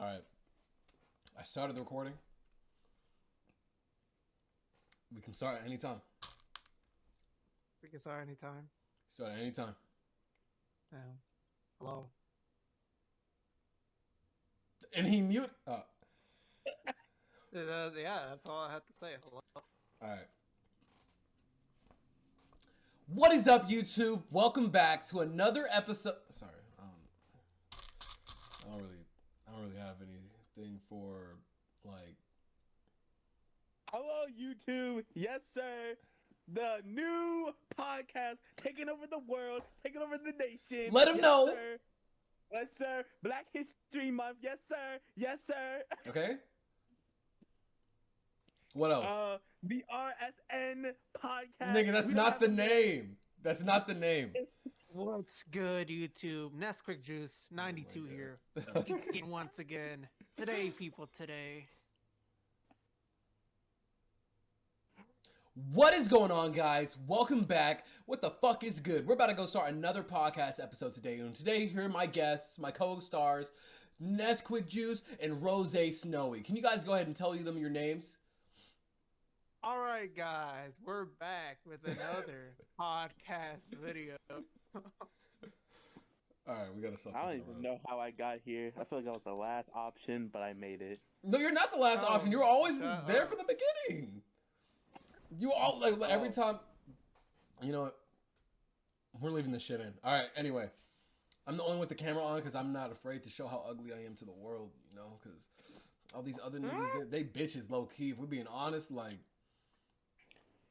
All right. I started the recording. We can start at any time. We can start anytime. Start at any time. Yeah. Hello. And he mute. Yeah, that's all I have to say. Hello. All right. What is up, YouTube? Welcome back to another episode. Sorry, I don't really have anything for like. Hello, YouTube. Yes, sir. The new podcast taking over the world, taking over the nation. Let 'em yes, know. Sir. Yes, sir. Black History Month. Yes, sir. Yes, sir. Okay. What else? The RSN podcast. Nigga, that's not the name. That's not the name. What's good, YouTube? Nesquik Juice 92 here. And once again, today, people, today. What is going on, guys? Welcome back. What the fuck is good? We're about to go start another podcast episode today. And today, here are my guests, my co-stars, Nesquik Juice and Rose Snowy. Can you guys go ahead and tell them your names? All right, guys, we're back with another podcast video. All right, we gotta stop. I don't even know how I got here. I feel like I was the last option, but I made it. No, you're not the last option. You were always there from the beginning. You all like every time. You know what? We're leaving this shit in. All right. Anyway, I'm the only one with the camera on because I'm not afraid to show how ugly I am to the world. You know, because all these other niggas, they bitches low key. If we're being honest, like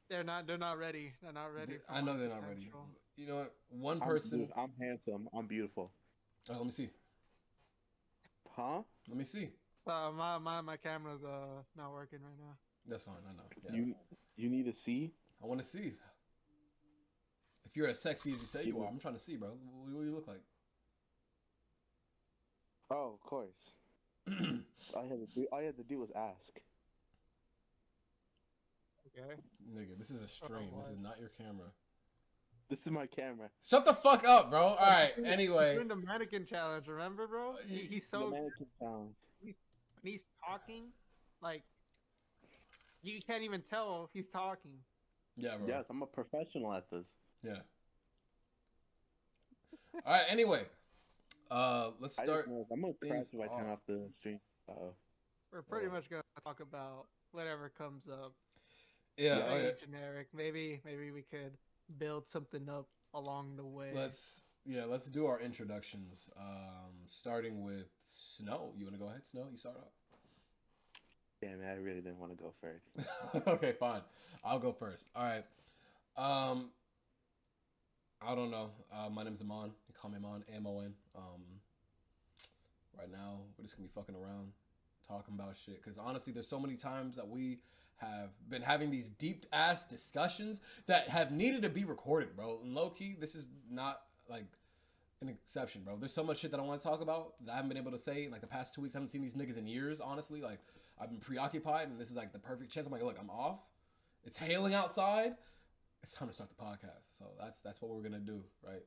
They're not ready. They're not ready. I know they're not ready. You know what? One person. I'm handsome. I'm beautiful. Oh, let me see. Huh? Let me see. My camera's not working right now. That's fine. I know. Yeah. You need to see. I want to see. If you're as sexy as you say you are, I'm trying to see, bro. What do you look like? Oh, of course. all you had to do was ask. Okay. Nigga, this is a stream. This is not your camera. This is my camera. Shut the fuck up, bro. All right. Anyway. Doing the mannequin challenge, remember, bro? He's so. The mannequin challenge. He's talking, like you can't even tell he's talking. Yeah, bro. Yes, I'm a professional at this. Yeah. All right. Anyway, let's start. I'm gonna crash if I turn off the stream. We're pretty much gonna talk about whatever comes up. Yeah. Very Okay. generic. Maybe we could build something up along the way. Let's do our introductions. Starting with Snow. You want to go ahead, Snow? You start off. Damn it, I really didn't want to go first. Okay, fine. I'll go first. All right. I don't know. My name's Amon. You call me Amon. Amon. Right now, we're just gonna be fucking around, talking about shit. Cause honestly, there's so many times that we have been having these deep ass discussions that have needed to be recorded, bro. And low key, this is not like an exception, bro. There's so much shit that I want to talk about that I haven't been able to say in like the past 2 weeks. I haven't seen these niggas in years, honestly. Like I've been preoccupied, and this is like the perfect chance. I'm like, look, I'm off. It's hailing outside. It's time to start the podcast. So that's what we're gonna do, right?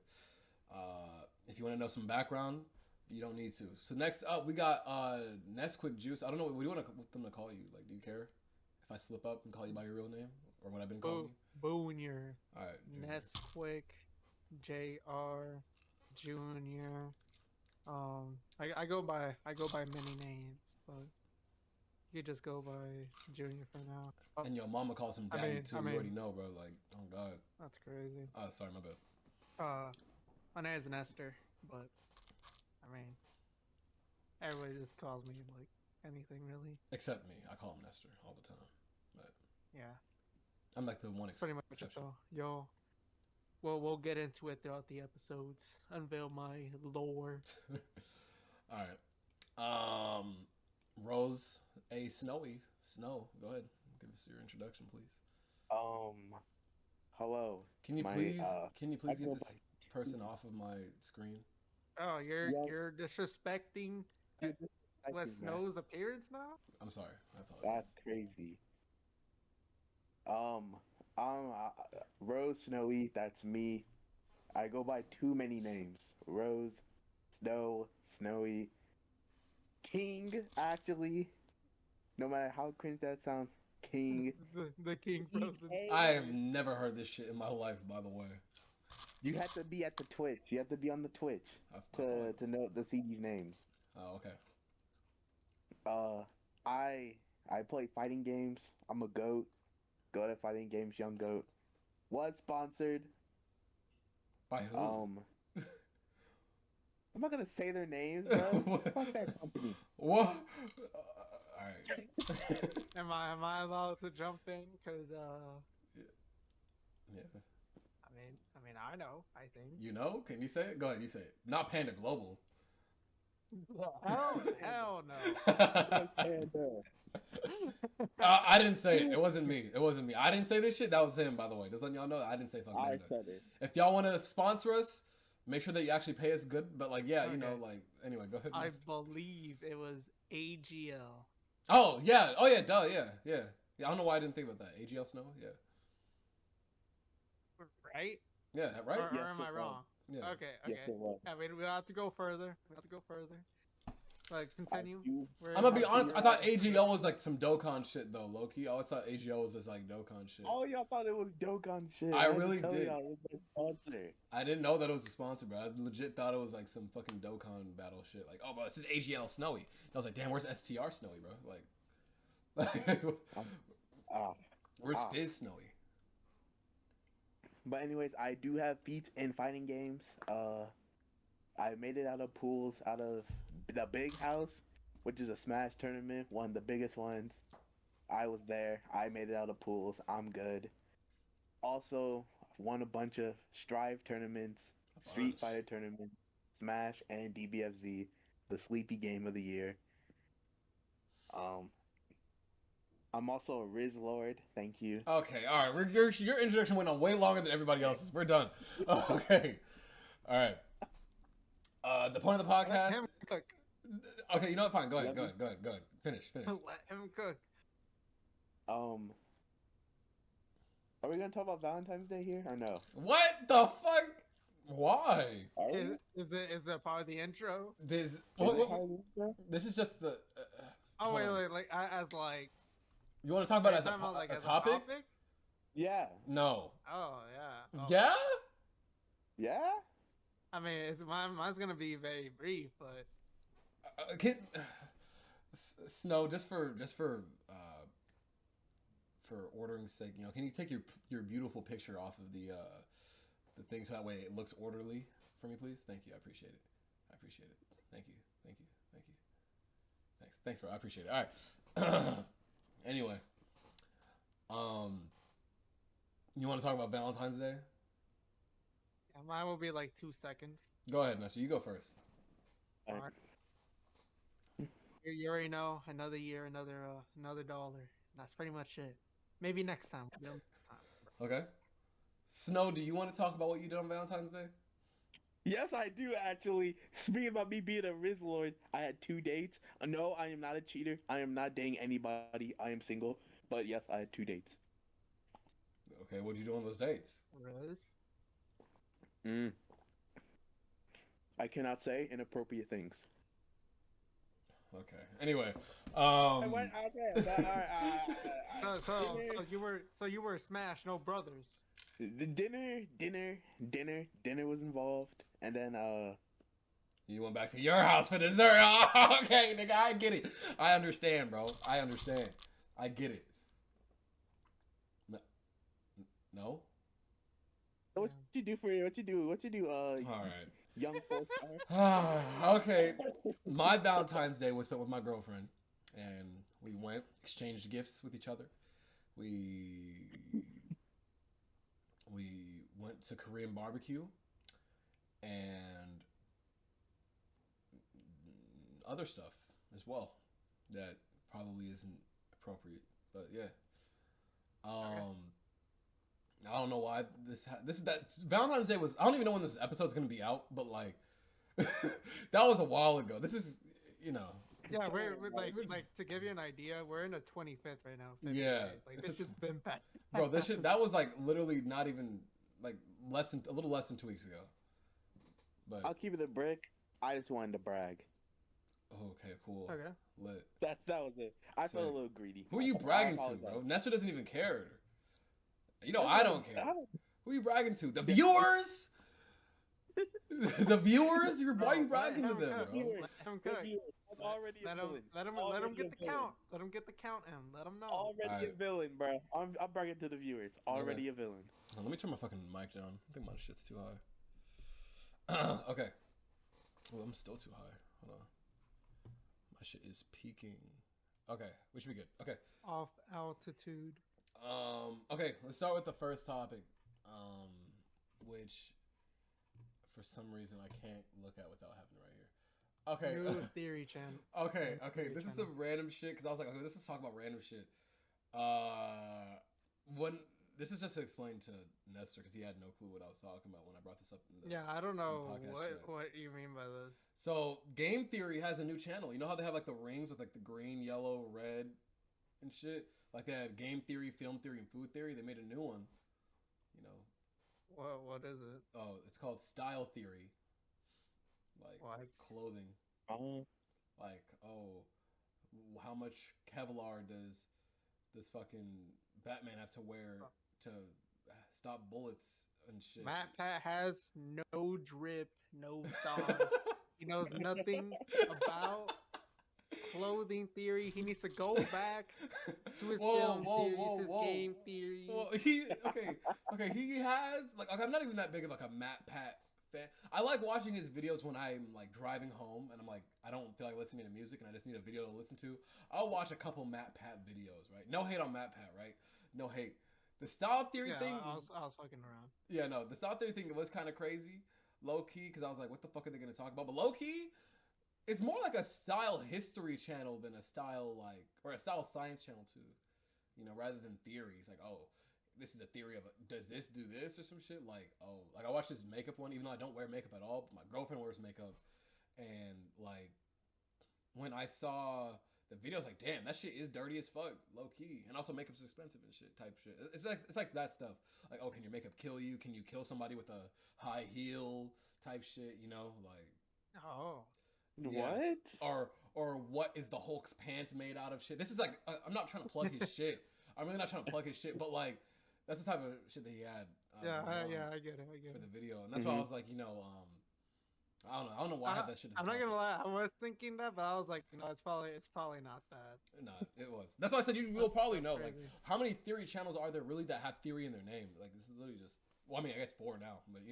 If you want to know some background, you don't need to. So next up, we got Nesquik Juice. I don't know. What do you want them to call you? Like, do you care if I slip up and call you by your real name or what I've been calling you? Boonier. All right. Nesquik, Jr. Junior. I go by many names, but you just go by Junior for now. And your mama calls him Daddy too. You already know, bro. Like, oh god. That's crazy. Oh, sorry, my bad. My name's Nestor, but I mean, everybody just calls me like anything really. Except me. I call him Nestor all the time. But yeah, I'm like the one pretty much exception. Yo, we'll get into it throughout the episodes. Unveil my lore. All right. Rose Snowy. Snow, go ahead. Give us your introduction, please. Hello. Can you please get this person off of my screen? Oh, you're disrespecting Snow's appearance now? I'm sorry. I apologize. That's crazy. Rose Snowy, that's me. I go by too many names. Rose, Snow, Snowy. King, actually. No matter how cringe that sounds, King. The King Frozen. I have never heard this shit in my life, by the way. You have to be at the Twitch. You have to be on the Twitch to know to see these names. Oh, okay. I play fighting games. I'm a goat. Goat at fighting games, young goat. Was sponsored. By who? I'm not gonna say their names, bro. Fuck that company. What? All right. Am I allowed to jump in? Cause Yeah. I mean I know. I think. You know? Can you say it? Go ahead. You say it. Not Panda Global. Hell no. I didn't say it. It wasn't me. It wasn't me. I didn't say this shit. That was him, by the way. Just letting y'all know, I didn't say fucking I Panda. said it. If y'all want to sponsor us, make sure that you actually pay us good. But like, yeah, you know, Okay. like, anyway, go ahead. I Max. believe it was AGL. Oh yeah. Oh yeah. Duh. Yeah. Yeah. Yeah. I don't know why I didn't think about that. AGL Snow. Yeah. Right? Yeah. Right. Or Yes, am it I was. wrong? Yeah. Okay. Yes, it was. I mean, we have to go further. Like, continue. I'm gonna be honest. I thought AGL was like some Dokkan shit though, low key. I always thought AGL was just like Dokkan shit. Oh, y'all thought it was Dokkan shit. I had to really tell did. y'all it was their sponsor. I didn't know that it was a sponsor, bro. I legit thought it was like some fucking Dokkan battle shit. Like, oh, bro, this is AGL Snowy. I was like, damn, where's STR Snowy, bro? Like, Ah. where's Ah. Fizz Snowy? But anyways, I do have feats in fighting games. I made it out of pools, out of the big house, which is a Smash tournament, one of the biggest ones. I was there. I made it out of pools. I'm good. Also, won a bunch of Strive tournaments, Street bunch. Fighter tournaments, Smash, and DBFZ, the sleepy game of the year. I'm also a Riz Lord. Thank you. Okay, all right. Your introduction went on way longer than everybody else's. We're done. Okay, all right. The point of the Let podcast. him cook. Okay, you know what? Fine. Go ahead. Let Go me- ahead. Finish. Let him cook. Are we gonna talk about Valentine's Day here or no? What the fuck? Why? Are we? Is it part of the intro? This. Is it part of the intro? This is just the. Oh Hold wait, on. wait, like as like. You want to talk about it as Talking about, a as topic? Yeah. No. Oh yeah. Oh. Yeah. Yeah? I mean, mine's gonna be very brief, but Can Snow just for ordering's sake, you know, can you take your beautiful picture off of the thing so that way it looks orderly for me, please? Thank you. I appreciate it. Thank you. Thanks, bro. I appreciate it. All right. Anyway, you want to talk about Valentine's Day? yeah, mine will be like 2 seconds. Go ahead, Nessa. You go first. Alright. You already know, another year, another dollar. That's pretty much it. Maybe next time. You know? Okay. Snow, do you want to talk about what you did on Valentine's Day? Yes, I do actually. Speaking about me being a Riz Lord, I had 2 dates. No, I am not a cheater. I am not dating anybody. I am single. But yes, I had 2 dates. Okay, what'd you do on those dates? Riz? I cannot say inappropriate things. Okay. Anyway, So you were Smash, no brothers. The dinner was involved, and then you went back to your house for dessert. Oh, okay, nigga, I get it. I understand, bro. I understand. I get it. No? what you do for what you do? All right. Young full star. Okay. My Valentine's Day was spent with my girlfriend, and we went, exchanged gifts with each other. We went to Korean barbecue and other stuff as well that probably isn't appropriate, but yeah. I don't know why that Valentine's Day was. I don't even know when this episode's gonna be out, but like that was a while ago. This is, you know. Yeah, we're like to give you an idea, we're in the 25th right now. Yeah, like it's this has been back. Bro, this shit that was like literally not even like a little less than 2 weeks ago. But I'll keep it a brick. I just wanted to brag. Okay, cool. Okay. Lit. That was it. I felt a Sick. little greedy. Who are you I bragging to, apologize. bro? Nestor doesn't even care. You know, This I is- don't care. I don't- Who are you bragging to? The viewers? The viewers? Why are you Let bragging to him them, cook. bro? Viewers. Let him The cook. viewers. I'm already a villain. Let him Already get a the villain. count. Let him get the count in. Let him know. Already a Alright. villain, bro. I'm bragging to the viewers. Already a villain. Let me turn my fucking mic down. I think my shit's too high. Okay. Well, I'm still too high. Hold on. My shit is peaking. Okay, we should be good. Okay. Off altitude. Okay, let's start with the first topic. Which for some reason I can't look at without having it right here. Okay. New theory channel. Okay, New okay. theory This is channel. some random shit because I was like, okay, let's just talk about random shit. When this is just to explain to Nestor because he had no clue what I was talking about when I brought this up. In the, Yeah, I don't know podcast chat. what you mean by this. So Game Theory has a new channel. You know how they have like the rings with like the green, yellow, red, and shit. Like they had Game Theory, Film Theory, and Food Theory. They made a new one. You know. What is it? Oh, it's called Style Theory. Like What? clothing. Oh. Like, oh, how much Kevlar does fucking Batman have to wear to stop bullets and shit? Matt Pat has no drip, no sauce. He knows nothing about clothing theory. He needs to go back to his film theories, his game theory. Well, he has like I'm not even that big of like a Matt Pat fan. I like watching his videos when I'm like driving home and I'm like I don't feel like listening to music and I just need a video to listen to. I'll watch a couple Matt Pat videos, right? No hate on Matt Pat, right? No hate. The style theory Yeah, thing. I was fucking around. Yeah, no, the style theory thing was kind of crazy, low key, because I was like, what the fuck are they gonna talk about? But low key, it's more like a style history channel than a style or a style science channel too. You know, rather than theories. Like, oh, this is a theory of does this do this or some shit? Like, oh, like I watched this makeup one, even though I don't wear makeup at all. But my girlfriend wears makeup, and like when I saw the video, I was like, damn, that shit is dirty as fuck, low key. And also, makeup's expensive and shit, type shit. It's like that stuff. Like, oh, can your makeup kill you? Can you kill somebody with a high heel type shit? You know, like. Oh. Yes. What? Or what is the Hulk's pants made out of shit? This is like I'm not trying to plug his shit. I'm really not trying to plug his shit, but like that's the type of shit that he had. I get it. For the video, and that's why I was like, I don't know why I had that shit. I'm not gonna lie. I was thinking that, but I was like, it's probably not that. No, it was. That's why I said you'll probably know. Crazy. Like, how many theory channels are there really that have theory in their name? Like, this is literally just. Well, I mean, I guess 4 now, but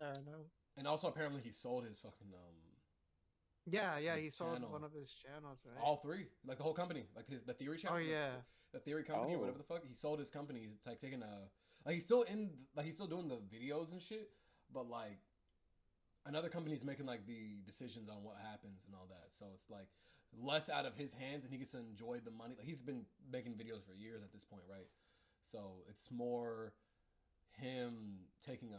I don't know. And also apparently he sold his fucking Yeah, he his sold channel. one of his channels, right? all 3, like the whole company, like the theory channel. Oh yeah. The theory company or Oh. whatever the fuck. He sold his company. He's like taking like he's still doing the videos and shit, but like another company's making like the decisions on what happens and all that. So it's like less out of his hands and he gets to enjoy the money. Like he's been making videos for years at this point, right? So it's more him taking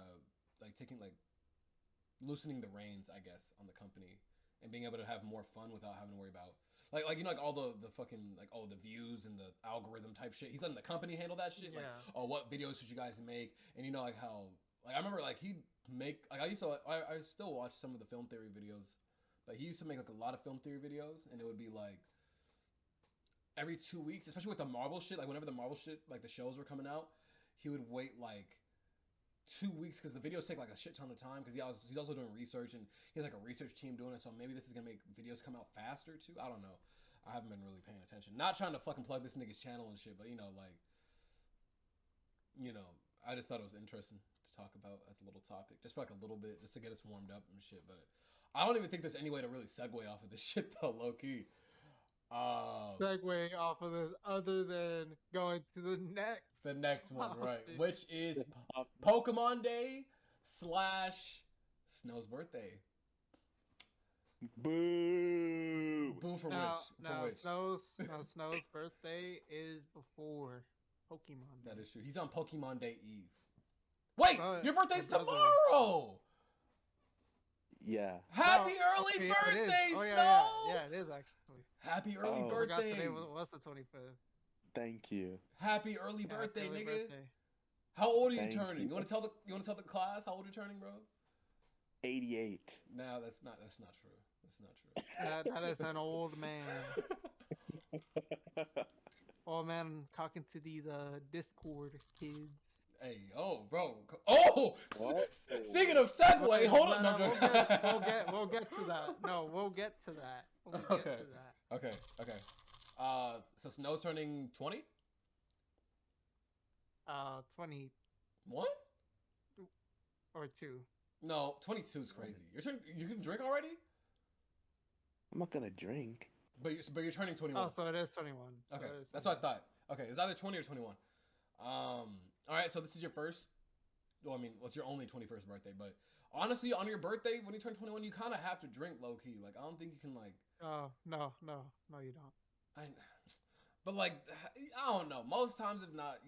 loosening the reins, I guess, on the company and being able to have more fun without having to worry about like like all the fucking like the views and the algorithm type shit. He's letting the company handle that shit. Like, Yeah. oh, what videos should you guys make? And like how like I remember like he'd make like I still watch some of the film theory videos, but he used to make like a lot of film theory videos, and it would be like every 2 weeks, especially with the Marvel shit. Like whenever the Marvel shit like the shows were coming out, he would wait like 2 weeks because the videos take like a shit ton of time because he's also doing research and he has like a research team doing it. So maybe this is gonna make videos come out faster too. I don't know. I haven't been really paying attention. Not trying to fucking plug this nigga's channel and shit, but I just thought it was interesting to talk about as a little topic, just for like a little bit, just to get us warmed up and shit. But I don't even think there's any way to really segue off of this shit though, low key. Segue off of this other than going to the next one, right? topic. Which is Pokemon Day / Snow's birthday. Boo! Boo for Now, which? For which? Snow's birthday is before Pokemon Day. That is true. He's on Pokemon Day Eve. Wait, But your birthday's my brother- tomorrow. Yeah. Happy Oh, early okay, yeah, it is. birthday, Oh, Snow! yeah, it is actually. Happy early Oh. I forgot birthday. today was the 25th. Thank you. Happy early Yeah, birthday, early nigga. birthday. How old are you Thank turning? you. You want to tell the class how old you're turning, bro? 88. No, that's not true. That's not true. That is an old man. Old man talking to these Discord kids. Hey, oh, bro. Oh, speaking of segue, hold on. No, we'll get to that. No, we'll get to that. We'll get to that. Okay. So Snow's turning 20? 20 What? or 2. No, 22 is crazy. You can drink already? I'm not gonna drink. But you're turning 21. Oh, so it is 21. Okay, So it is that's what I thought. Okay, it's either 20 or 21. All right, so this is your first. Well, I mean, it's your only 21st birthday, but honestly, on your birthday when you turn 21, you kind of have to drink low key. Like, I don't think you can like. Oh no, you don't. But like, I don't know. Most times, if not,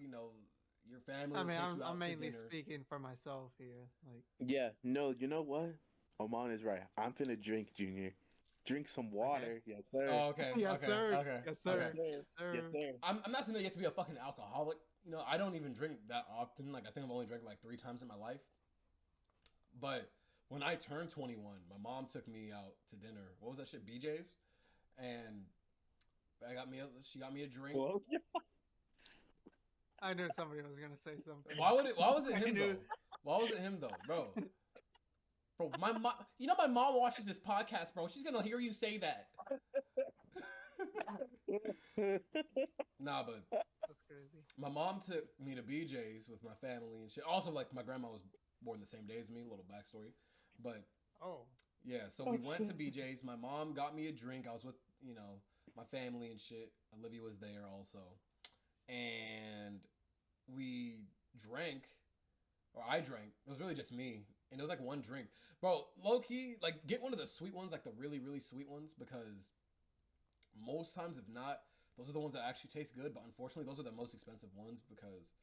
your family. I Will mean, take you out I'm mainly to dinner. speaking for myself here. Like, Yeah, no, you know what? Oman is right. I'm finna drink, Junior. Drink some water. Yes, sir. Oh, okay. yes, okay, sir. Okay. Yes, sir. Okay. Yes, sir. Yes, sir. I'm not saying that you have to be a fucking alcoholic. I don't even drink that often. Like, I think I've only drank like 3 times in my life. But when I turned 21, my mom took me out to dinner. What was that shit? BJ's, and she got me a drink. Well, I knew somebody was gonna say something. Why was it I him knew. though? Why was it him though, bro? Bro, my mom. My mom watches this podcast, bro. She's gonna hear you say that. Nah, but That's crazy. my mom took me to BJ's with my family and shit. Also, like, my grandma was born the same day as me. Little backstory, but Oh, yeah. So we went to BJ's. My mom got me a drink. I was with my family and shit. Olivia was there also, and we drank, or I drank. It was really just me, and it was like one drink, bro. Low key, like, get one of the sweet ones, like the really really sweet ones, because most times, if not, those are the ones that actually taste good. But unfortunately, those are the most expensive ones because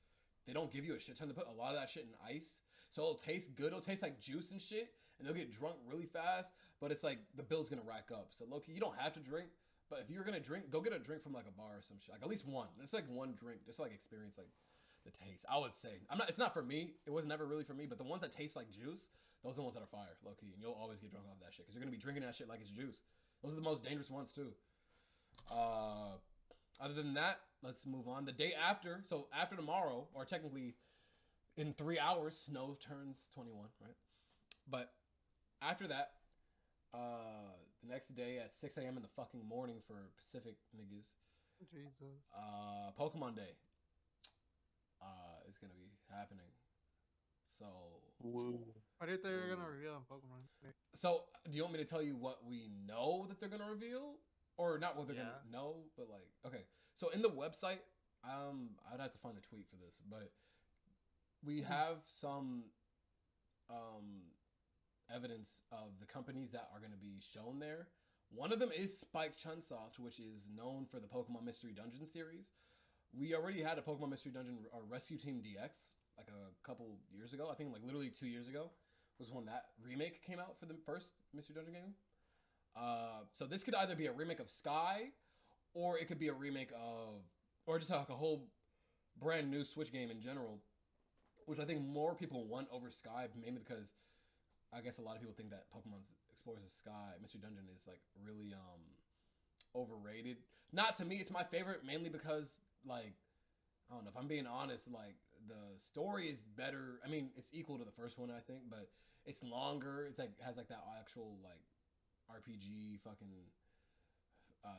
they don't give you a shit ton to put a lot of that shit in ice. So it'll taste good. It'll taste like juice and shit, and they'll get drunk really fast. But it's like the bill's gonna rack up. So low key, you don't have to drink. But if you're gonna drink, go get a drink from like a bar or some shit. Like at least one. It's like one drink, just to like experience like the taste. I would say It's not for me. It was never really for me. But the ones that taste like juice, those are the ones that are fire, low key. And you'll always get drunk off that shit because you're gonna be drinking that shit like it's juice. Those are the most dangerous ones too. Other than that, let's move on. The day after, so after tomorrow, or technically in 3 hours, Snow turns 21, right? But after that, the next day at 6 a.m. in the fucking morning for Pacific niggas, Jesus. Pokemon Day is gonna be happening. So, woo. What if they're gonna reveal in Pokemon? so do you want me to tell you what we know that they're gonna reveal, or not what they're Yeah. gonna know, but like, okay. So in the website, I'd have to find the tweet for this, but we have some evidence of the companies that are going to be shown there. One of them is Spike Chunsoft, which is known for the Pokemon Mystery Dungeon series. We already had a Pokemon Mystery Dungeon, Rescue Team DX, like a couple years ago. I think like literally 2 years ago was when that remake came out for the first Mystery Dungeon game. So this could either be a remake of Sky, or it could be a remake of, or just like a whole brand new Switch game in general, which I think more people want over Sky, mainly because I guess a lot of people think that Pokemon Explorers of Sky, Mystery Dungeon is like really overrated. Not to me, it's my favorite mainly because, like, I don't know, if I'm being honest, like, the story is better. I mean, it's equal to the first one, I think, but it's longer. It's like has like that actual like RPG fucking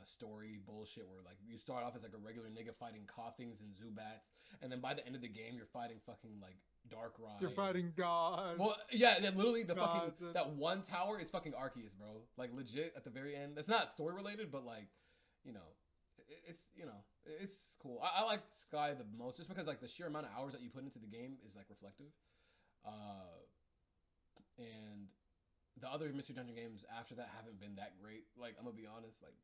story bullshit where like you start off as like a regular nigga fighting Coughings and Zubats, and then by the end of the game you're fighting fucking like Darkrai. You're fighting God. Well, yeah, literally the God. fucking that one tower. It's fucking Arceus, bro. Like legit at the very end. It's not story related, but like, it's cool. I like Sky the most just because like the sheer amount of hours that you put into the game is like reflective. And the other Mystery Dungeon games after that haven't been that great. Like, I'm gonna be honest, like,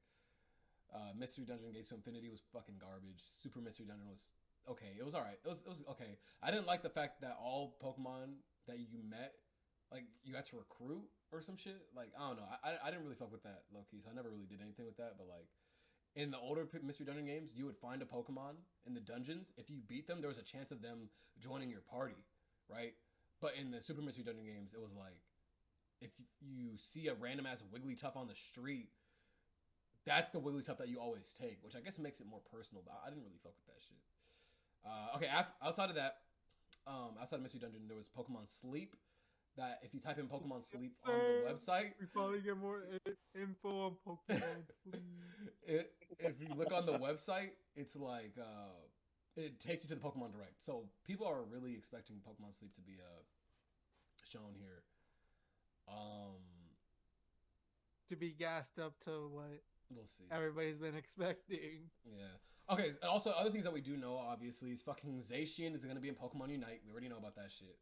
Mystery Dungeon Gates to Infinity was fucking garbage. Super Mystery Dungeon was okay. It was alright. It was okay. I didn't like the fact that all Pokemon that you met, like, you had to recruit or some shit. Like, I don't know. I didn't really fuck with that, low-key, so I never really did anything with that. But, like, in the older Mystery Dungeon games, you would find a Pokemon in the dungeons. If you beat them, there was a chance of them joining your party, right? But in the Super Mystery Dungeon games, it was like, if you see a random ass Wigglytuff on the street, that's the Wigglytuff that you always take, which I guess makes it more personal. But I didn't really fuck with that shit. Okay, outside of that, outside of Mystery Dungeon, there was Pokemon Sleep. That if you type in Pokemon Sleep on the website, we probably get more info on Pokemon Sleep. If you look on the website, it's like it takes you to the Pokemon Direct. So people are really expecting Pokemon Sleep to be shown here. To be gassed up to what We'll see. Everybody's been expecting. Yeah. Okay. And also, other things that we do know, obviously, is fucking Zacian is going to be in Pokemon Unite. We already know about that shit.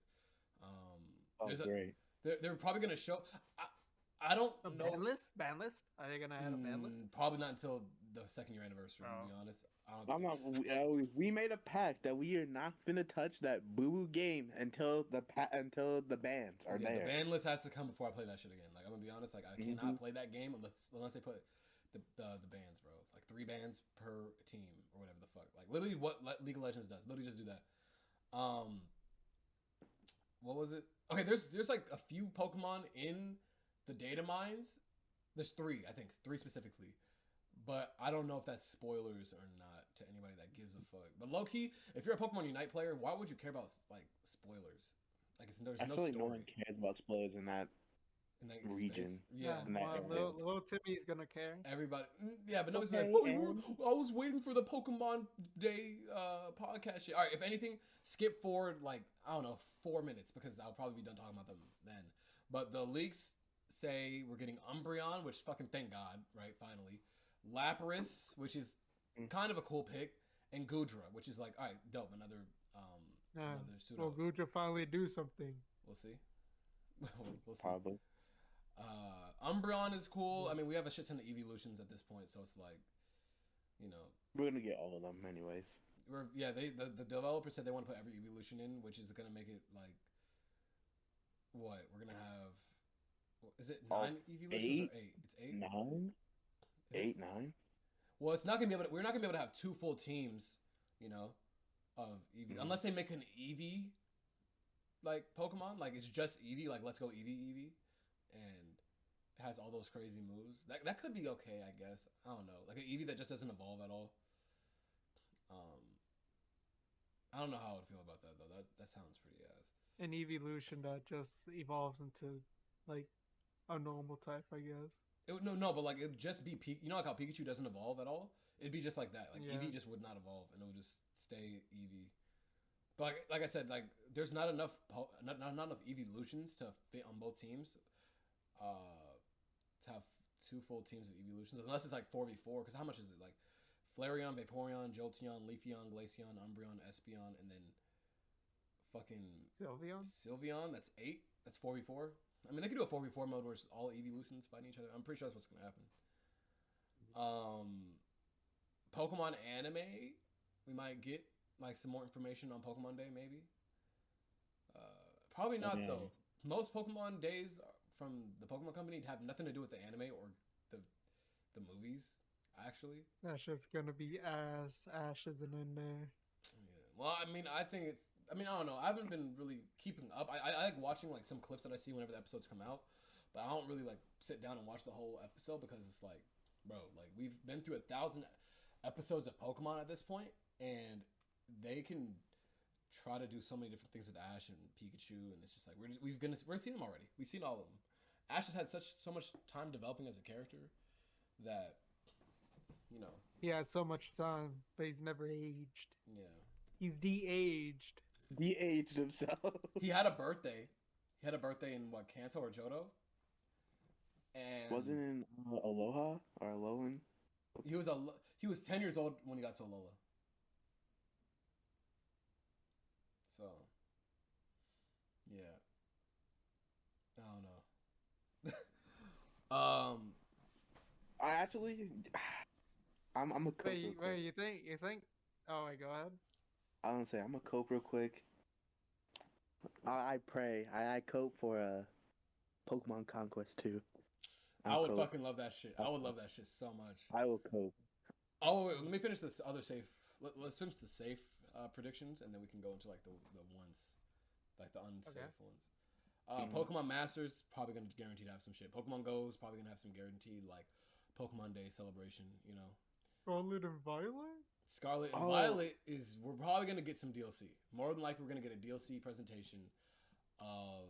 Great. They're probably going to show. I don't know. Ban list? Are they going to add a ban list? Probably not until the 2nd year anniversary. To be honest, We made a pact that we are not gonna touch that boo boo game until the bans are there. The ban list has to come before I play that shit again. Like I'm gonna be honest, like I cannot play that game unless they put the bans, bro. Like 3 bans per team or whatever the fuck. Like literally what League of Legends does. Literally just do that. What was it? Okay, there's like a few Pokemon in the data mines. There's 3, I think 3 specifically. But I don't know if that's spoilers or not to anybody that gives a fuck. But low key, if you're a Pokemon Unite player, why would you care about like spoilers? Like there's no story. No one cares about spoilers in that region. Space. Yeah, little Timmy's gonna care. Everybody, yeah, but nobody's like, I was waiting for the Pokemon Day podcast shit. All right, if anything, skip forward like I don't know 4 minutes because I'll probably be done talking about them then. But the leaks say we're getting Umbreon, which fucking thank God, right? Finally. Lapras, which is kind of a cool pick, and Goodra, which is like, all right, dope, another pseudo. Will Goodra finally do something? We'll see. We'll see. Probably. Umbreon is cool. I mean, we have a shit ton of evolutions at this point, so it's like, you know, we're gonna get all of them anyways. The developer said they want to put every evolution in, which is gonna make it like, what we're gonna have. Is it 9 evolutions or 8? It's 8. 9. 8, 9. Well, it's not gonna be able to. We're not gonna be able to have 2 full teams, you know, of Eevee unless they make an Eevee like Pokemon. Like it's just Eevee. Like let's go Eevee, and it has all those crazy moves. That could be okay, I guess. I don't know. Like an Eevee that just doesn't evolve at all. I don't know how I would feel about that though. That sounds pretty ass. An evolution that just evolves into like a normal type, I guess. No, but like it'd just be you know like how Pikachu doesn't evolve at all. It'd be just like that. Like Eevee just would not evolve, and it would just stay Eevee. But like I said, like there's not enough evolutions to fit on both teams. To have 2 full teams of evolutions, unless it's like 4v4. Because how much is it? Like Flareon, Vaporeon, Jolteon, Leafeon, Glaceon, Umbreon, Espeon, and then fucking Sylveon. That's 8. That's 4v4. I mean, they could do a 4v4 mode where it's all evolutions fighting each other. I'm pretty sure that's what's gonna happen. Pokemon anime, we might get like some more information on Pokemon Day, maybe. Probably not though. Most Pokemon days from the Pokemon Company have nothing to do with the anime or the movies. Actually, that shit's gonna be Ash isn't in there. Yeah. Well, I mean, I think it's. I mean, I don't know. I haven't been really keeping up. I like watching like some clips that I see whenever the episodes come out, but I don't really like sit down and watch the whole episode because it's like, bro, like we've been through 1,000 episodes of Pokemon at this point, and they can try to do so many different things with Ash and Pikachu, and it's just like we're seeing them already. We've seen all of them. Ash has had so much time developing as a character that, you know, he had so much time, but he's never aged. Yeah, he's de-aged. De-aged himself. He had a birthday. He had a birthday in what, Kanto or Johto? And wasn't in Aloha or Alolan? He was 10 years old when he got to Alola. So, yeah. I don't know. I'm a cope. Wait, you think? Oh, wait, go ahead. I don't say I'm a cope real quick. I pray. I cope for a Pokemon Conquest 2. I would fucking love that shit. I would love that shit so much. I will cope. Oh, wait, let me finish this other safe. Let's finish the safe predictions, and then we can go into like the ones, like the unsafe ones. Pokemon Masters probably gonna guarantee to have some shit. Pokemon Go is probably gonna have some guaranteed like Pokemon Day celebration. You know, Scarlet and Violet. Scarlet and Violet is we're probably gonna get some DLC. More than likely, we're gonna get a DLC presentation of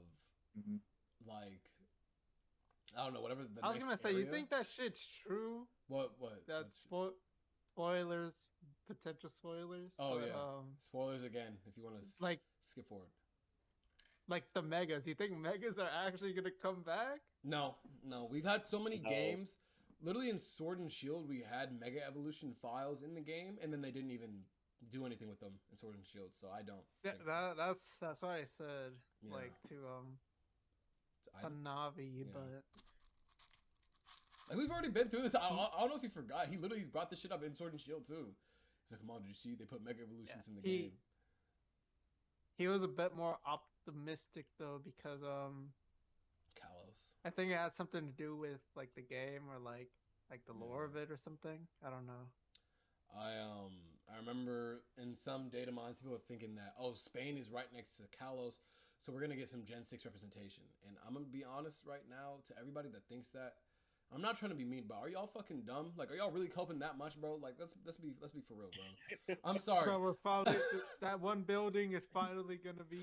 like I don't know whatever. I was gonna say, you think that shit's true? What? That spoilers, potential spoilers. Oh yeah, spoilers again. If you want to like skip forward. Like the megas. You think megas are actually gonna come back? No. We've had so many games. Literally in Sword and Shield, we had Mega Evolution files in the game, and then they didn't even do anything with them in Sword and Shield. So I don't. Yeah, think so. that's why I said like to Navi, but like we've already been through this. I don't know if you forgot. He literally brought this shit up in Sword and Shield too. He's like, "Come on, did you see they put Mega Evolutions in the game?" He was a bit more optimistic though because Kalos. I think it had something to do with like the game or like the lore of it or something. I don't know. I remember in some data mines people were thinking that Spain is right next to Kalos, so we're gonna get some Gen 6 representation. And I'm gonna be honest right now to everybody that thinks that. I'm not trying to be mean, but are y'all fucking dumb? Like, are y'all really coping that much, bro? Like, let's be for real, bro. I'm sorry. Bro, we're finally that one building is finally gonna be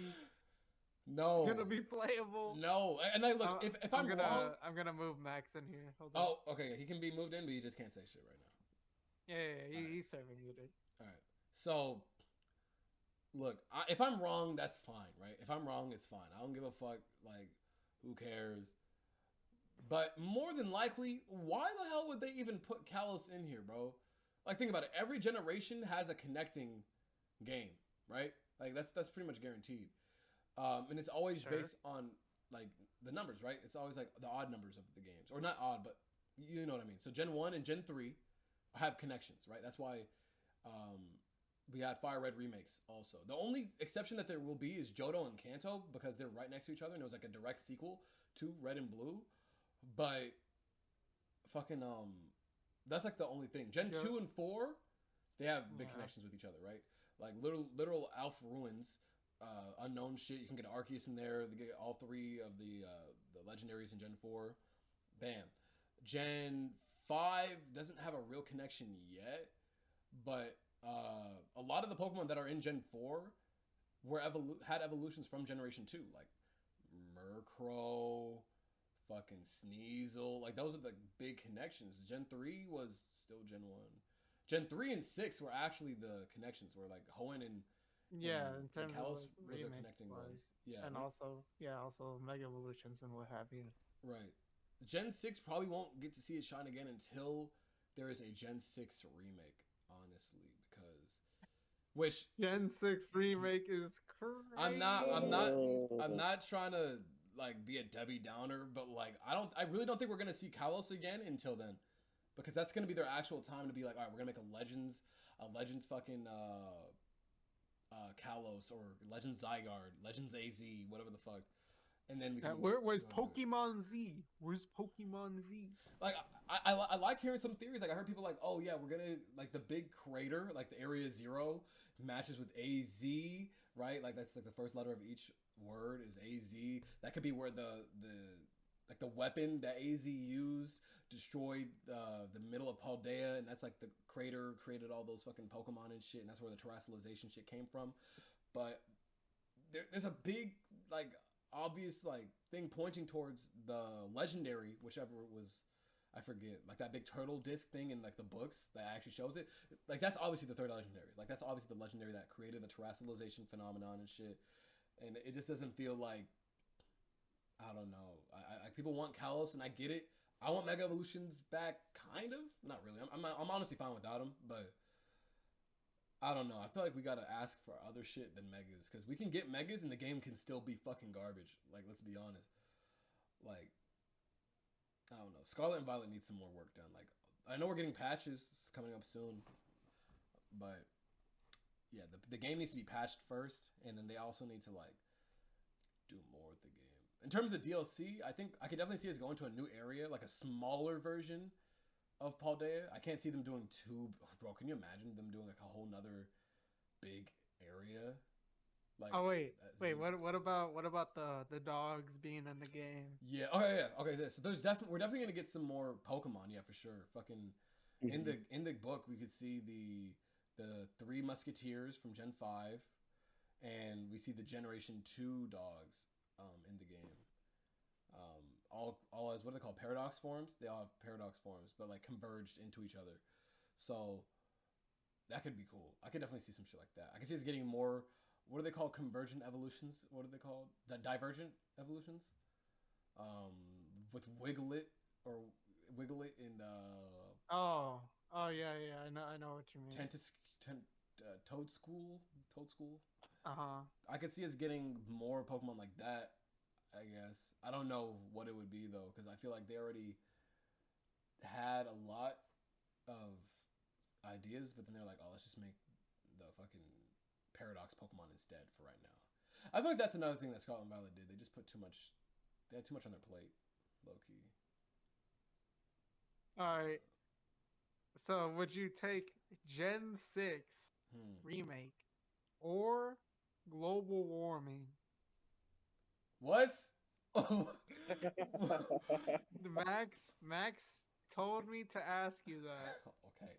playable. No, and I look if I'm wrong, I'm gonna move Max in here. Hold on. Oh, okay, he can be moved in, but he just can't say shit right now. Yeah, he's serving you, dude. All right, so look, if I'm wrong, that's fine, right? If I'm wrong, it's fine. I don't give a fuck. Like, who cares? But more than likely, why the hell would they even put Kalos in here, bro? Like, think about it. Every generation has a connecting game, right? Like, that's pretty much guaranteed. And it's always based on, like, the numbers, right? It's always, like, the odd numbers of the games. Or not odd, but you know what I mean. So Gen 1 and Gen 3 have connections, right? That's why we had Fire Red remakes also. The only exception that there will be is Johto and Kanto because they're right next to each other and it was, like, a direct sequel to Red and Blue. But fucking that's like the only thing. Gen 2 and 4, they have big connections with each other, right? Like literal Alph ruins, unknown shit. You can get Arceus in there. They get all three of the legendaries in Gen 4. Bam. Gen 5 doesn't have a real connection yet, but a lot of the Pokemon that are in Gen 4 had evolutions from Generation 2, like Murkrow, fucking Sneasel. Like, those are the big connections. Gen 3 was still Gen 1. Gen 3 and 6 were actually the connections where, like, Hoenn and in terms Kalos of was the connecting ones. Yeah. And also Mega Evolutions and what have you. Right. Gen 6 probably won't get to see it shine again until there is a Gen 6 remake, honestly, because Gen 6 remake is crazy. I'm not trying to like be a Debbie Downer, but like I really don't think we're gonna see Kalos again until then, because that's gonna be their actual time to be like, all right, we're gonna make a Legends fucking Kalos or Legends Zygarde, Legends AZ, whatever the fuck, and then we can. Where's Pokemon Z? Where's Pokemon Z? Like I liked hearing some theories. Like I heard people like, oh yeah, we're gonna like the big crater, like the Area Zero, matches with AZ, right? Like that's like the first letter of each word is AZ. That could be where the weapon that AZ used destroyed the middle of Paldea, and that's like the crater created all those fucking Pokemon and shit, and that's where the terrestrialization shit came from. But there's a big like obvious like thing pointing towards the legendary, whichever it was, I forget, like that big turtle disc thing in like the books that actually shows it. Like that's obviously the third legendary. Like that's obviously the legendary that created the terrestrialization phenomenon and shit. And it just doesn't feel like, I don't know. I people want Kalos, and I get it. I want Mega Evolutions back, kind of. Not really. I'm honestly fine without them, but I don't know. I feel like we gotta ask for other shit than Megas, because we can get Megas and the game can still be fucking garbage. Like, let's be honest. Like, I don't know. Scarlet and Violet needs some more work done. Like, I know we're getting patches coming up soon, but yeah, the game needs to be patched first, and then they also need to like do more with the game. In terms of DLC, I think I could definitely see us going to a new area, like a smaller version of Paldea. I can't see them doing two. Bro, can you imagine them doing like a whole nother big area? Like, Oh wait, that's wait. game What about the dogs being in the game? Yeah. Okay. Yeah. Okay. So there's definitely we're definitely gonna get some more Pokemon. Yeah, for sure. Fucking in the book, we could see the three Musketeers from Gen 5, and we see the Generation 2 dogs in the game. All as what are they called? Paradox forms. They all have paradox forms, but like converged into each other. So that could be cool. I could definitely see some shit like that. I can see us getting more. What are they called? Convergent evolutions. What are they called? Divergent evolutions. Um, with Wiglet or Wiglet in Oh, oh yeah, yeah. I know what you mean. Toad School. Toad School. Uh-huh. I could see us getting more Pokemon like that. I guess I don't know what it would be though, because I feel like they already had a lot of ideas, but then they're like, oh, let's just make the fucking Paradox Pokemon instead for right now. I feel like that's another thing that Scarlet and Violet did. They just put too much. They had too much on their plate, low key. All right. So would you take Gen 6 remake or global warming? What? Max told me to ask you that. Okay.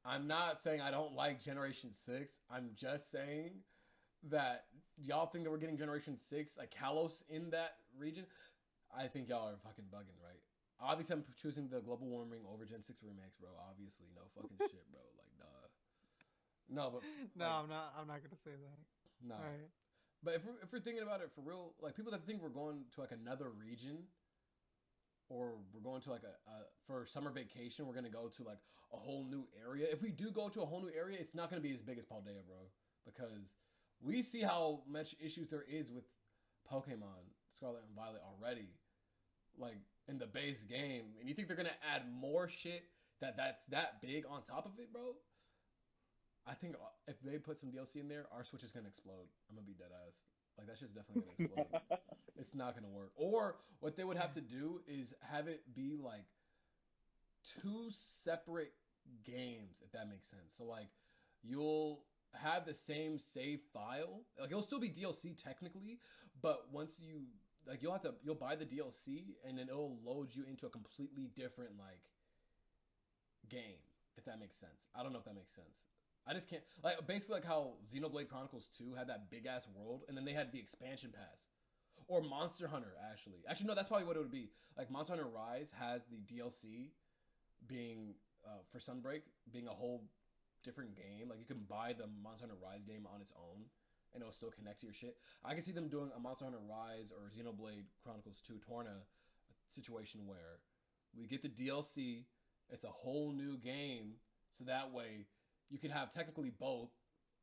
I'm not saying I don't like Generation 6. I'm just saying that y'all think that we're getting Generation 6, like Kalos in that region. I think y'all are fucking bugging, right? Obviously, I'm choosing the global warming over Gen 6 remakes, bro. Obviously, no fucking shit, bro. Like, duh. No, but No, like, I'm not gonna say that. no. All right. But if we're thinking about it for real, like people that think we're going to like another region, or we're going to like a for summer vacation, we're gonna go to like a whole new area. If we do go to a whole new area, it's not gonna be as big as Paldea, bro, because we see how much issues there is with Pokemon Scarlet and Violet already, like in the base game, and you think they're gonna add more shit that's that big on top of it, bro? I think if they put some DLC in there, our Switch is gonna explode. I'm gonna be dead ass. Like that shit's definitely gonna explode. It's not gonna work. Or what they would have to do is have it be like two separate games, if that makes sense. So like you'll have the same save file. Like it'll still be DLC technically, but once you like you'll buy the DLC and then it'll load you into a completely different like game, if that makes sense. I don't know if that makes sense. I just can't like basically like how Xenoblade Chronicles 2 had that big ass world and then they had the expansion pass. Or Monster Hunter actually. Actually no, that's probably what it would be. Like Monster Hunter Rise has the DLC being for Sunbreak being a whole different game. Like you can buy the Monster Hunter Rise game on its own and it'll still connect to your shit. I can see them doing a Monster Hunter Rise or Xenoblade Chronicles 2 Torna situation where we get the DLC, it's a whole new game, so that way you can have technically both.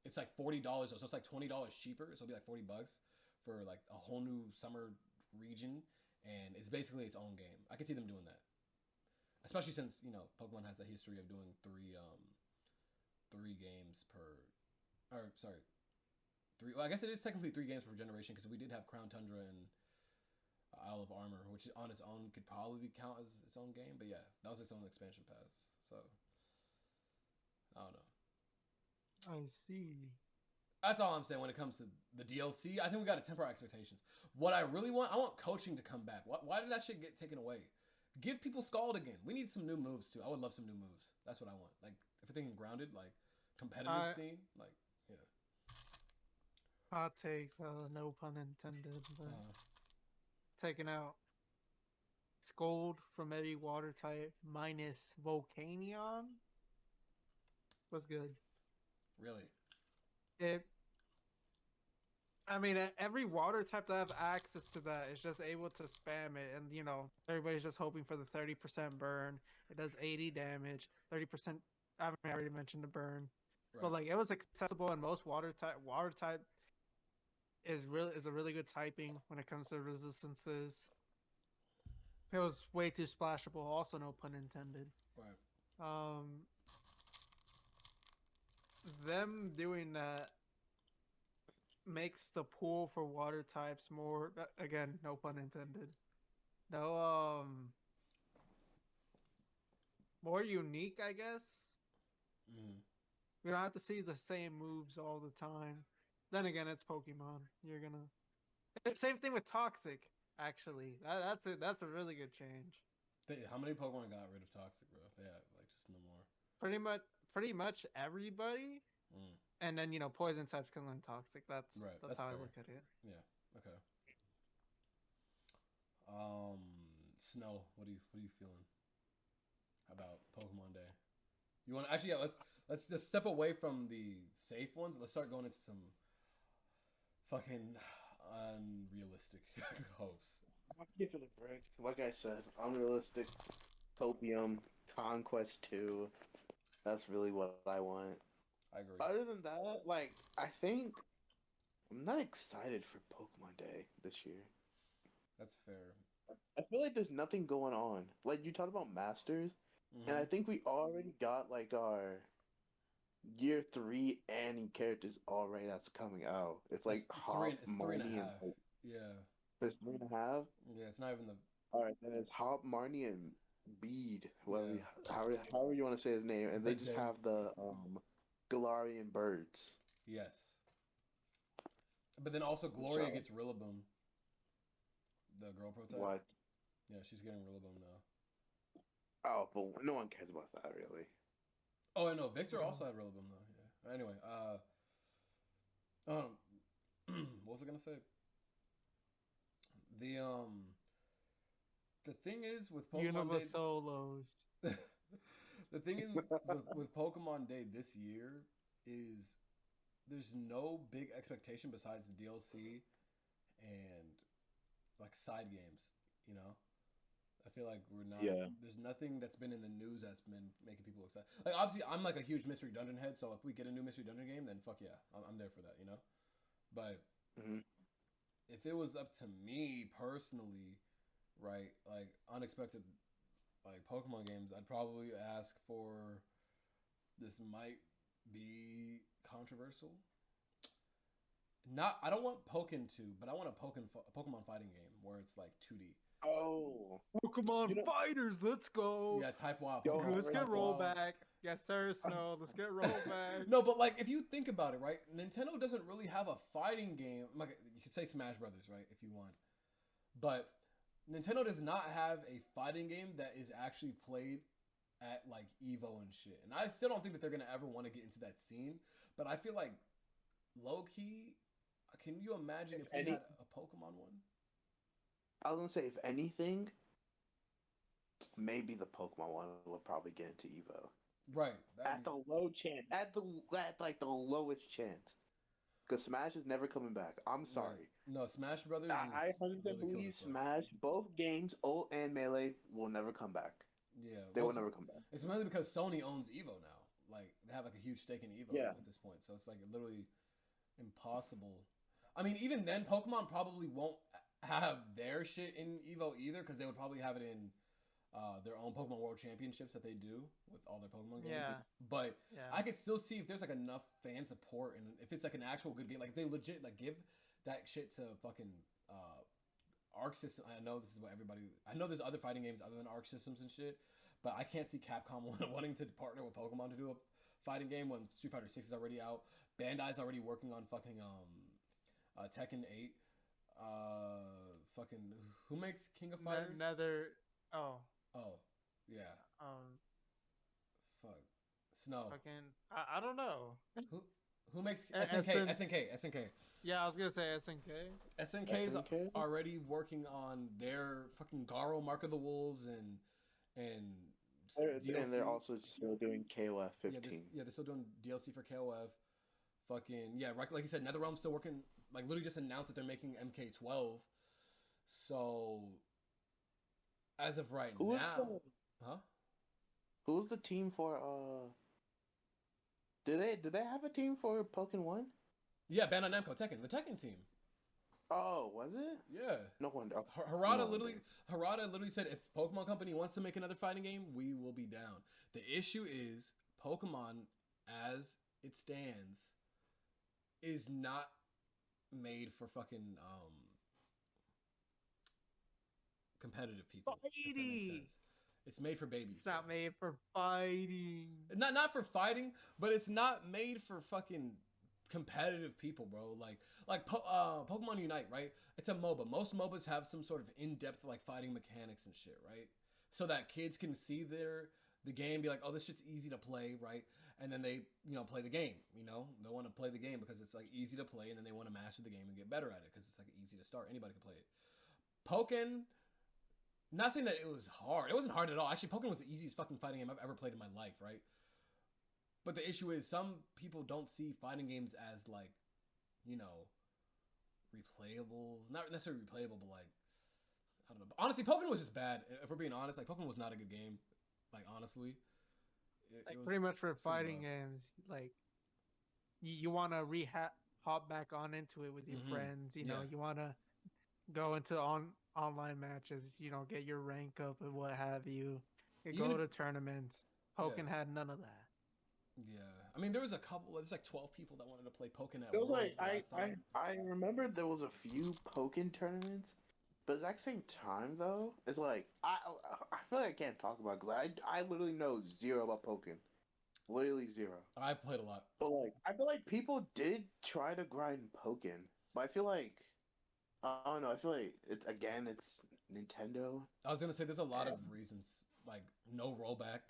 It's like $40, so it's like $20 cheaper. So it'll be like $40 for like a whole new summer region, and it's basically its own game. I can see them doing that, especially since Pokemon has a history of doing three games per, or sorry, three. Well, I guess it is technically 3 games per generation because we did have Crown Tundra and Isle of Armor, which on its own could probably count as its own game. But yeah, that was its own expansion pass. So I don't know. I see. That's all I'm saying when it comes to the DLC. I think we got to temper our expectations. What I really want, I want coaching to come back. Why did that shit get taken away? Give people Scald again. We need some new moves too. I would love some new moves. That's what I want. Like if we're thinking grounded, like competitive scene, like yeah. Hot take, no pun intended, but taking out Scold from every water type minus Volcanion was good. Really? I mean, every water type that have access to that is just able to spam it, and everybody's just hoping for the 30% burn. It does 80 damage, 30%. I mean, I already mentioned the burn, right. But like it was accessible in most water type. Water type is a really good typing when it comes to resistances. It was way too splashable. Also, no pun intended. Right. Them doing that makes the pool for water types more, again, no pun intended, more unique, I guess. We don't have to see the same moves all the time. then again, it's Pokemon. You're gonna. It's same thing with Toxic. Actually, that's a really good change. How many Pokemon got rid of Toxic, bro? Yeah, like just no more. Pretty much everybody. And then poison types can learn Toxic. That's right. That's how fair. I look at it. Yeah. Okay. Snow, what are you feeling about Pokemon Day? You want actually? Yeah, let's just step away from the safe ones. Let's start going into some fucking unrealistic hopes. I'm giving a break. Like I said, unrealistic. Copium, Conquest 2. That's really what I want. I agree. Other than that, like, I think I'm not excited for Pokemon Day this year. That's fair. I feel like there's nothing going on. Like, you talked about Masters, and I think we already got, like, our Year 3 Annie characters already that's coming out. It's like Hop, Marnie, and... Yeah. There's 3.5? Yeah, it's not even the... Alright, then it's Hop, Marnie, and Bede. However you want to say his name. And they just have the Galarian birds. Yes. But then also Gloria gets Rillaboom. The girl prototype. What? Yeah, she's getting Rillaboom now. Oh, but no one cares about that, really. Oh, I know. Victor also had Rillaboom, though. Yeah. Anyway, what was I gonna say? The thing is with Pokemon Day... Solos. The thing is with Pokemon Day this year is there's no big expectation besides the DLC and like side games, I feel like we're not. Yeah. There's nothing that's been in the news that's been making people excited. Like obviously, I'm like a huge Mystery Dungeon head, so if we get a new Mystery Dungeon game, then fuck yeah, I'm there for that, But if it was up to me personally, right, like unexpected, like Pokemon games, I'd probably ask for. This might be controversial. I don't want Pokken 2, but I want a Pokemon fighting game where it's like 2D. Oh, Pokemon Fighters, let's go. Yeah, Type Wild. Let's get rollback. Yes, sir, Snow. Let's get rollback. No, but like if you think about it, right? Nintendo doesn't really have a fighting game. Like you could say Smash Brothers, right, if you want. But Nintendo does not have a fighting game that is actually played at like Evo and shit. And I still don't think that they're gonna ever want to get into that scene. But I feel like low key, can you imagine if they had a Pokemon one? I was gonna say, if anything, maybe the Pokemon one will probably get into Evo. Right. At the low chance. At like the lowest chance. Because Smash is never coming back. I'm sorry. Right. No, Smash Brothers. I 100% believe Smash, both games, Ult and Melee, will never come back. Yeah. They will never come back. It's mainly because Sony owns Evo now. Like they have like a huge stake in Evo at this point. So it's like literally impossible. I mean, even then, Pokemon probably won't have their shit in Evo either, because they would probably have it in their own Pokemon World Championships that they do with all their Pokemon games. Yeah. But I could still see if there's like enough fan support and if it's like an actual good game, like if they legit like give that shit to fucking Arc System. I know this is what everybody. I know there's other fighting games other than Arc Systems and shit, but I can't see Capcom wanting to partner with Pokemon to do a fighting game when Street Fighter 6 is already out. Bandai's already working on fucking Tekken 8. Fucking who makes King of Fighters? Yeah. Fuck. Snow. Fucking I don't know. Who makes SNK? Yeah, I was gonna say SNK. SNK's already working on their fucking Garo Mark of the Wolves and DLC. And they're also still doing KOF 15. They're still doing DLC for KOF. Fucking like you said, NetherRealm's still working. Like literally just announced that they're making MK12. So as of right now, Who's the team for Do they have a team for Pokken 1? Yeah, Bandai Namco Tekken, the Tekken team. Oh, was it? Yeah. No wonder. Harada literally said if Pokemon Company wants to make another fighting game, we will be down. The issue is Pokemon as it stands is not made for fucking competitive people. Fighting. It's made for babies. It's not made for fighting. Not for fighting, but it's not made for fucking competitive people, bro. Pokemon Unite, right? It's a MOBA. Most MOBAs have some sort of in-depth like fighting mechanics and shit, right? So that kids can see the game, be like, oh, this shit's easy to play, right? And then they, play the game. They want to play the game because it's like easy to play, and then they want to master the game and get better at it because it's like easy to start. Anybody can play it. Pokken, not saying that it was hard. It wasn't hard at all. Actually, Pokken was the easiest fucking fighting game I've ever played in my life, right? But the issue is some people don't see fighting games as like, replayable. Not necessarily replayable, but like, I don't know. But honestly, Pokken was just bad. If we're being honest, like Pokken was not a good game. Like honestly, it was pretty much for fighting games. Like you want to hop back on into it with your friends. You want to go into online matches. Get your rank up and what have you. Go to tournaments. Pokken had none of that. Yeah, I mean there was a couple. There's like 12 people that wanted to play Pokken at It was Worlds like I remember there was a few Pokken tournaments. But at the same time, though, it's like I feel like I can't talk about it because I literally know zero about Pokken, literally zero. I've played a lot, but like I feel like people did try to grind Pokken, but I feel like I don't know. I feel like it's Nintendo. I was gonna say there's a lot of reasons, like no rollback,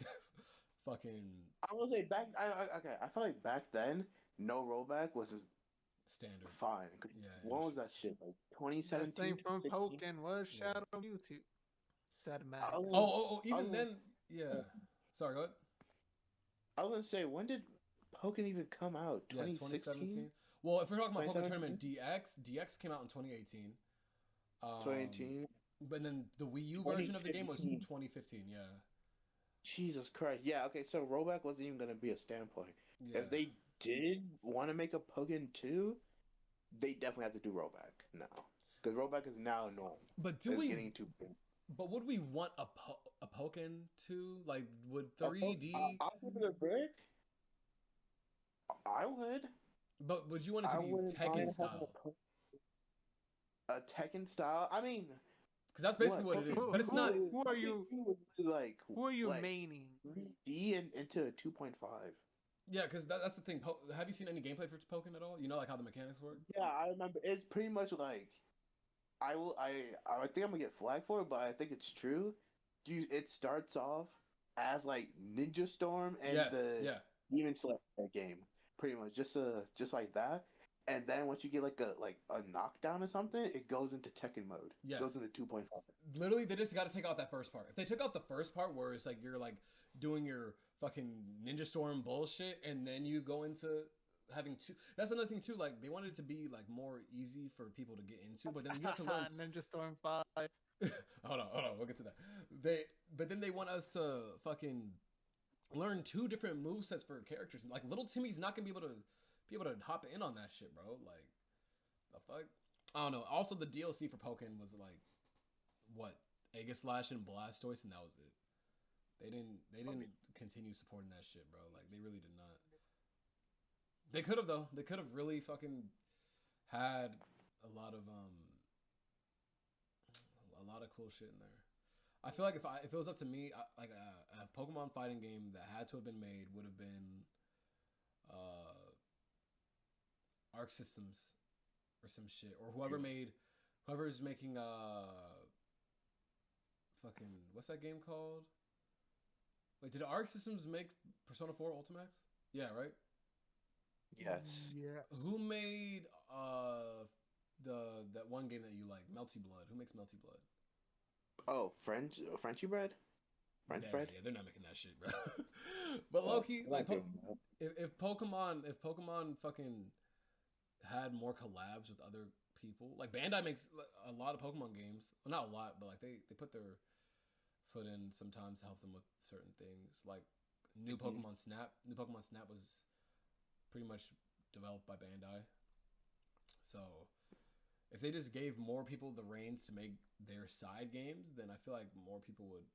fucking. I was say I feel like back then no rollback was a standard. Fine. Yeah. When was that shit? Like 2017. The same from Pokken was Shadow Mewtwo. Max. Even then, yeah. Sorry, go ahead. I was gonna say, when did Pokken even come out? 2017. Well, if we're talking about Pokken Tournament DX came out in 2018. 2018. But then the Wii U version of the game was 2015. Yeah. Jesus Christ. Yeah. Okay. So rollback wasn't even gonna be a standpoint. Yeah. If they did want to make a Pokken 2, they definitely have to do rollback now, because rollback is now normal. But But would we want a Pokken 2? Like, would 3D? I'll give it a break. I would. But would you want it to be Tekken style? A Tekken style? I mean, because that's basically what it is. But it's not. Who are you? Like, who are you maining? 3D into a 2.5. Yeah, because that's the thing. Have you seen any gameplay for Pokken at all? You know, like how the mechanics work. Yeah, I remember. It's pretty much like, I think I'm gonna get flagged for it, but I think it's true. It starts off as like Ninja Storm and the Demon Slayer game, pretty much just like that. And then once you get like a knockdown or something, it goes into Tekken mode. Yes. It goes into 2.5. Literally, they just got to take out that first part. If they took out the first part where it's like you're like doing your fucking Ninja Storm bullshit, and then you go into having two. That's another thing too. Like they wanted it to be like more easy for people to get into, but then you have to learn Ninja Storm 5. hold on, we'll get to that. But then they want us to fucking learn 2 different movesets for characters. Like little Timmy's not gonna be able to hop in on that shit, bro. Like the fuck. I don't know. Also, the DLC for Pokken was like what, Aegislash and Blastoise, and that was it. They didn't continue supporting that shit, bro. Like they really did not. They could have though. They could have really fucking had a lot of cool shit in there. I feel like if it was up to me, a Pokemon fighting game that had to have been made would have been Arc Systems or some shit, or whoever's making fucking what's that game called? Wait, did Arc Systems make Persona 4 Ultimax? Yeah, right? Yes. Yeah. Who made that one game that you like, Melty Blood? Who makes Melty Blood? Oh, Frenchy Bread? French bread? Yeah, they're not making that shit, bro. But low-key, like if Pokemon fucking had more collabs with other people, like Bandai makes a lot of Pokemon games. Well, not a lot, but like they put their foot in sometimes to help them with certain things. Like New Pokemon Snap. New Pokemon Snap was pretty much developed by Bandai. So if they just gave more people the reins to make their side games, then I feel like more people would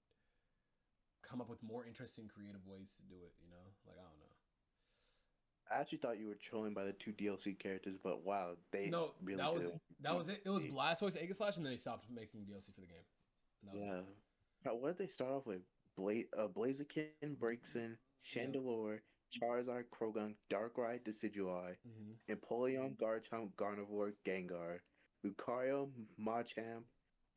come up with more interesting, creative ways to do it. You know, like I don't know. I actually thought you were trolling by the 2 DLC characters, but wow, really that was it. It was Blastoise, Aegislash, and then they stopped making DLC for the game. Yeah. What did they start off with? Blaziken, Braixen, Chandelure, Charizard, Croagunk, Darkrai, Decidueye, Mm-hmm. Empoleon, Garchomp, Gardevoir, Gengar, Lucario, Machamp,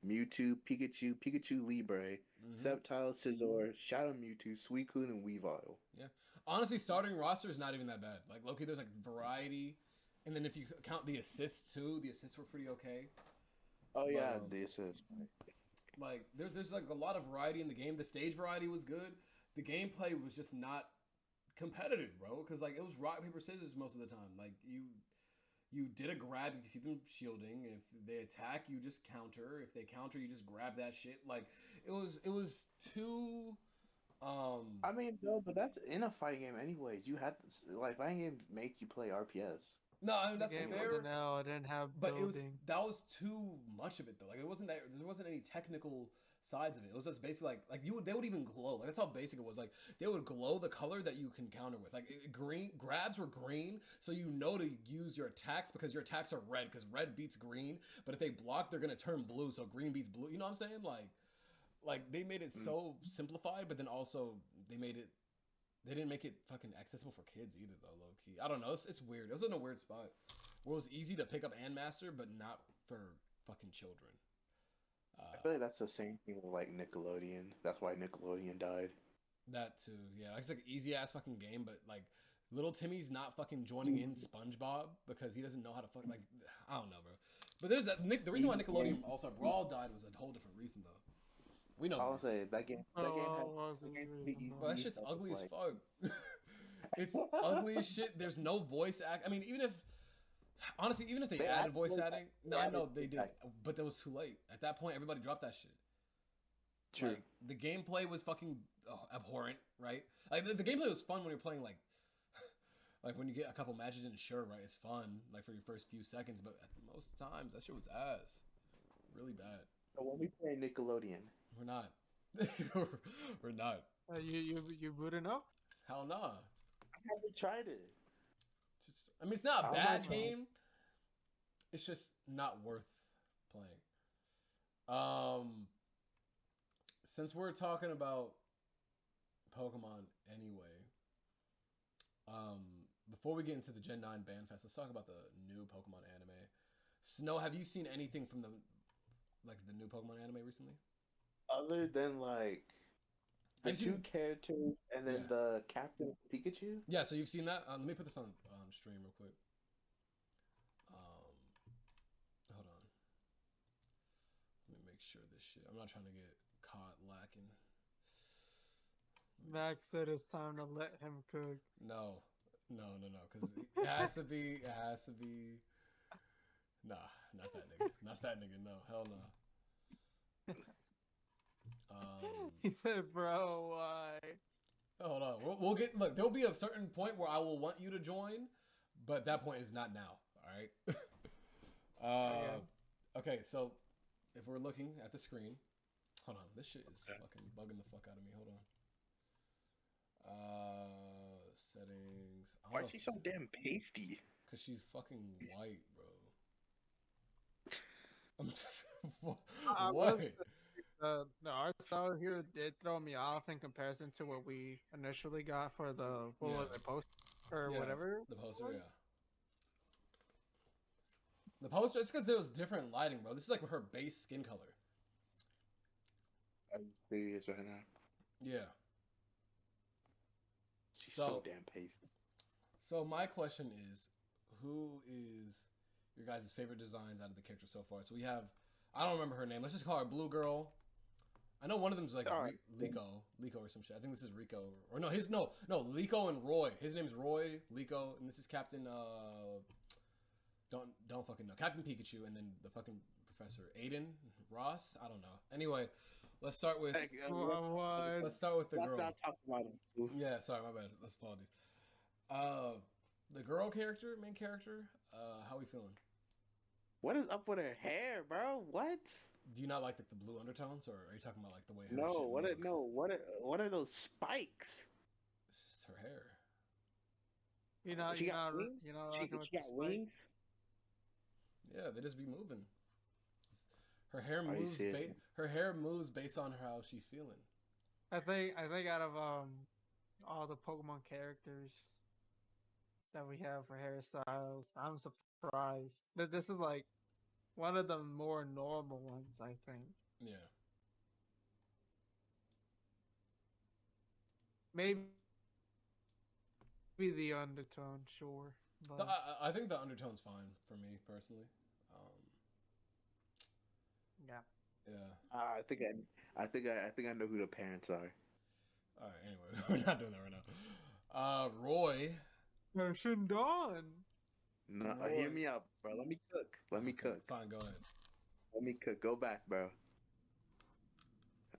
Mewtwo, Pikachu Libre, Mm-hmm. Sceptile, Scizor, Shadow Mewtwo, Suicune, and Weavile. Yeah. Honestly, starting roster is not even that bad. Like Loki, there's like variety, and then if you count the assists too, the assists were pretty okay. Oh But yeah, this is. like there's like a lot of variety in the game. The stage variety was good. The gameplay was just not competitive, bro. Because like it was rock paper scissors most of the time. Like you did a grab if you see them shielding. If they attack, you just counter. If they counter, you just grab that shit. Like it was too. I mean, no, but that's in a fighting game, anyways. You had like fighting games make you play RPS. No, I mean The that's game fair. wasn't out. It didn't have But it was building. that was too much of it though. Like it wasn't that there wasn't any technical sides of it. It was just basically like they would even glow. Like that's how basic it was. Like they would glow the color that you can counter with. Like green grabs were green, so you know to use your attacks because your attacks are red because red beats green. But if they block, they're gonna turn blue, so green beats blue. You know what I'm saying? Like they made it so simplified, but then also they made it. They didn't make it fucking accessible for kids either, though. Low key, I don't know. It's weird. It was in a weird spot where it was easy to pick up and master, but not for fucking children. I feel like that's the same thing with like Nickelodeon. That's why Nickelodeon died. That too, yeah. It's like easy ass fucking game, but like little Timmy's not fucking joining in SpongeBob because he doesn't know how to fucking like. I don't know, bro. But there's that. The reason why Nickelodeon All Star Brawl died was a whole different reason, though. We know. I'll say that game. That game had. was the reason, Bro, that shit's ugly as fuck. It's ugly as shit. There's no voice act. I mean, honestly, even if they added voice acting, no, I know they did, but that was too late. At that point, everybody dropped that shit. True. Like, the gameplay was fucking abhorrent, right? Like the gameplay was fun when you're playing like, like when you get a couple matches in, sure, right? It's fun, like for your first few seconds, but at most times that shit was ass, really bad. So when we play Nickelodeon, We're not. We're not. you booting up? Hell nah. I haven't tried it. I mean, it's not a I'm bad not trying. game. It's just not worth playing. Since we're talking about Pokemon anyway, before we get into the Gen 9 Ban Fest, let's talk about the new Pokemon anime. Snow, have you seen anything from the new Pokemon anime recently? Other than like the Have you two seen- characters and then Yeah. the Captain Pikachu. Yeah, so you've seen that. Let me put this on stream real quick. Hold on. Let me make sure this shit. I'm not trying to get caught lacking. Max said it's time to let him cook. No, because it has to be. It has to be. Nah, not that nigga. Not that nigga. No, hell no. He said, "Bro, why?" Hold on. We'll get. Look, there'll be a certain point where I will want you to join, but that point is not now. All right. Okay, so if we're looking at the screen, hold on. This shit is fucking bugging the fuck out of me. Hold on. Settings. Why is she so damn pasty? Cause she's fucking white, bro. I'm just, what? The art style here did throw me off in comparison to what we initially got for the was it, post or Yeah, whatever. The poster, yeah. The poster, it's because there was different lighting, bro. This is like her base skin color. I'm serious right now. Yeah. She's So- so damn pasty. So my question is, who is your guys' favorite designs out of the characters so far? So we have, I don't remember her name. Let's just call her Blue Girl. I know one of them's like Alright. Liko or some shit. I think this is Rico. Or no, Liko and Roy. His name's Roy, Liko, and this is Captain, don't fucking know. Captain Pikachu, and then the fucking Professor Aiden Ross. I don't know. Anyway, let's start with Hey, What? let's start with the let's girl. not talk about him. Yeah, sorry, my bad. Let's apologies. The girl character, main character. How we feeling? What is up with her hair, bro? What? Do you not like the blue undertones, or are you talking about like the way her No, shit what? looks? No, what are those spikes? It's just her hair. You know, She you got know, wings? you know, She rocking with got the spikes. wings. Yeah, they just be moving. Her hair Are you moves. serious? Her hair moves based on how she's feeling. I think out of all the Pokemon characters that we have for hairstyles. I'm surprised that this is like one of the more normal ones, I think. Yeah. Maybe the undertone, sure. But I think the undertone's fine for me personally. yeah. Yeah. I think I know who the parents are. All right. Anyway, we're not doing that right now. Roy. Shindon. No, Roy. hear me out, bro. Let me cook. Let me cook. Fine, go ahead. Let me cook. Go back, bro.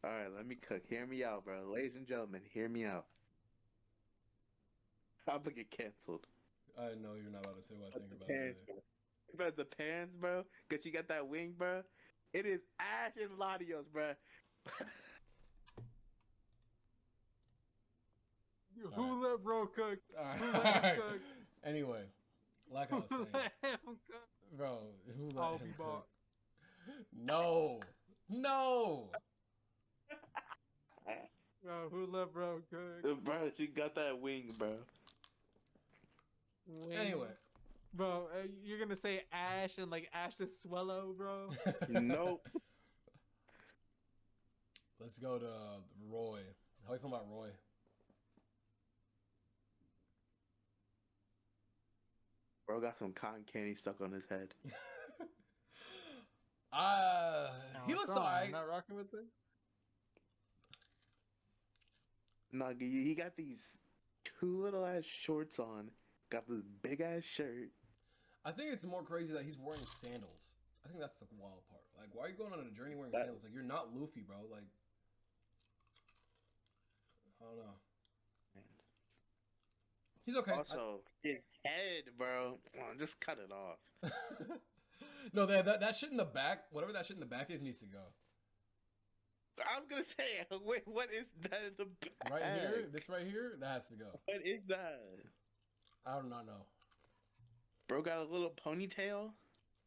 All right, let me cook. Hear me out, bro. Ladies and gentlemen, hear me out. I'm gonna get canceled. I know you're not about to say what I think about to say. But the pants, bro, because you got that wing, bro. It is Ash and Latios, bro. Who let bro cook? All right. Who let him cook? Anyway, like I was Who saying, let him cook? bro, who let I'll him be cook? bought. No, no. Bro, who let bro cook? Bro, she got that wing, bro. Wing. Anyway, Bro, you're gonna say Ash and like Ash the Swallow, bro? Nope. Let's go to Roy. How you feel about Roy? Bro got some cotton candy stuck on his head. He looks wrong? alright. Not rocking with it. No, he got these two little ass shorts on. Got this big ass shirt. I think it's more crazy that he's wearing sandals. I think that's the wild part. Like, why are you going on a journey wearing sandals? Like, you're not Luffy, bro. Like, I don't know. He's okay. Also, his head, bro. Just cut it off. No, that shit in the back, whatever that shit in the back is, needs to go. I was gonna say, wait, what is that in the back? Right here, this right here, that has to go. What is that? I do not know. Bro got a little ponytail?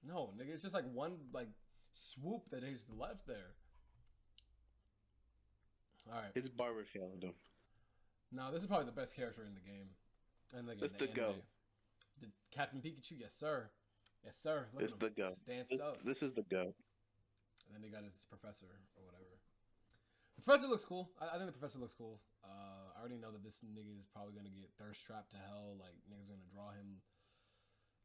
No, nigga, it's just like one like swoop that is left there. All right. His barber failed him. Now this is probably the best character in the game. And like It's the go. The Captain Pikachu, yes sir, yes sir. Look It's at the him, go. stanced up. This is the go. And then they got his professor or whatever. The professor looks cool. I think the professor looks cool. I already know that this nigga is probably gonna get thirst trapped to hell. Like niggas gonna draw him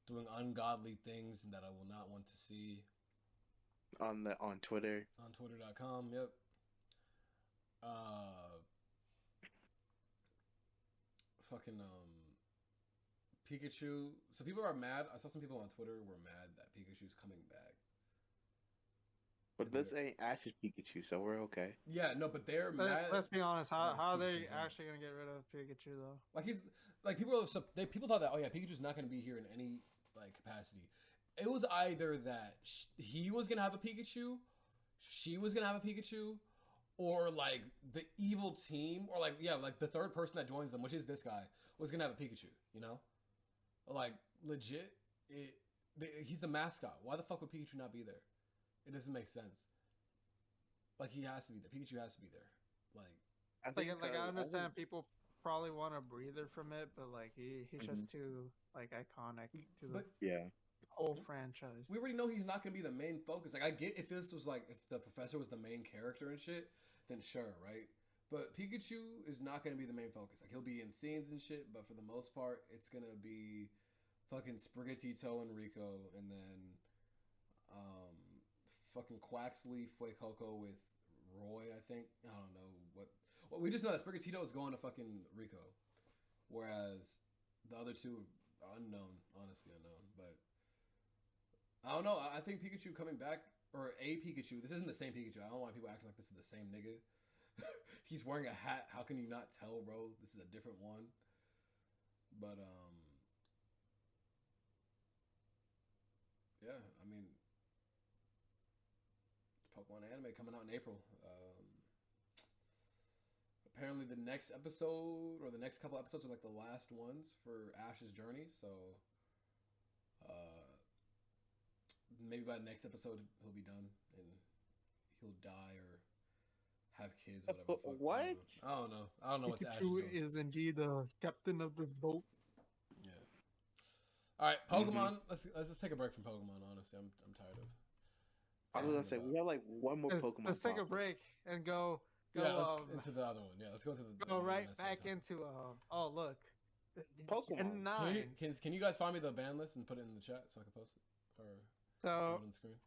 doing ungodly things that I will not want to see. On Twitter. On Twitter.com, yep. Fucking Pikachu. So people are mad. I saw some people on Twitter were mad that Pikachu's coming back. But this ain't Ash's Pikachu, so we're okay. Yeah, no, but they're mad. Let's be honest. How are they Pikachu, actually gonna get rid of Pikachu though? Like he's like people thought that Pikachu's not gonna be here in any like capacity. It was either that he was gonna have a Pikachu, she was gonna have a Pikachu, or like the evil team, or like like the third person that joins them, which is this guy, was gonna have a Pikachu. You know, like legit. He's the mascot. Why the fuck would Pikachu not be there? It doesn't make sense. Like he has to be there. Pikachu has to be there. Like I understand people probably want a breather from it, but like he's just too like iconic to the whole franchise. We already know he's not gonna be the main focus. Like I get if this was like if the professor was the main character and shit, then sure, right? But Pikachu is not gonna be the main focus. Like he'll be in scenes and shit, but for the most part, it's gonna be fucking Sprigatito and Rico, and then fucking Quaxley, Fuecoco with Roy, I think. I don't know what. Well, we just know that Sprigatito is going to fucking Rico, whereas the other two are unknown, honestly unknown. But I don't know. I think Pikachu coming back, or a Pikachu. This isn't the same Pikachu. I don't know why people acting like this is the same nigga. He's wearing a hat. How can you not tell, bro? This is a different one. But yeah. I mean. Pokemon anime coming out in April. Apparently the next episode or the next couple episodes are like the last ones for Ash's journey. So maybe by the next episode he'll be done and he'll die or have kids, whatever. The fuck. What? I don't know. I don't know what to ask Pikachu you. is indeed the captain of this boat. Yeah. All right, Pokemon. Let's just take a break from Pokemon. Honestly, I'm tired of. I was gonna say we have like one more Pokemon. Let's take a topic. break and go. Yeah, let's into the other one. Yeah, let's go to the. Go right back into. Oh look, Pokemon. Can you guys find me the ban list and put it in the chat so I can post it or so put it on the screen?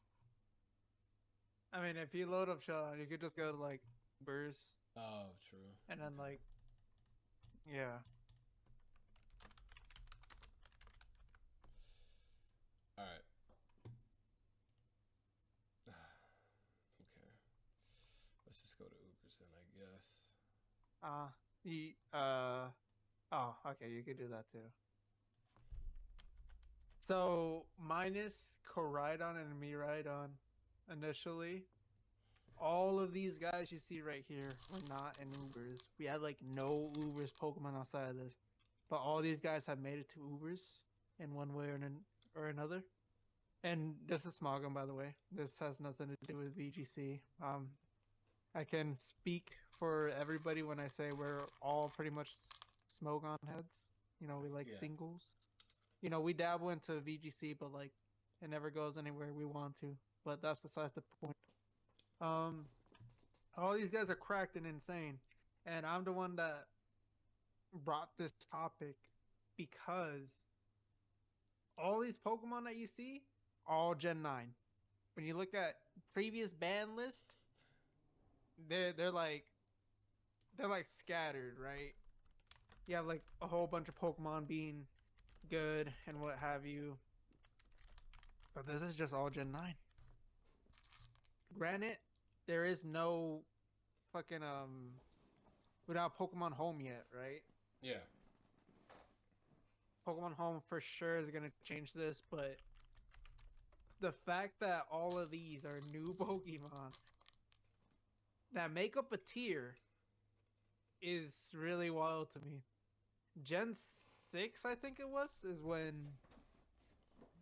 I mean, if you load up Sean, you could just go to like Ubers. Oh, true. And then like, yeah. All right. Okay. Let's just go to Ubers then, I guess. Oh, okay, you could do that too. So minus Koraidon and Miraidon initially, all of these guys you see right here were not in Ubers. We had like no Ubers Pokemon outside of this, but all these guys have made it to Ubers in one way or another. And this is Smogon, by the way. This has nothing to do with VGC. I can speak for everybody when I say we're all pretty much Smogon heads. You know, we like singles. You know, we dabble into VGC, but like it never goes anywhere we want to. But that's besides the point. All these guys are cracked and insane, and I'm the one that brought this topic because all these Pokemon that you see, all Gen 9. When you look at previous ban list, they're like scattered, right? You have like a whole bunch of Pokemon being good and what have you. But this is just all Gen 9. Granted, there is no fucking without Pokemon Home yet, right? Yeah. Pokemon Home for sure is gonna change this, but the fact that all of these are new Pokemon that make up a tier is really wild to me. Gen 6, I think it was, is when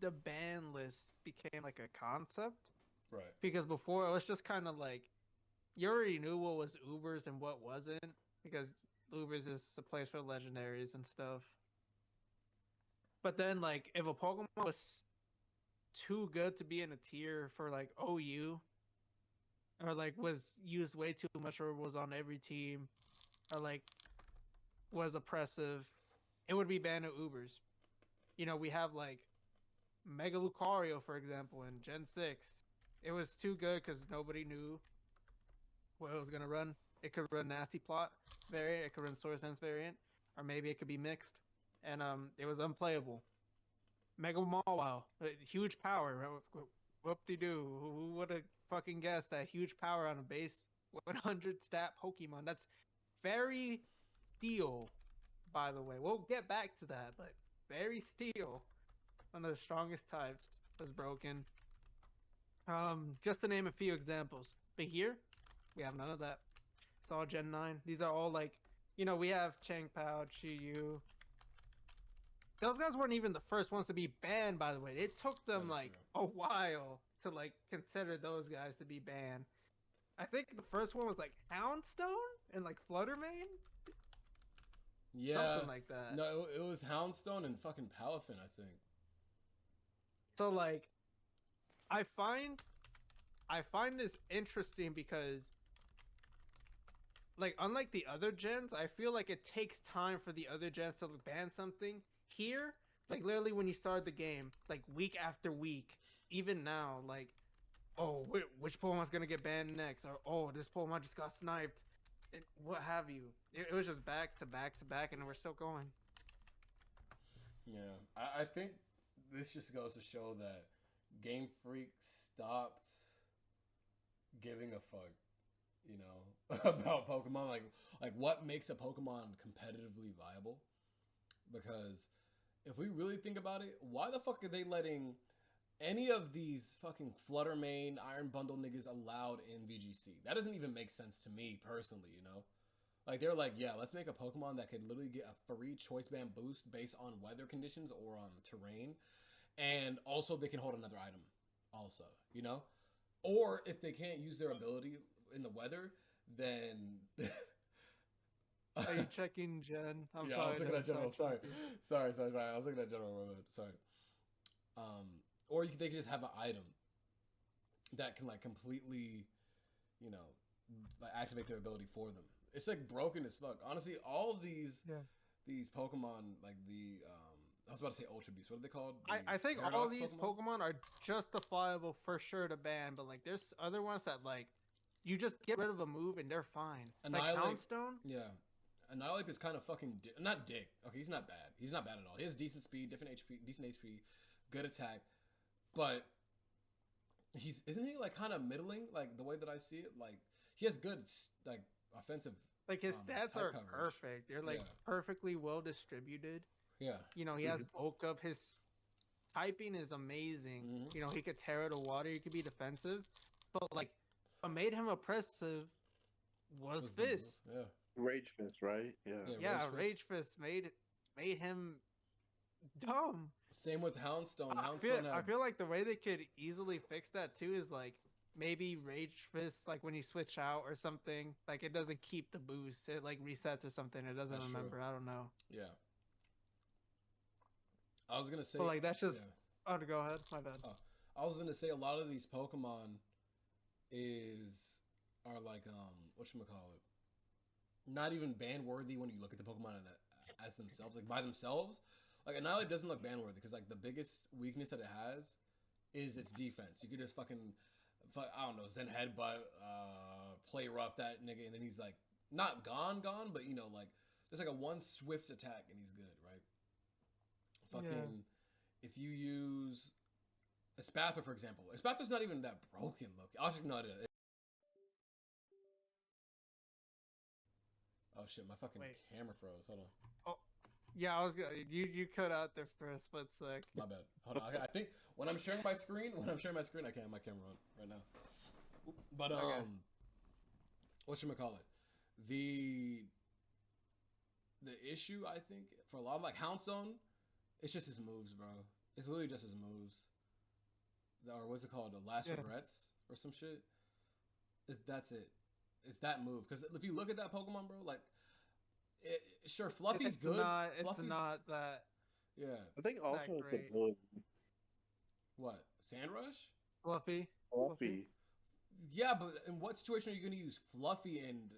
the ban list became like a concept. Right. Because before it was just kind of like you already knew what was Ubers and what wasn't, because Ubers is a place for legendaries and stuff. But then like if a Pokemon was too good to be in a tier for like OU, or like was used way too much, or was on every team, or like was oppressive, it would be banned at Ubers. You know, we have like Mega Lucario, for example, in Gen 6. It was too good because nobody knew what it was going to run. It could run Nasty Plot variant, it could run Sword Sense variant, or maybe it could be mixed. And it was unplayable. Mega Mawile, huge power. Whoop-de-doo. Who would have fucking guessed that huge power on a base 100 stat Pokemon? That's very steel, by the way. We'll get back to that, but very steel. One of the strongest types was broken. Just to name a few examples. But here, we have none of that. It's all Gen 9. These are all like, you know, we have Changpao, Chiyu. Those guys weren't even the first ones to be banned, by the way. It took them like a while to like consider those guys to be banned. I think the first one was like Houndstone and like Fluttermane. Yeah, something like that. No, it was Houndstone and fucking Palafin, I think. So like, I find this interesting because, like, unlike the other gens, I feel like it takes time for the other gens to ban something. Here, like, literally when you start the game, like, week after week, even now, like, oh, which Pokemon's gonna get banned next? Or, oh, this Pokemon just got sniped. And what have you. It was just back to back to back, and we're still going. Yeah, I think this just goes to show that Game Freak stopped giving a fuck, you know, about Pokemon. Like what makes a Pokemon competitively viable? Because if we really think about it, why the fuck are they letting any of these fucking Fluttermane, Iron Bundle niggas allowed in VGC? That doesn't even make sense to me personally, you know? Like, they're like, yeah, let's make a Pokemon that could literally get a free Choice Band boost based on weather conditions or on terrain. And also, they can hold another item also, you know? Or if they can't use their ability in the weather, then. Are you checking Gen? I'm yeah, sorry. I was looking at General. Sorry. sidetracked you. Sorry. I was looking at General. Sorry. Or they could just have an item that can like completely, you know, like activate their ability for them. It's like broken as fuck. Honestly, all of these Pokemon, like the I was about to say Ultra Beast. What are they called? I think all Paradox these Pokemon are justifiable for sure to ban, but like there's other ones that like you just get rid of a move and they're fine. Like Annihilate- Houndstone. Yeah. Annihilate is kind of fucking not dick. Okay, he's not bad. He's not bad at all. He has decent speed, decent HP, good attack, but isn't he like kind of middling? Like the way that I see it, like he has good like offensive. Like his stats type are coverage. perfect. They're like perfectly well distributed. Yeah. You know, he has bulk up. His typing is amazing. Mhm. You know, he could tear out a water. He could be defensive. But like, what made him oppressive was Fist. Yeah. Rage Fist, right? Yeah. Yeah, Rage Fist made him dumb. Same with Houndstone. I feel like the way they could easily fix that too is like maybe Rage Fist, like when you switch out or something, like it doesn't keep the boost. It like resets or something. It doesn't That's remember. true. I don't know. Yeah. I was gonna say. But like that's just. yeah. Oh, go ahead. My bad. I was gonna say a lot of these Pokemon are like whatchamacallit, not even ban worthy when you look at the Pokemon as themselves, like by themselves. Like Annihilate doesn't look ban worthy because like the biggest weakness that it has is its defense. You could just fucking I don't know, Zen Headbutt, play rough that nigga, and then he's like not gone, but you know like just like a one swift attack and he's good, right? Fucking if you use Espathra, for example. Espathra's not even that broken, look. Actually, no, it is. Oh shit, my fucking camera froze. Hold on. Oh, yeah, I was gonna. You cut out there for a split sec. My bad. Hold on. I think when I'm sharing my screen, I can't have my camera on right now. But whatchamacallit? The issue I think for a lot of like Houndstone, it's just his moves, bro. It's literally just his moves. Or what's it called? The Last Regrets or some shit. That's it. It's that move. Because if you look at that Pokemon, bro, like, sure, Fluffy's good. It's not that. Yeah. I think also it's ability. What? Sandrush? Fluffy. Yeah, but in what situation are you going to use Fluffy in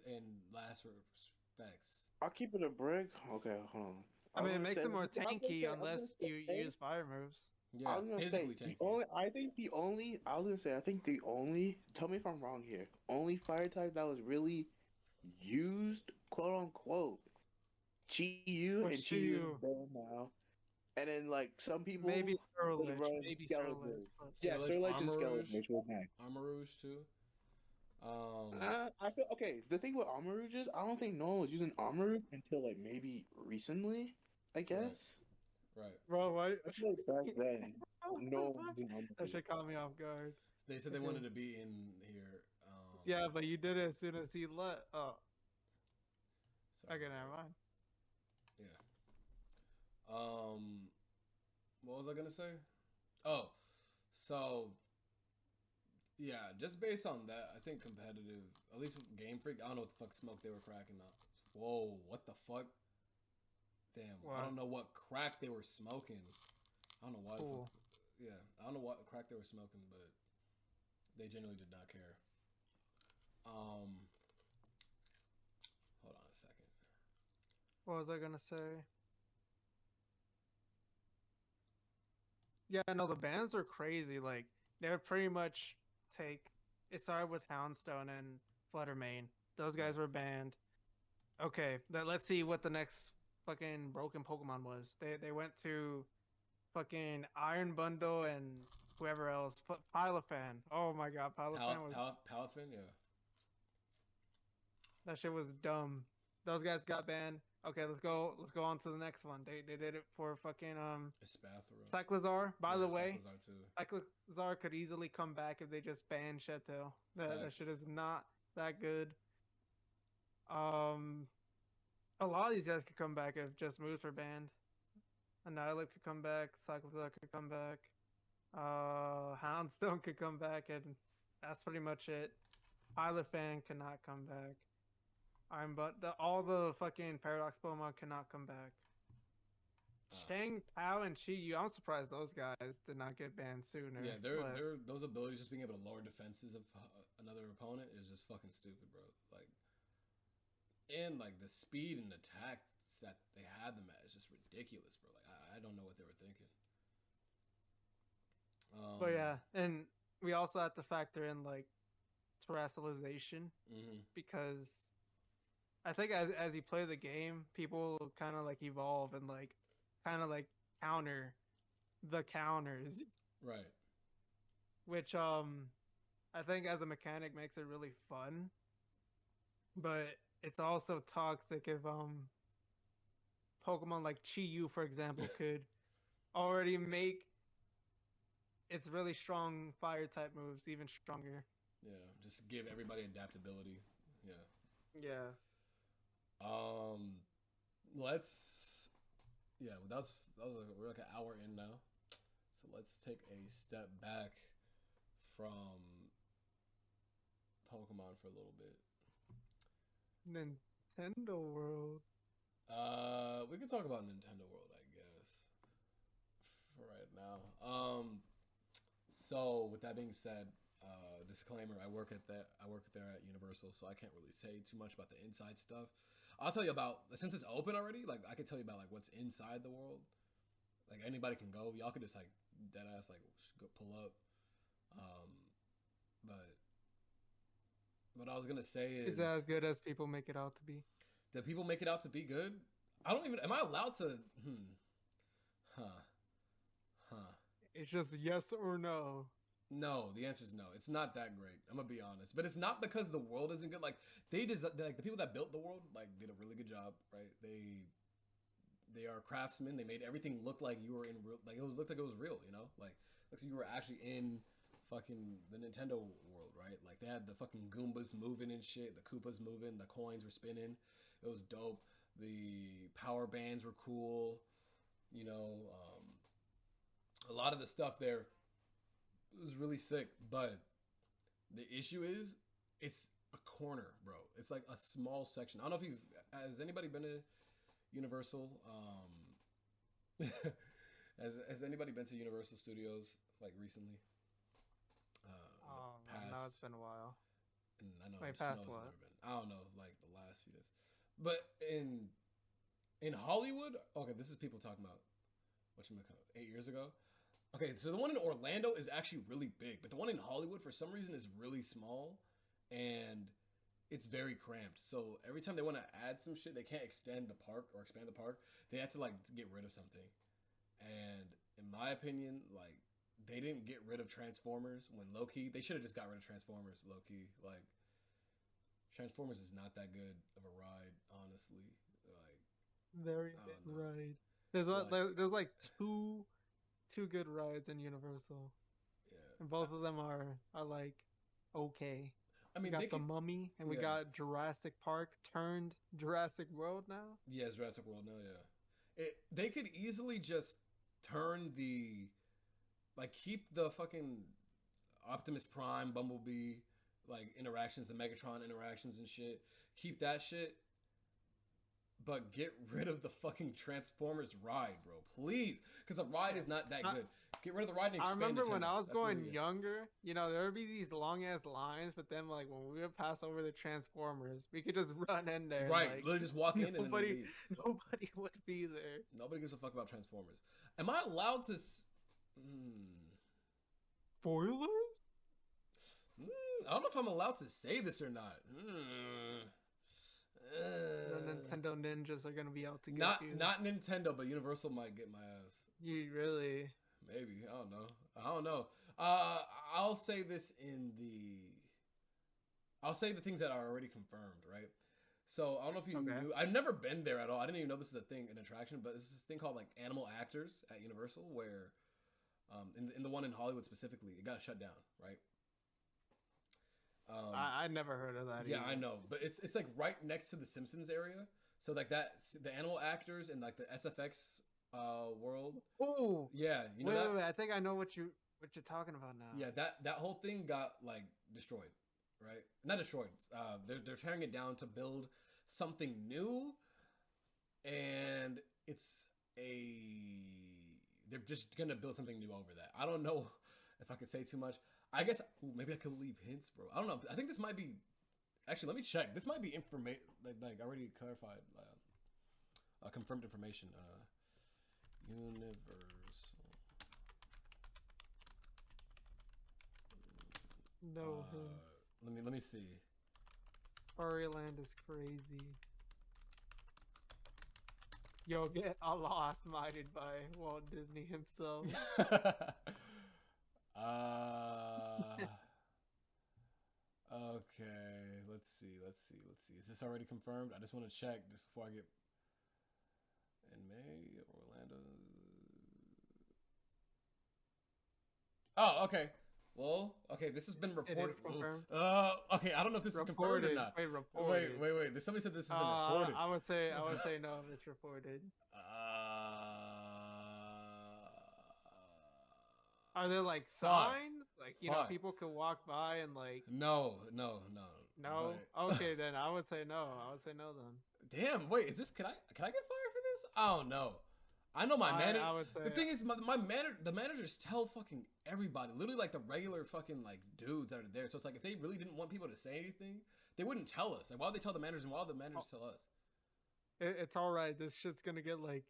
Last Respects? I'll keep it a brick. Okay, hold on. I mean, it makes it more tanky unless you use fire moves. Yeah, I was gonna say I think the only. Tell me if I'm wrong here. Only fire type that was really used, quote unquote, Chi-Yu, and Chi-Yu is banned now. And then like some people maybe Surlich, Skeleton. Yeah, Surlich and Skeleton, which was next. Armarouge too. I feel okay. The thing with Armarouge is I don't think no one was using Armarouge until like maybe recently. I guess. Right. Bro, what? I feel like back then, no one was using Armarouge. That should caught me off guard. They said they wanted to be in here. Yeah, but you did it as soon as he let. Oh. Okay, never mind. Yeah. What was I gonna say? Oh, so yeah, just based on that, I think competitive, at least with Game Freak, I don't know what the fuck smoke they were cracking up. Whoa, what the fuck? Damn, I don't know what crack they were smoking. I don't know why. Cool. Yeah, I don't know what crack they were smoking, but they genuinely did not care. Hold on a second. What was I gonna say? Yeah, no, the bans are crazy. Like they're pretty much it started with Houndstone and Fluttermane. Those guys were banned. Okay, let's see what the next fucking broken Pokemon was. They went to fucking Iron Bundle and whoever else. Pilafan. Oh my god, Pilafan was Palafin, yeah. That shit was dumb. Those guys got banned. Okay, let's go on to the next one. They did it for fucking Espathra. Cyclizar. By the way, Cyclizar too. Cyclizar could easily come back if they just ban Sheto. That shit is not that good. A lot of these guys could come back if just moves were banned. Annihilate could come back. Cyclizar could come back. Houndstone could come back, and that's pretty much it. Pilot Fan cannot come back. All the fucking Paradox Pokemon cannot come back. Shang, Tao, and Chi Yu. I'm surprised those guys did not get banned sooner. Yeah, they're those abilities, just being able to lower defenses of another opponent is just fucking stupid, bro. Like, and like the speed and attack that they had them at is just ridiculous, bro. Like, I don't know what they were thinking. But yeah, and we also have to factor in like terrestrialization because I think as you play the game, people kind of like evolve and like kind of like counter the counters, right? Which I think as a mechanic makes it really fun, but it's also toxic if Pokemon like Chi-Yu, for example, could already make its really strong fire type moves even stronger. Yeah, just give everybody adaptability. Yeah. Yeah. We're like an hour in now, so let's take a step back from Pokemon for a little bit. Nintendo World. We can talk about Nintendo World, I guess, for right now. So with that being said, disclaimer: I work there at Universal, so I can't really say too much about the inside stuff. I'll tell you about, since it's open already, like I can tell you about like what's inside the world. Like anybody can go. Y'all could just like dead ass like go pull up. But what I was gonna say is that as good as people make it out to be? Do people make it out to be good? I don't even. Am I allowed to? It's just yes or no. No, the answer is no. It's not that great. I'm gonna be honest, but it's not because the world isn't good. Like like the people that built the world like did a really good job, right? They are craftsmen. They made everything look like you were in real. Like looked like it was real. You know, like looks like you were actually in fucking the Nintendo world, right? Like they had the fucking Goombas moving and shit. The Koopas moving. The coins were spinning. It was dope. The power bands were cool. You know, a lot of the stuff there was really sick, but the issue is it's a corner, bro. It's like a small section. I don't know if has anybody been to Universal? Has anybody been to Universal Studios like recently? No, it's been a while. And I know past Snow's what? never been. I don't know, like the last few days. But in Hollywood, okay, this is people talking about 8 years ago. Okay, so the one in Orlando is actually really big, but the one in Hollywood for some reason is really small, and it's very cramped. So every time they want to add some shit, they can't extend the park or expand the park. They have to like get rid of something. And in my opinion, like they didn't get rid of Transformers when low key they should have just got rid of Transformers low key. Like Transformers is not that good of a ride, honestly. Like very good ride. There's like two good rides in Universal. Yeah. And both of them are like okay. I mean, we got the Mummy and we got Jurassic Park turned Jurassic World now. Yeah, it's Jurassic World now, yeah. They could easily just turn keep the fucking Optimus Prime, Bumblebee, like interactions, the Megatron interactions and shit. Keep that shit, but get rid of the fucking Transformers ride, bro. Please. Because the ride is not that good. Get rid of the ride and expand it. I remember when I was going younger, you know, there would be these long ass lines, but then like when we would pass over the Transformers, we could just run in there. Right, like, literally just walk in and then leave. Nobody would be there. Nobody gives a fuck about Transformers. Am I allowed to... Spoilers? I don't know if I'm allowed to say this or not. The Nintendo ninjas are gonna be out to get you. Not Nintendo, but Universal might get my ass. You really? Maybe. I don't know. I'll say this I'll say the things that are already confirmed, right? So I don't know if you knew. I've never been there at all. I didn't even know this is a thing, an attraction, but this is this thing called like Animal Actors at Universal, where in the one in Hollywood specifically, it got shut down, right? I never heard of that. Yeah, either. I know, but it's like right next to the Simpsons area. So like that, the Animal Actors and like the SFX world. Oh, yeah, you know wait, I think I know what you're talking about now. Yeah, that whole thing got like destroyed, right? Not destroyed. They're tearing it down to build something new, and they're just gonna build something new over that. I don't know if I could say too much. I guess maybe I could leave hints, bro. I don't know. I think this might be. Actually, let me check. This might be information like already clarified, confirmed information. Universal. No hints. Let me see. Fairyland is crazy. Yo, get Allah smited by Walt Disney himself. Okay, let's see. Is this already confirmed? I just want to check just before I get. In May, Orlando. Oh, okay. Well, okay, this has been reported. It is confirmed. Okay, I don't know if this is confirmed or not. Wait, reported. Wait. Somebody said this has been reported. I would say no, it's reported. Are there like signs? Like, you know, people can walk by and like. No. No. But... Okay, then I would say no. Then. Damn. Wait. Is this? Can I get fired for this? I don't know. I know my manager. The thing is, the managers tell fucking everybody, literally like the regular fucking like dudes that are there. So it's like if they really didn't want people to say anything, they wouldn't tell us. Like why would they tell the managers and why would the managers tell us? It's all right. This shit's gonna get like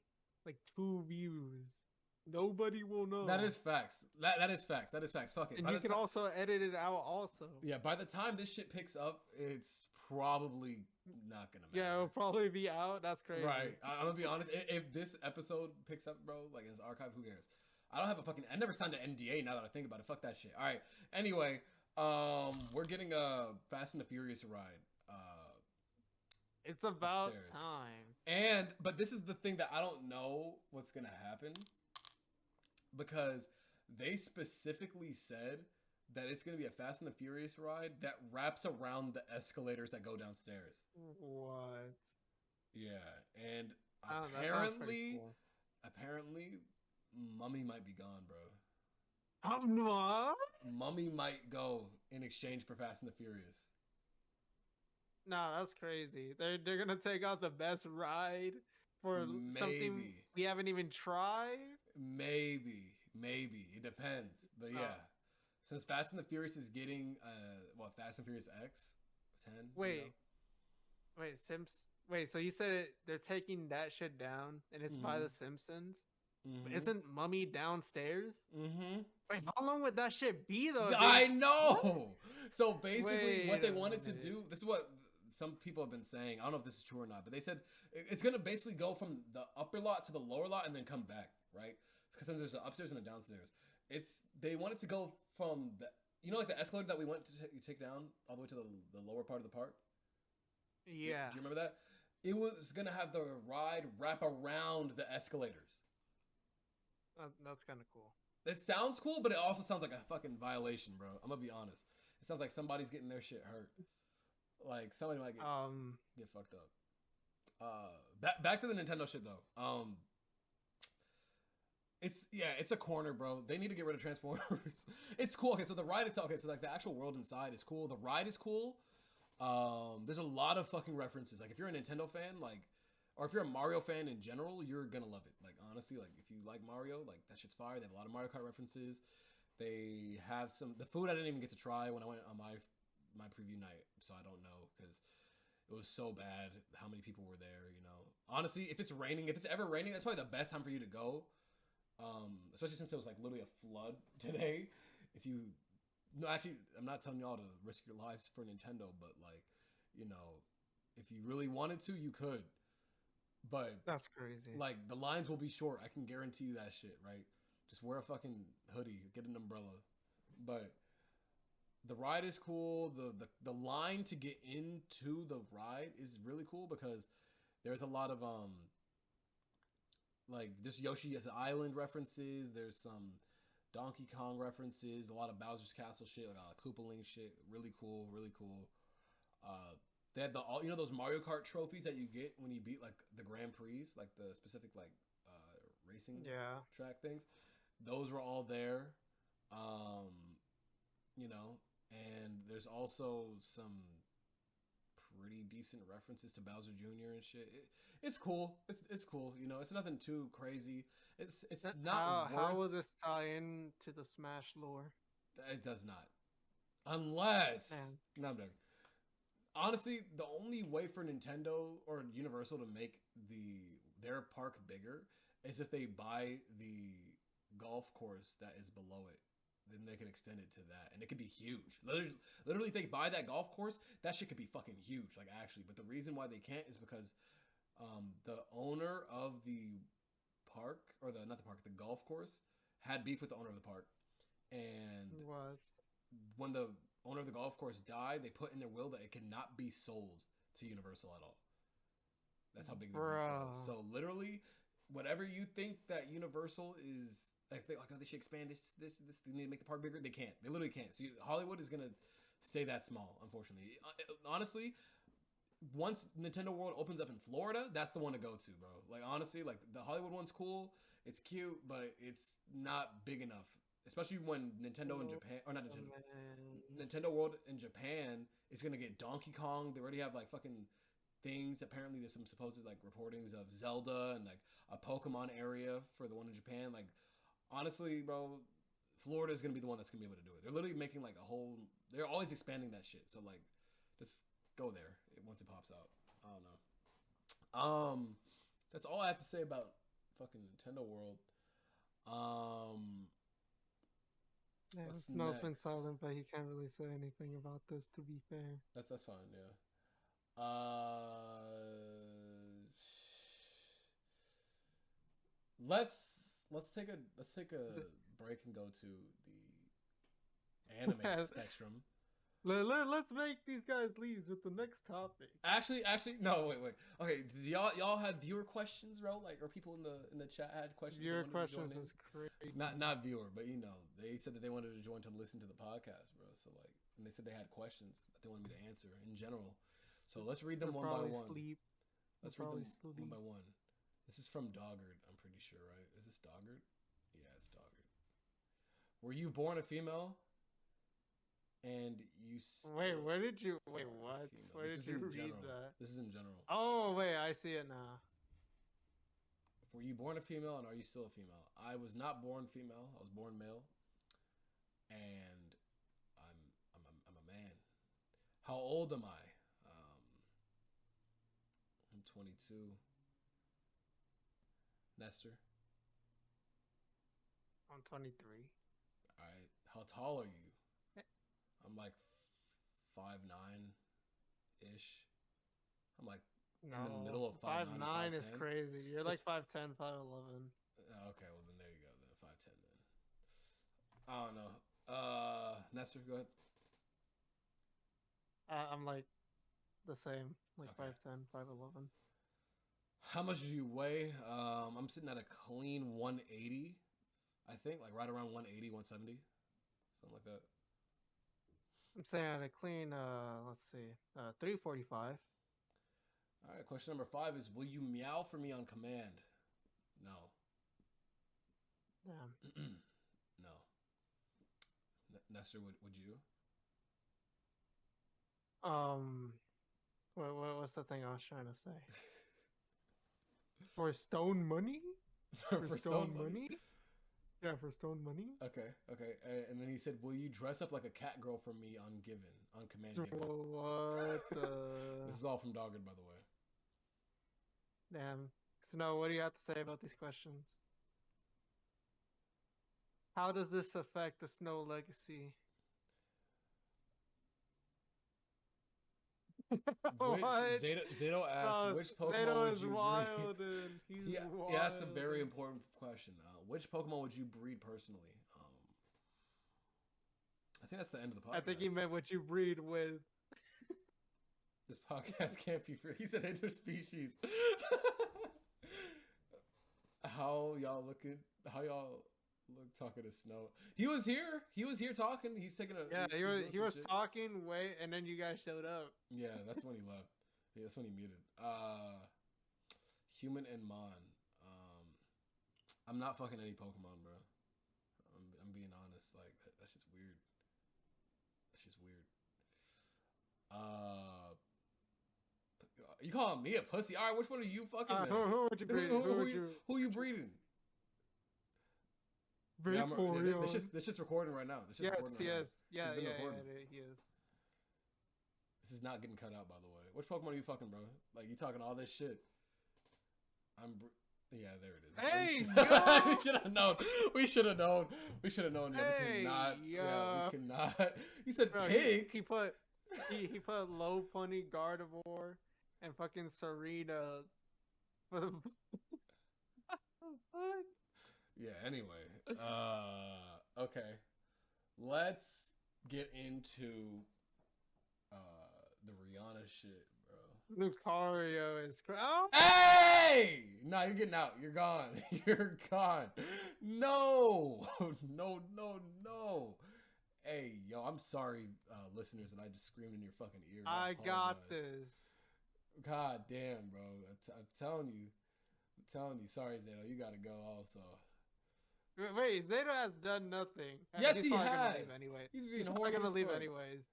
2 views. Nobody will know. That is facts. That is facts. Fuck it. And you can also edit it out also. Yeah, by the time this shit picks up, it's probably not gonna matter. Yeah, it'll probably be out. That's crazy. Right. I'm gonna be honest. If this episode picks up, bro, like it's archived, who cares? I never signed an NDA now that I think about it. Fuck that shit. All right. Anyway, we're getting a Fast and the Furious ride. It's about upstairs. time. But this is the thing that I don't know what's gonna happen. Because they specifically said that it's going to be a Fast and the Furious ride that wraps around the escalators that go downstairs. What? Yeah, and apparently, Mummy might be gone, bro. What? Mummy might go in exchange for Fast and the Furious. Nah, that's crazy. They're gonna take out the best ride for something we haven't even tried. Maybe it depends, but yeah, since Fast and the Furious is getting Fast and Furious X 10. Wait, so you said they're taking that shit down and it's by the Simpsons? Mm-hmm. Isn't Mummy downstairs? Mm-hmm. Wait, how long would that shit be though? I know. So basically, what they wanted to do. This is what some people have been saying. I don't know if this is true or not, but they said it's gonna basically go from the upper lot to the lower lot and then come back, right? Because there's an upstairs and a downstairs. They wanted to go from like the escalator that we went to take down all the way to the lower part of the park. Yeah. Do you remember that? It was gonna have the ride wrap around the escalators. That's kind of cool. It sounds cool, but it also sounds like a fucking violation, bro. I'm gonna be honest. It sounds like somebody's getting their shit hurt. Like somebody might get fucked up. Back to the Nintendo shit though. It's a corner, bro. They need to get rid of Transformers. It's cool. Okay, so the ride itself. Okay, so like the actual world inside is cool. The ride is cool. There's a lot of fucking references. Like if you're a Nintendo fan, or if you're a Mario fan in general, you're gonna love it. Like honestly, like if you like Mario, like that shit's fire. They have a lot of Mario Kart references. They have the food I didn't even get to try when I went on my preview night, so I don't know because it was so bad how many people were there. You know, honestly, if it's ever raining, that's probably the best time for you to go. Especially since it was like literally a flood today. Actually, I'm not telling y'all to risk your lives for Nintendo, but like, you know, if you really wanted to, you could. But that's crazy. Like the lines will be short. I can guarantee you that shit, right? Just wear a fucking hoodie, get an umbrella. But the ride is cool. The line to get into the ride is really cool because there's a lot of like there's Yoshi's Island references. There's some Donkey Kong references. A lot of Bowser's Castle shit, like Koopaling shit. Really cool. They had those Mario Kart trophies that you get when you beat like the Grand Prix, like the specific like racing track things. Those were all there. You know, and there's also some pretty decent references to Bowser Jr. and shit. It's cool. It's cool. You know, it's nothing too crazy. It's not. How will this tie in to the Smash lore? It does not, unless. Man. No, I'm joking. Honestly, the only way for Nintendo or Universal to make their park bigger is if they buy the golf course that is below it. Then they can extend it to that, and it could be huge. Literally, if they buy that golf course, that shit could be fucking huge. Like, actually, but the reason why they can't is because the owner of the park, or the golf course, had beef with the owner of the park, and when the owner of the golf course died, they put in their will that it cannot be sold to Universal at all. That's how big the beef was. So literally, whatever you think that Universal is. Like, oh, they should expand this. They need to make the park bigger. They can't. They literally can't. So Hollywood is gonna stay that small, unfortunately. Honestly, once Nintendo World opens up in Florida, that's the one to go to, bro. Like, honestly, like the Hollywood one's cool. It's cute, but it's not big enough. Especially when Nintendo in Japan, or not Nintendo, Nintendo World in Japan is gonna get Donkey Kong. They already have like fucking things. Apparently, there's some supposed like reportings of Zelda and like a Pokemon area for the one in Japan. Like. Honestly, bro, Florida is going to be the one that's going to be able to do it. They're literally making like a whole... They're always expanding that shit. So, like, just go there once it pops out. I don't know. That's all I have to say about fucking Nintendo World. Yeah, Snow's been silent, but he can't really say anything about this, to be fair. That's fine, yeah. Let's take a break and go to the anime spectrum. Let's make these guys leave with the next topic. Actually, no, wait. Okay, did y'all had viewer questions, bro? Like, or people in the chat had questions? Viewer questions is crazy. Not viewer, but you know, they said that they wanted to join to listen to the podcast, bro. So like, and they said they had questions that they wanted me to answer in general. So let's read them one by one. Let's read them one by one. This is from Doggard, I'm pretty sure, right? Is this Doggard? Yeah, it's Doggard. Were you born a female? And you... Wait, where did you... Wait, what? Where did you read that? This is in general. Oh, wait, I see it now. Were you born a female, and are you still a female? I was not born female. I was born male. And I'm a man. How old am I? I'm 22. Nestor? I'm 23. All right. How tall are you? I'm like 5'9"-ish. I'm like in the middle of 5'9". 5'9" is crazy. You're like 5'10", 5'11". Okay, well then there you go. Then 5'10" then. I don't know. Nestor, go ahead. I'm like the same, like Okay. 5'10", 5'11". How much do you weigh? I'm sitting at a clean 180, I think, like right around 180, 170, something like that. I'm saying at a clean, let's see, 345. All right, question number 5 is, will you meow for me on command? No. Damn. No. Nestor, would you? What's the thing I was trying to say? For stone money? For stone money? Yeah, for stone money. Okay. And then he said, will you dress up like a cat girl for me on command given? What the... This is all from Doggard, by the way. Damn. Snow, what do you have to say about these questions? How does this affect the Snow legacy? Zato asked, which Pokemon Zato would is you wild, breed? He's wild. He asked a very important question. Which Pokemon would you breed personally? I think that's the end of the podcast. I think he meant what you breed with. This podcast can't be free. He said interspecies. How y'all look talking to Snow? He was here talking. He's taking a... Yeah, he was talking, and then you guys showed up. Yeah, that's when he left. Yeah, that's when he muted. Human and Mon. I'm not fucking any Pokemon, bro. I'm being honest. Like, that's just weird. That's just weird. You calling me a pussy? All right, which one are you fucking? Who would you breed? Who you breeding? Vaporeon. This just recording right now. This Yes, recording right yes, now. he is. This is not getting cut out, by the way. Which Pokemon are you fucking, bro? Like, you talking all this shit. Yeah, there it is. Hey, we should have known. We should have known. We should have known. Yeah, hey, we cannot. yo. Yeah, we cannot. You said Bro, pig. He put low pony Gardevoir and fucking Serena. For the... Yeah, anyway. Okay. Let's get into the Rihanna shit, bro. Lucario is oh! Hey! Nah, you're getting out. You're gone. You're gone. No. No. Hey, yo, I'm sorry, listeners, that I just screamed in your fucking ear. I got this. God damn, bro. I'm telling you. Sorry, Zato. You gotta go also. Wait, Zato has done nothing. Yes, he's he probably has. Gonna leave anyways. He's probably gonna leave fuck. anyways.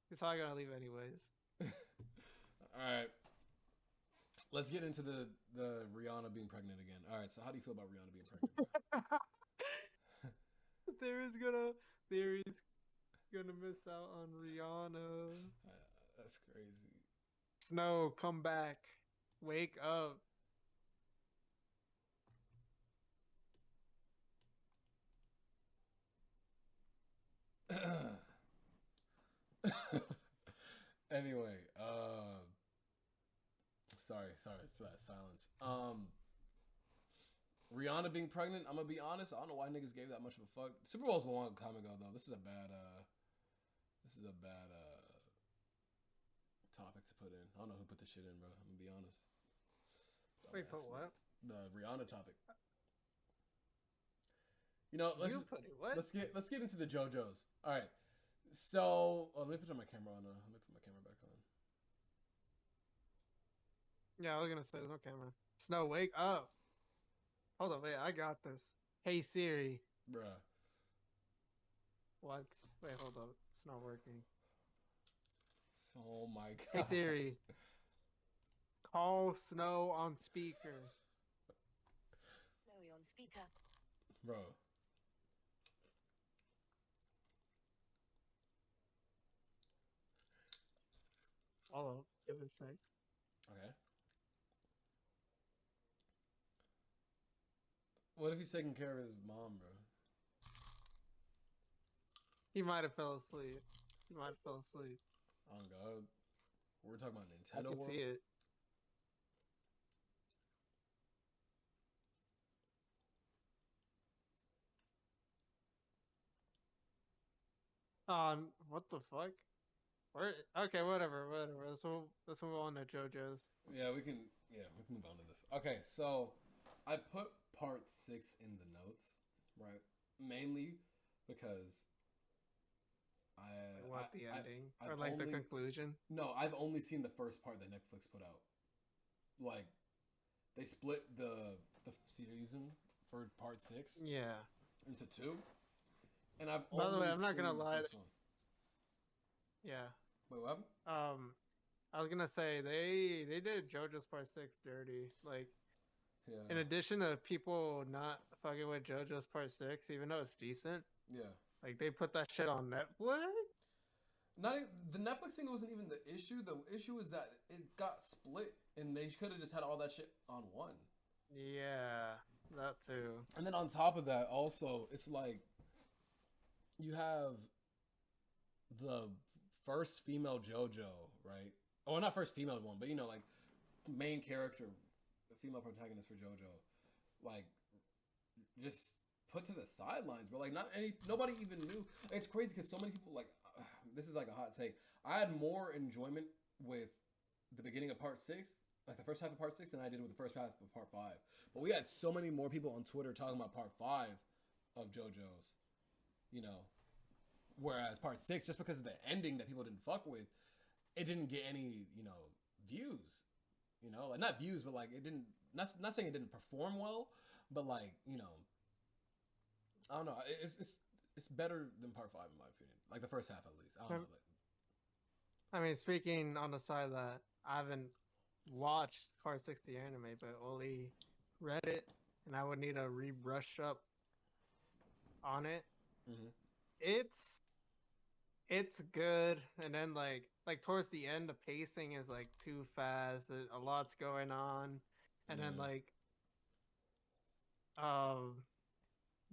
He's probably gonna leave anyways. All right. Let's get into the Rihanna being pregnant again. All right. So how do you feel about Rihanna being pregnant? Theory's gonna miss out on Rihanna. That's crazy. Snow, come back. Wake up. Anyway, sorry for that silence. Rihanna being pregnant, I'm gonna be honest, I don't know why niggas gave that much of a fuck. Super Bowl's a long time ago though. This is a bad topic to put in. I don't know who put this shit in, bro. I'm gonna be honest. Wait, put what? The Rihanna topic. You know, let's get into the JoJo's. All right. So, let me put my camera on. Let me put my camera back on. Yeah, I was gonna say there's no camera. Snow, wake up. Hold on, wait, I got this. Hey Siri. Bruh. What? Wait, hold up. It's not working. Oh my god. Hey Siri. Call Snow on speaker. Snowy on speaker. Bro. Hold on, give it a sec. Okay. What if he's taking care of his mom, bro? He might have fell asleep. Oh god. We're talking about I Nintendo can World? see it. What the fuck? Where? Okay, whatever. Let's move on to JoJo's. Yeah, we can move on to this. Okay, so I put part 6 in the notes, right? Mainly because the ending? I've Or like the only- conclusion? No, I've only seen the first part that Netflix put out. Like, they split the season for part 6 Yeah. into 2. And I've By the only way, I'm not seen gonna the lie. first one. Yeah. Wait, what happened? I was gonna say they did JoJo's Part 6 dirty. Like, Yeah. in addition to people not fucking with JoJo's Part 6, even though it's decent, Yeah. like they put that shit on Netflix. The Netflix thing wasn't even the issue. The issue is that it got split, and they could have just had all that shit on one. Yeah, that too. And then on top of that, also, it's like you have the first female JoJo, right? Oh, not first female one, but you know, like main character, the female protagonist for JoJo, like just put to the sidelines, bro. Like nobody even knew. It's crazy because so many people like. This is like a hot take. I had more enjoyment with the beginning of part 6, like the first half of part 6, than I did with the first half of part 5. But we had so many more people on Twitter talking about part 5 of JoJo's, you know. Whereas part 6, just because of the ending that people didn't fuck with, it didn't get any, you know, views. You know, like not views, but like it didn't. Not saying it didn't perform well, but like, you know, I don't know. It's it's better than part 5 in my opinion. Like the first half at least. I don't know. I mean, speaking on the side that I haven't watched Part 60 anime, but only read it, and I would need to rebrush up on it. Mm-hmm. It's good, and then like towards the end, the pacing is like too fast. A lot's going on, and then like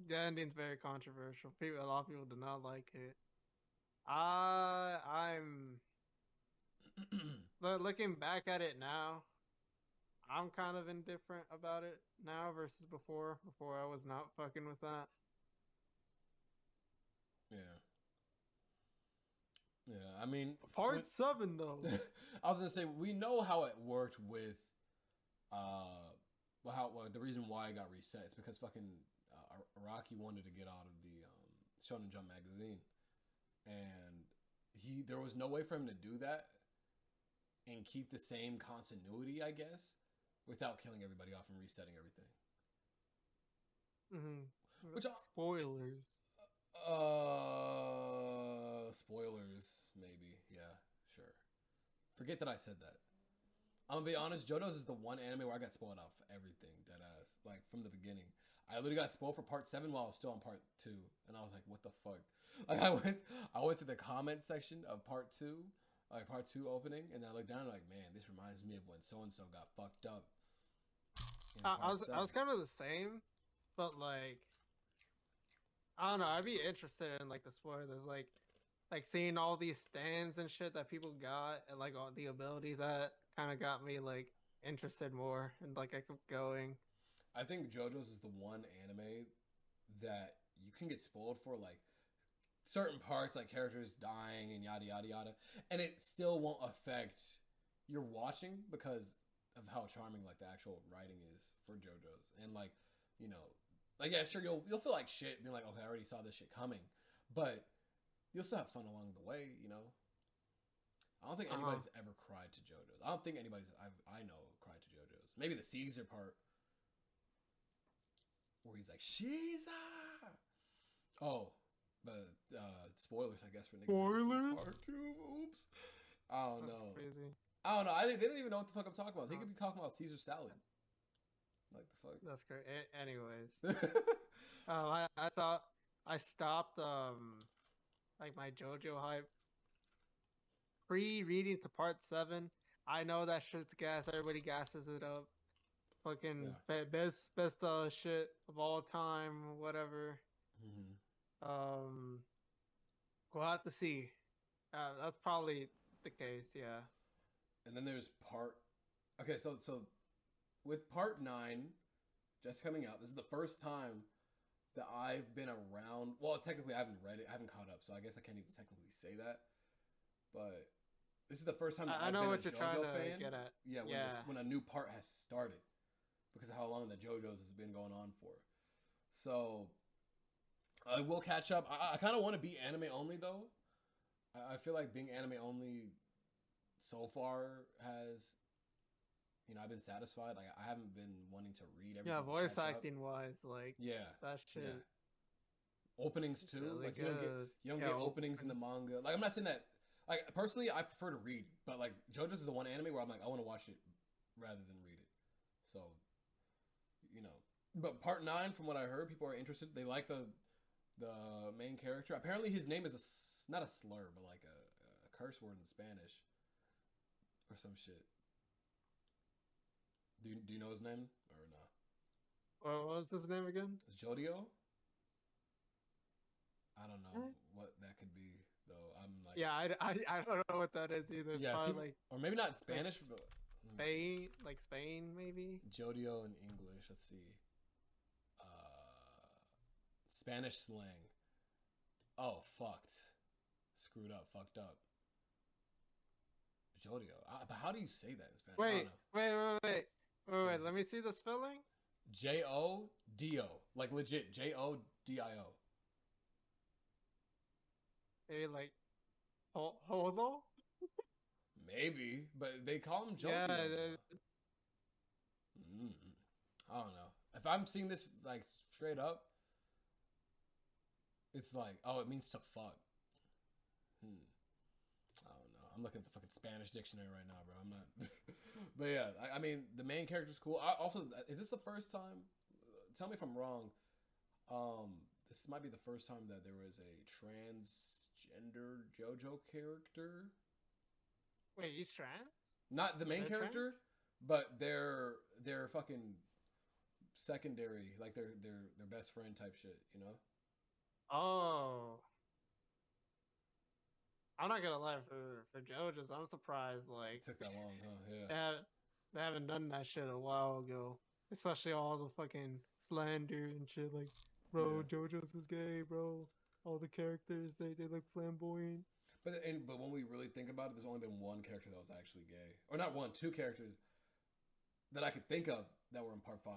the ending's very controversial. A lot of people do not like it. I'm looking back at it now. I'm kind of indifferent about it now versus before. Before I was not fucking with that. Yeah. Yeah, I mean, Part 7 though. I was gonna say we know how it worked with, the reason why it got reset. It's because fucking Araki wanted to get out of the Shonen Jump magazine, and there was no way for him to do that and keep the same continuity, I guess, without killing everybody off and resetting everything. Mm-hmm. Which spoilers. Spoilers, maybe. Yeah, sure. Forget that I said that. I'm gonna be honest, JoJo's is the one anime where I got spoiled out for everything, deadass. Like, from the beginning. I literally got spoiled for part 7 while I was still on part 2. And I was like, what the fuck? Like, I went to the comment section of part 2, like part 2 opening, and then I looked down and like, man, this reminds me of when so-and-so got fucked up. I was kind of the same, but like, I don't know. I'd be interested in like the spoilers, like seeing all these stands and shit that people got, and like all the abilities that kind of got me like interested more, and like I kept going. I think JoJo's is the one anime that you can get spoiled for like certain parts, like characters dying and yada yada yada, and it still won't affect your watching because of how charming like the actual writing is for JoJo's, and like, you know. Like, yeah, sure, you'll feel like shit being like, okay, I already saw this shit coming. But you'll still have fun along the way, you know? I don't think anybody's ever cried to JoJo's. I don't think anybody's I know cried to JoJo's. Maybe the Caesar part where he's like, Shiza! Oh, but spoilers, I guess, for Nick. Spoilers? Part 2, oops. I don't know. That's crazy. I don't know. They didn't even know what the fuck I'm talking about. They could be talking about Caesar salad. Like the fuck. That's great. Anyways, I stopped like my JoJo hype pre-reading to part 7. I know that shit's gas. Everybody gasses it up. Fucking best shit of all time. Whatever. Mm-hmm. We'll have to see. That's probably the case. Yeah. And then there's part. Okay, so with part 9 just coming out, this is the first time that I've been around. Well, technically, I haven't read it. I haven't caught up, so I guess I can't even technically say that. But this is the first time that I I've know been what a you're JoJo trying to fan. get at. Yeah, when a new part has started, because of how long the JoJo's has been going on for. So I will catch up. I kind of want to be anime only though. I feel like being anime only so far has. You know, I've been satisfied. Like, I haven't been wanting to read everything. Yeah, voice acting wise, like, yeah, that shit. Yeah. Openings too. Really like, you don't get openings in the manga. Like, I'm not saying that. Like, personally, I prefer to read, but like JoJo's is the one anime where I'm like, I want to watch it rather than read it. So, you know, but part 9, from what I heard, people are interested. They like the main character. Apparently, his name is not a slur, but like a curse word in Spanish or some shit. Do you know his name or no? What was his name again? Jodio? I don't know what that could be though. I'm like, yeah, I don't know what that is either. Yeah, probably people, like, or maybe not Spanish, but Spain maybe. Jodio in English. Let's see. Spanish slang. Oh, fucked. Screwed up. Fucked up. Jodio. But how do you say that in Spanish? Wait. Let me see the spelling. Jodio. Like legit. Jodio. Maybe like Hodo? Maybe, but they call him Jodio. Yeah. I don't know. If I'm seeing this like straight up, It's like, oh, it means to fuck. Hmm. I don't know. I'm looking at the fucking Spanish dictionary right now, bro. I'm not. But yeah, I mean, the main character's cool. Also, is this the first time? Tell me if I'm wrong. This might be the first time that there was a transgender JoJo character. Wait, he's trans? Not the main They're character, trans? but their fucking secondary, like their best friend type shit. You know? Oh. I'm not gonna lie, for JoJo's, I'm surprised. Like, It took that long, huh? Yeah. they haven't done that shit a while ago. Especially all the fucking slander and shit. Like, bro, Yeah. JoJo's is gay, bro. All the characters, they look flamboyant. But when we really think about it, there's only been one character that was actually gay, or not one, two characters that I could think of that were in part 5,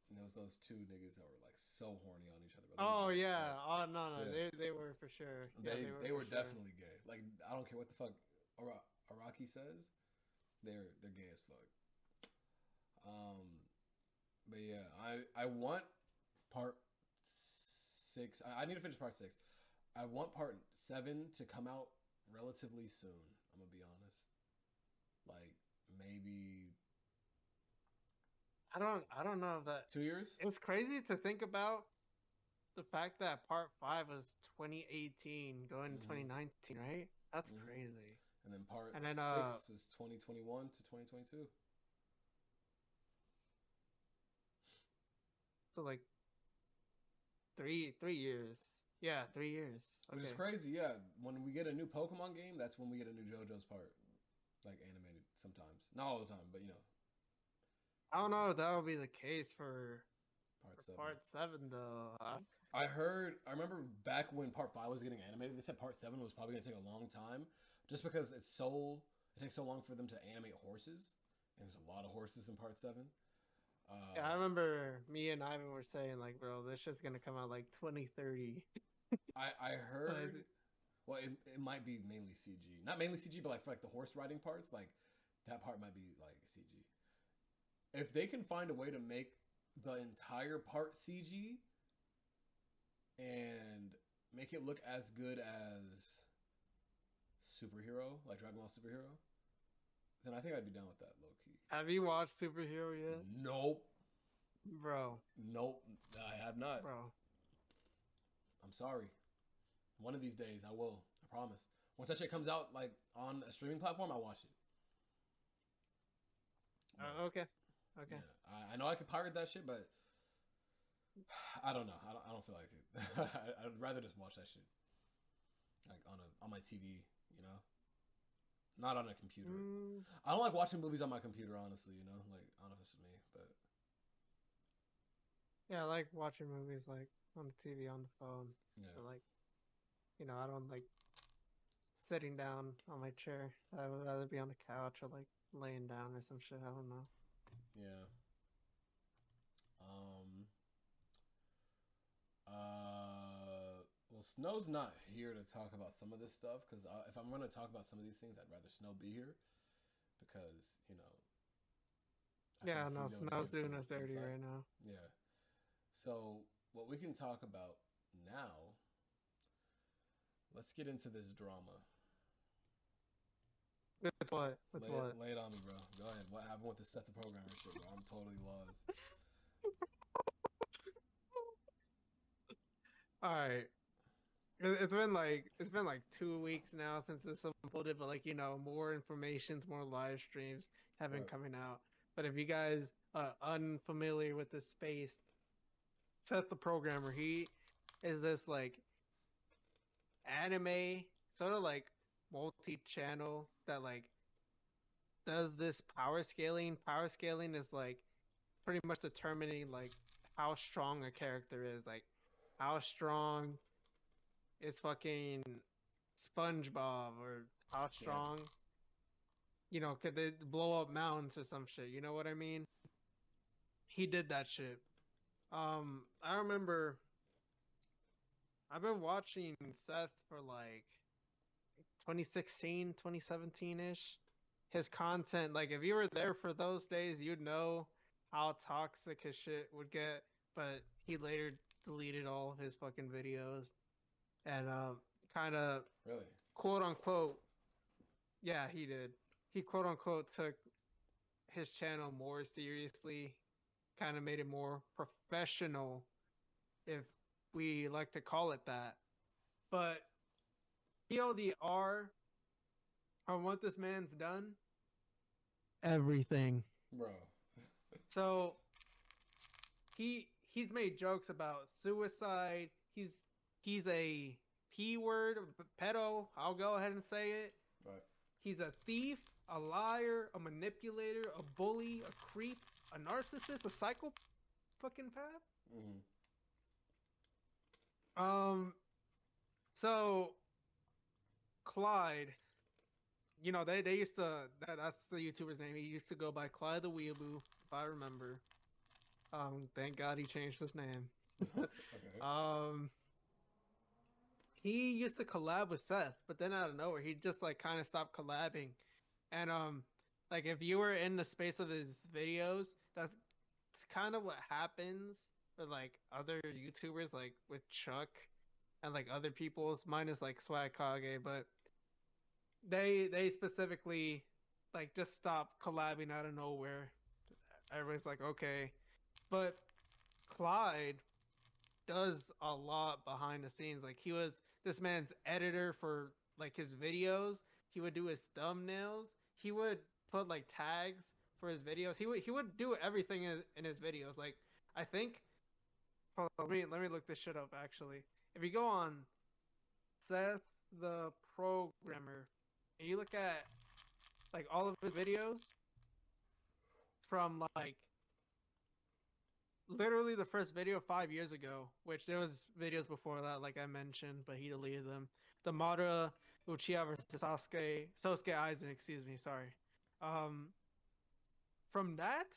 and it was those two niggas that were like so horny on each other. But they were Oh gay as yeah. fuck. Oh no, Yeah. they were for sure. Yeah, They were for sure. definitely gay. Like I don't care what the fuck Araki says, they're gay as fuck. But yeah, I want part 6. I need to finish part 6. I want part 7 to come out relatively soon. I'm gonna be honest. Like maybe I don't know if that 2 years. it's crazy to think about the fact that part 5 was 2018 going to Mhm. 2019, right? That's Mhm. crazy. And then part And then, 6 was 2021 to 2022. So like 3 years. Yeah, 3 years. Which is Okay. crazy, yeah. When we get a new Pokemon game, that's when we get a new JoJo's part. Like animated sometimes. Not all the time, but you know, I don't know if that would be the case for part 7. part 7 though. I remember back when part 5 was getting animated, they said part 7 was probably going to take a long time just because it takes so long for them to animate horses. And there's a lot of horses in part 7. Yeah, I remember me and Ivan were saying like, bro, this shit's gonna come out like 2030. I heard, well, it might be mainly CG. Not mainly CG, but like for like the horse riding parts, like that part might be like CG. If they can find a way to make the entire part CG and make it look as good as Superhero, like Dragon Ball Superhero, then I think I'd be down with that, low key. Have you watched Superhero yet? Nope. Bro, I have not. bro. I'm sorry. One of these days I will. I promise. Once that shit comes out like on a streaming platform, I'll watch it. Okay. Okay. Yeah, I know I could pirate that shit, but I don't know. I don't feel like it. I'd rather just watch that shit like on my TV, you know, not on a computer. Mm, I don't like watching movies on my computer, honestly. You know, like I don't know if it's me, but yeah, I like watching movies like on the TV, on the phone. yeah, But like, I don't like sitting down on my chair. I would rather be on the couch or like laying down or some shit. I don't know. yeah. Well, Snow's not here to talk about some of this stuff because if I'm going to talk about some of these things, I'd rather Snow be here because you know. I feel Yeah, like no, he knows Snow's doing some us dirty insight. right now. Yeah. So what we can talk about now. Let's get into this drama. With what? With what? Lay it on me, bro. Go ahead. What happened with the Seth the Programmer shit, bro? I'm totally lost. All right. It's been like 2 weeks now since this unfolded, but like more informations, more live streams have been Right. coming out. But if you guys are unfamiliar with this space, Seth the Programmer, he is this like anime sort of like multi-channel that like does this power scaling. Power scaling is like pretty much determining like how strong a character is, like how strong is fucking SpongeBob, or how strong, could they blow up mountains or some shit? You know what I mean? He did that shit. I remember I've been watching Seth for like 2016, 2017-ish. His content, like if you were there for those days, you'd know how toxic his shit would get. but he later deleted all of his fucking videos and kind of Really? quote unquote, yeah, he did. He quote unquote took his channel more seriously, kind of made it more professional, if we like to call it that. But TLDR on what this man's done, everything. Bro. So he's made jokes about suicide. He's a p-word, pedo. I'll go ahead and say it. Right. He's a thief, a liar, a manipulator, a bully, a creep, a narcissist, a psycho fucking path. Mm-hmm. So Clyde, you know, they used to that's the YouTuber's name. He used to go by Clyde the Weeaboo, if I remember. Thank God he changed his name. Okay. He used to collab with Seth, but then out of nowhere, he just like kind of stopped collabing. And like if you were in the space of his videos, that's kind of what happens with like other YouTubers, like with Chuck and like other people's, minus like Swag Kage, but they specifically like just stopped collabing out of nowhere. Everybody's like, okay, but Clyde does a lot behind the scenes. Like he was this man's editor for like his videos. He would do his thumbnails. He would put like tags for his videos. He would do everything in his videos. Like I think, hold on, let me look this shit up actually. If you go on Seth the Programmer and you look at like all of his videos from like literally the first video 5 years ago, which there was videos before that, like I mentioned, but he deleted them. The Madara Uchiha versus Sosuke Aizen, excuse me, sorry. From that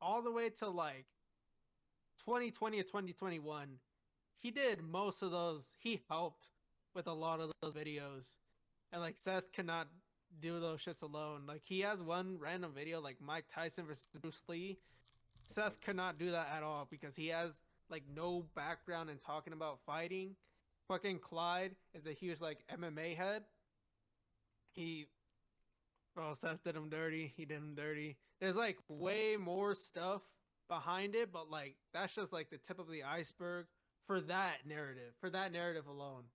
all the way to like 2020 or 2021, he did most of those. He helped with a lot of those videos, and like Seth cannot do those shits alone. Like he has one random video like Mike Tyson versus Bruce Lee. Seth cannot do that at all because he has like no background in talking about fighting. Fucking Clyde is a huge like MMA head. Seth did him dirty. He did him dirty. There's like way more stuff behind it, but like that's just like the tip of the iceberg for that narrative alone.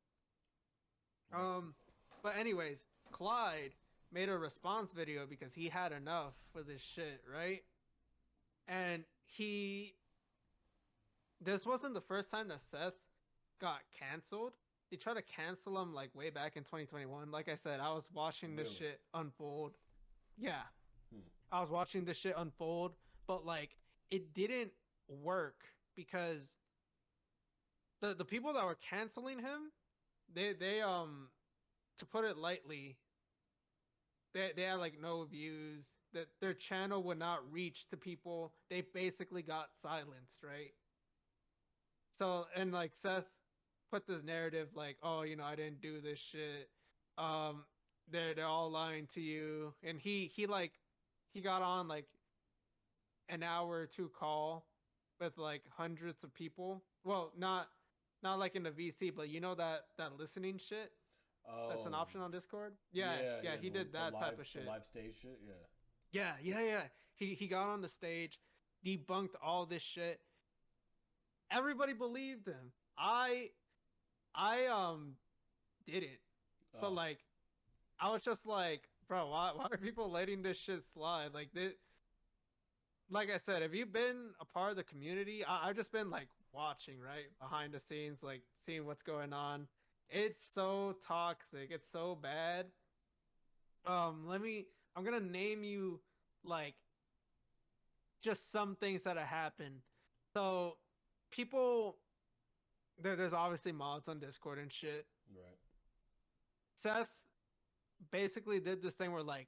But anyways, Clyde made a response video because he had enough with this shit, right? And this wasn't the first time that Seth got canceled. They tried to cancel him like way back in 2021. Like I said, I was watching this shit unfold. Yeah. I was watching this shit unfold, but like it didn't work because the people that were canceling him, they to put it lightly, they had like no views. That their channel would not reach to people. They basically got silenced, right? So and like Seth put this narrative like, oh, you know, I didn't do this shit. They're all lying to you. And he got on like an hour or two call with like hundreds of people. Well, not like in the VC, but you know that listening shit. Oh, that's an option on Discord. Yeah, he did that type of shit. Live stage shit, yeah. Yeah. He got on the stage, debunked all this shit. Everybody believed him. I didn't. But like I was just like, bro, why are people letting this shit slide? Like I said, if you've been a part of the community, I've just been like watching, right? Behind the scenes, like seeing what's going on. It's so toxic. It's so bad. I'm gonna name you like just some things that have happened. So people there's obviously mods on Discord and shit. Right. Seth basically did this thing where like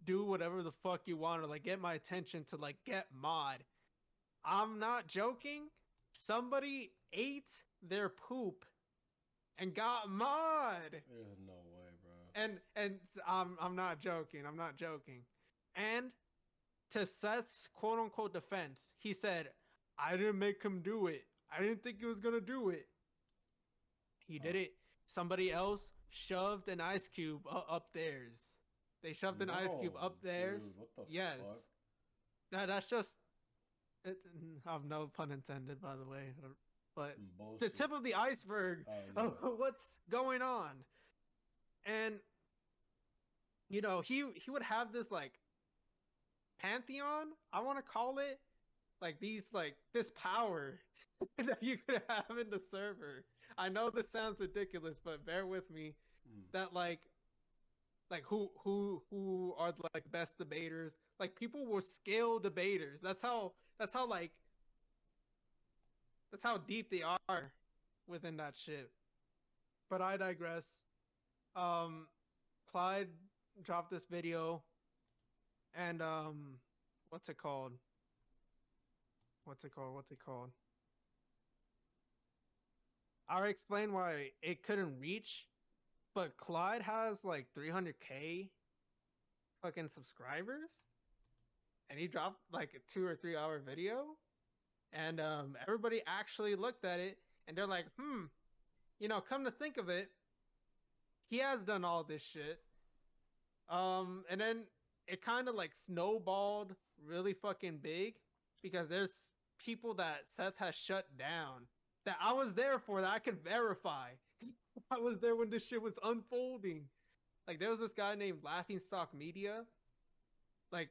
do whatever the fuck you want or like get my attention to like get mod. I'm not joking. Somebody ate their poop and got mod. There's no way, bro. And I'm not joking. I'm not joking. And to Seth's quote unquote defense, he said, I didn't make him do it. I didn't think he was gonna do it. He did it. Somebody else shoved an ice cube up theirs. They shoved an ice cube up theirs. Dude, what the yes. fuck? That's just. I've no pun intended, by the way. But the tip of the iceberg of what's going on. And you know, he would have this like pantheon, I want to call it, like these like this power that you could have in the server. I know this sounds ridiculous, but bear with me. That like who are like the best debaters? Like people were skill debaters. That's how deep they are within that shit. But I digress. Clyde dropped this video, and what's it called? I'll explain why it couldn't reach, but Clyde has like 300K fucking subscribers, and he dropped like a 2 or 3 hour video, and everybody actually looked at it, and they're like, you know, come to think of it, he has done all this shit. And then it kind of like snowballed really fucking big because there's people that Seth has shut down that I was there for, that I could verify. I was there when this shit was unfolding. Like there was this guy named Laughing Stock Media. Like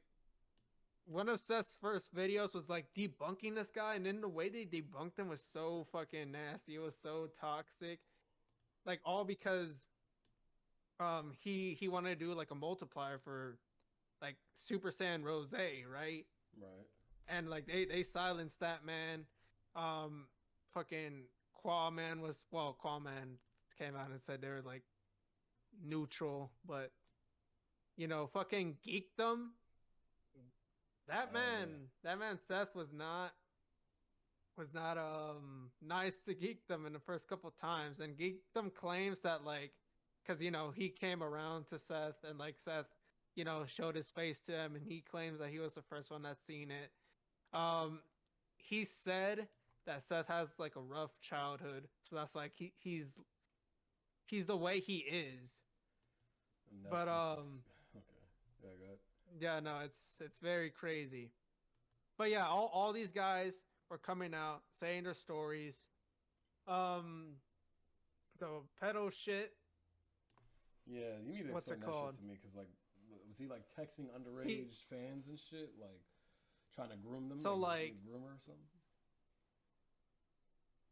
one of Seth's first videos was like debunking this guy, and then the way they debunked him was so fucking nasty. It was so toxic. Like all because he wanted to do like a multiplier for like Super Saiyan Rose, right? Right. And like they silenced that man. Fucking Quaman came out and said they were like neutral, but you know, fucking Geekdom. That man Seth was not nice to Geekdom in the first couple times, and Geekdom claims that like, because you know he came around to Seth, and like Seth, you know, showed his face to him, and he claims that he was the first one that's seen it. He said that Seth has like a rough childhood, so that's like he's the way he is. But okay, yeah, go ahead. Yeah, no, it's very crazy. But yeah, all these guys were coming out saying their stories. The pedo shit. Yeah, you need to explain that shit to me, because like, was he like texting underage fans and shit, like trying to groom them? So like groomer or something?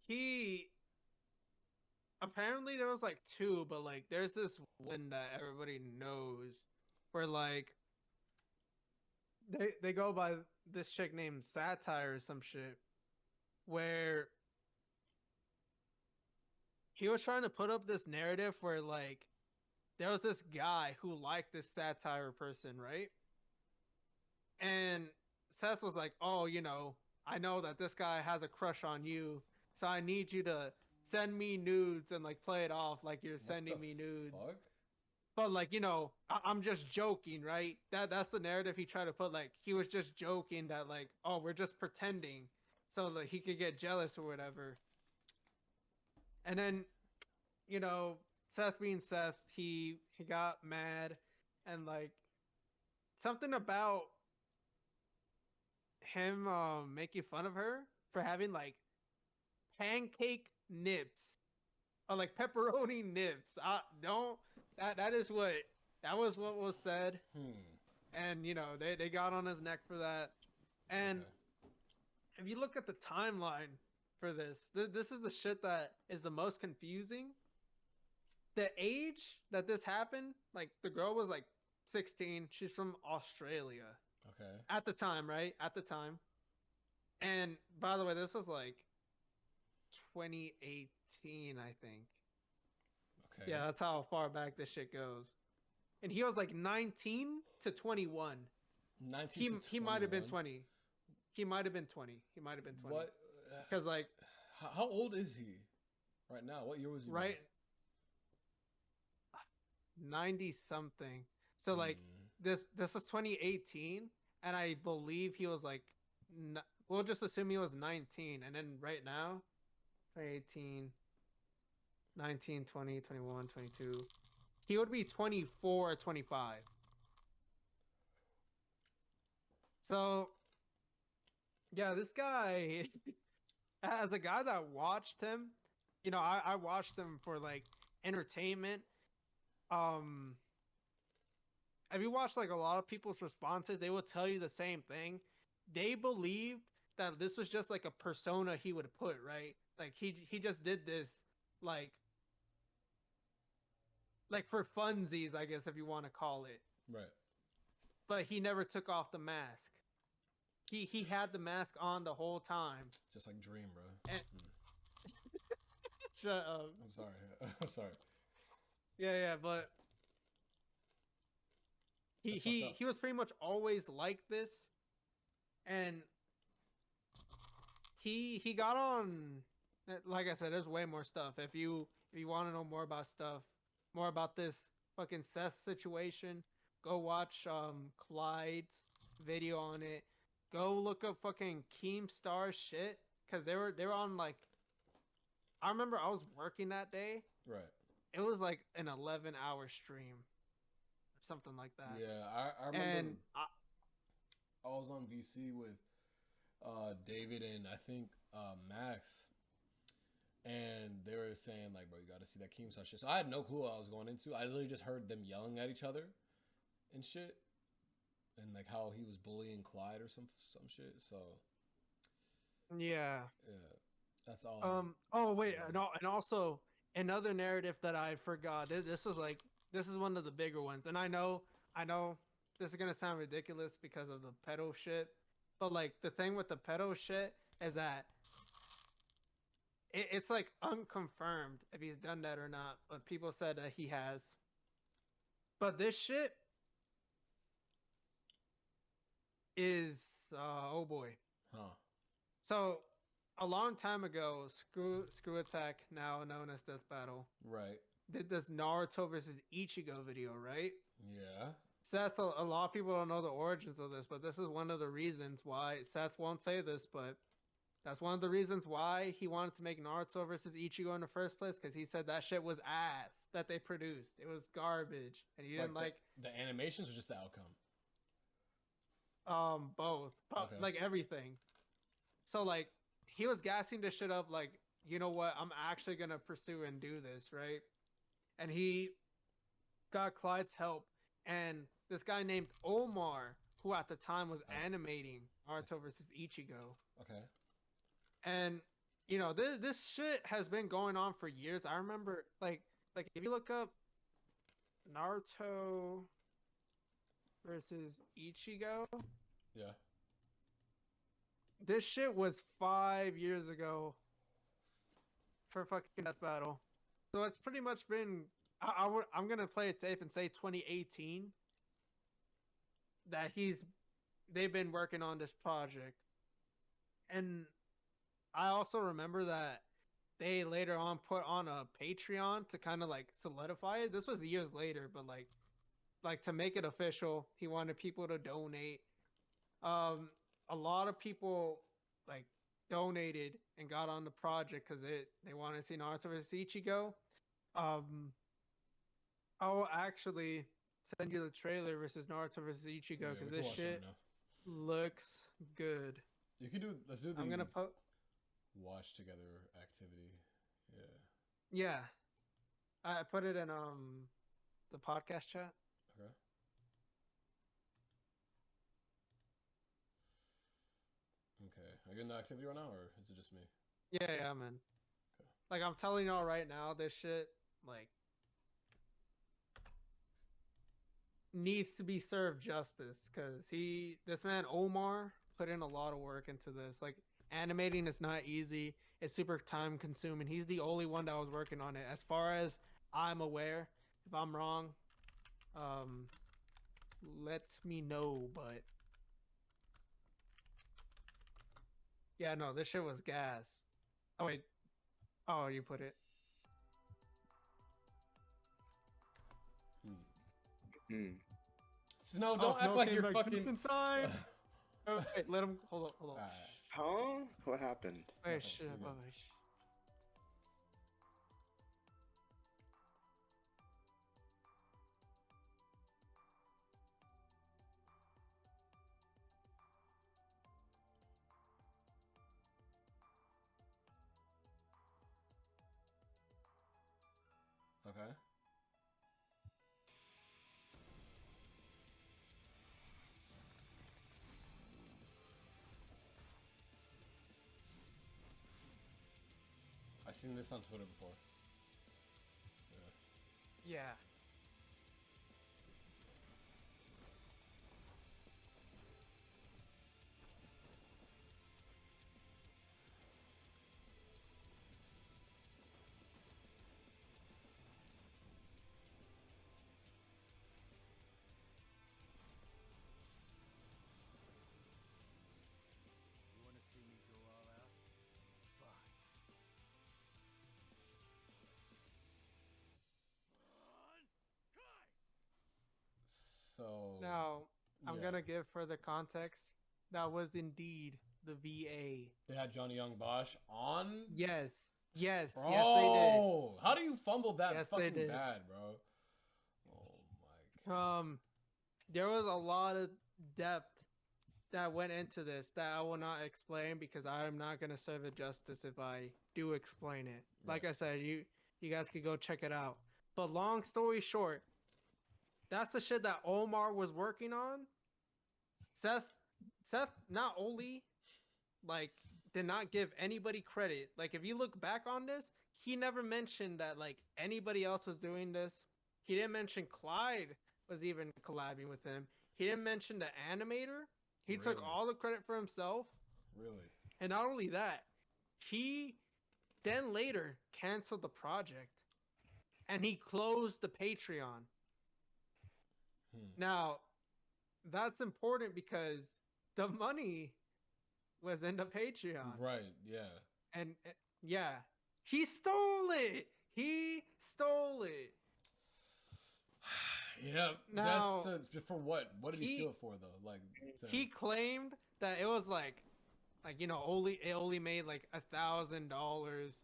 He apparently there was like 2, but like there's this one that everybody knows where like they go by this chick named Satire or some shit, where he was trying to put up this narrative where like there was this guy who liked this Satire person, right? And Seth was like, oh, you know, I know that this guy has a crush on you, so I need you to send me nudes and like play it off like you're sending me nudes. Fuck? But like, you know, I'm just joking, right? That's the narrative he tried to put. Like he was just joking that like, oh, we're just pretending so that he could get jealous or whatever. And then, you know, Seth being Seth, he got mad, and like something about him making fun of her for having like pancake nips or like pepperoni nips. That was what was said. And you know, they got on his neck for that. And if you look at the timeline for this is the shit that is the most confusing. The age that this happened, like the girl was like 16. She's from Australia. Okay. At the time, right? At the time. And by the way, this was like 2018, I think. Okay. Yeah, that's how far back this shit goes. And he was like 19 to 21. 19 he might have been 20. He might have been 20. What? Because like, how old is he right now? What year was he? Right. 90 something. So like this was 2018, and I believe he was like we'll just assume he was 19, and then right now, 18, 19, 20, 21, 22. He would be 24 or 25. So, yeah, this guy, as a guy that watched him, you know, I watched him for like entertainment. If you watch like a lot of people's responses, they will tell you the same thing. They believed that this was just like a persona he would put, right? Like he just did this like for funsies, I guess, if you want to call it. Right. But he never took off the mask. He had the mask on the whole time. Just like Dream, bro. And... Shut up. I'm sorry. I'm sorry. Yeah, but he was pretty much always like this, and he got on. Like I said, there's way more stuff. If you want to know more about stuff, more about this fucking Seth situation, go watch Clyde's video on it. Go look up fucking Keemstar shit, cause they were on like. I remember I was working that day. Right. It was like an 11-hour stream, or something like that. Yeah, I remember. And I was on VC with David and I think Max, and they were saying like, "Bro, you got to see that Keemstar shit." So I had no clue what I was going into. I literally just heard them yelling at each other and shit, and like how he was bullying Clyde or some shit. So yeah, that's all. Oh wait, and also another narrative that I forgot. This is one of the bigger ones, and I know this is gonna sound ridiculous because of the pedo shit, but like the thing with the pedo shit is that it's like unconfirmed if he's done that or not, but people said that he has. But this shit is oh boy. Huh. So a long time ago, Screw Attack, now known as Death Battle, Right. did this Naruto versus Ichigo video, right? Yeah. Seth, a lot of people don't know the origins of this, but this is one of the reasons why Seth won't say this, but that's one of the reasons why he wanted to make Naruto versus Ichigo in the first place, because he said that shit was ass that they produced. It was garbage, and he didn't like the animations or just the outcome. Both, Okay. like everything. So like he was gassing this shit up, like, you know what, I'm actually gonna pursue and do this, right? And he got Clyde's help, and this guy named Omar, who at the time was animating Naruto versus Ichigo. Okay. And you know, this shit has been going on for years. I remember, like if you look up Naruto versus Ichigo, yeah, this shit was 5 years ago for fucking Death Battle. So it's pretty much been. I'm gonna play it safe and say 2018 that they've been working on this project. And I also remember that they later on put on a Patreon to kind of like solidify it. This was years later, but like to make it official, he wanted people to donate. A lot of people like donated and got on the project because they wanted to see Naruto vs Ichigo. I'll actually send you the trailer versus Naruto vs Ichigo because this shit looks good. You can do. Let's do the. I'm gonna watch together activity. Yeah. Yeah, I put it in the podcast chat. Okay. Okay. Are you in the activity right now, or is it just me? Yeah, man. Okay. Like I'm telling y'all right now, this shit like needs to be served justice because this man Omar put in a lot of work into this. Like animating is not easy. It's super time consuming. He's the only one that was working on it. As far as I'm aware, if I'm wrong, let me know. But yeah, no, this shit was gas. Oh wait. Oh, you put it. Snow, don't act like you're fucking. Just in time. Oh, wait, let him. Hold on. Right. Huh? What happened? Where Okay, should you're good. Okay. I've seen this on Twitter before. Yeah. Yeah. You want to see me go all out? Fine. So Now, I'm yeah. gonna give further context. That was indeed the VA. They had Johnny Young Bosch on. Yes. Yes. Bro, Yes, they did. how do you fumble that Yes, they fucking did. bad, bro? Oh my god. There was a lot of depth that went into this that I will not explain because I'm not gonna serve it justice if I do explain it. Like Right. I said, you guys could go check it out. But long story short, that's the shit that Omar was working on. Seth not only like did not give anybody credit. Like if you look back on this, he never mentioned that like anybody else was doing this. He didn't mention Clyde was even collabing with him. He didn't mention the animator. He took Really? all the credit for himself. Really? And not only that, he then later canceled the project and he closed the Patreon. Now, that's important because the money was in the Patreon. Right, yeah. And yeah, he stole it. He stole it. Yeah, Now, just for what? What did he steal it for though? Like he claimed that it was like you know, it only made like $1,000,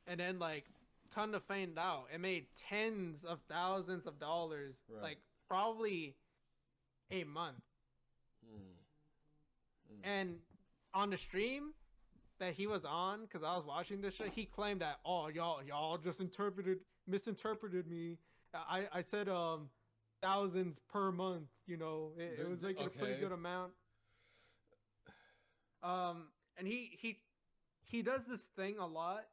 and then like come to find out, it made tens of thousands of dollars, Right. like probably a month. And on the stream that he was on, because I was watching this shit, he claimed that y'all just misinterpreted me. I said thousands per month. You know, it was like a pretty good amount. And he does this thing a lot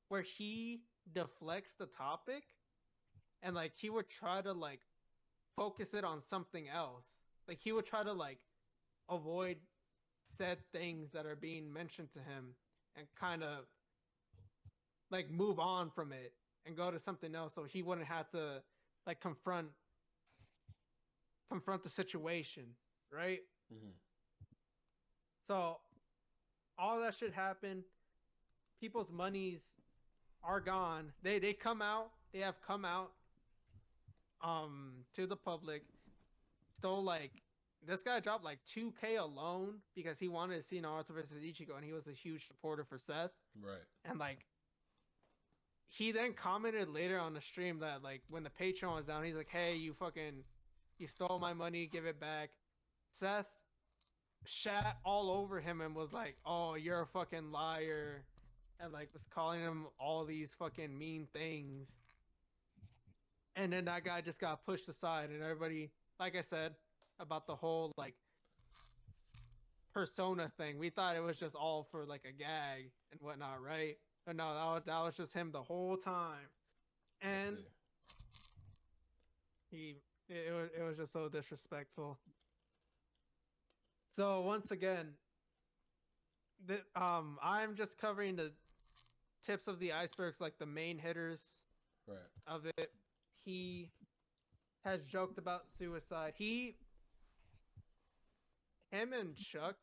where he deflects the topic, and like he would try to like focus it on something else. Like he would try to like avoid said things that are being mentioned to him and kind of like move on from it and go to something else so he wouldn't have to like confront the situation, right? So all that shit happened. People's monies are gone. They come out. They have come out to the public. Stole like this guy dropped like 2K alone because he wanted to see Naruto versus Ichigo, and he was a huge supporter for Seth. Right. And like he then commented later on the stream that like when the Patreon was down, he's like, "Hey, you stole my money, give it back." Seth shat all over him and was like, "Oh, you're a fucking liar," and like was calling him all these fucking mean things. And then that guy just got pushed aside, and everybody, like I said, about the whole like persona thing, we thought it was just all for like a gag and whatnot, right? But no, that was just him the whole time, and it was just so disrespectful. So once again, I'm just covering the tips of the icebergs, like the main hitters of it. He has joked about suicide. Him and Chuck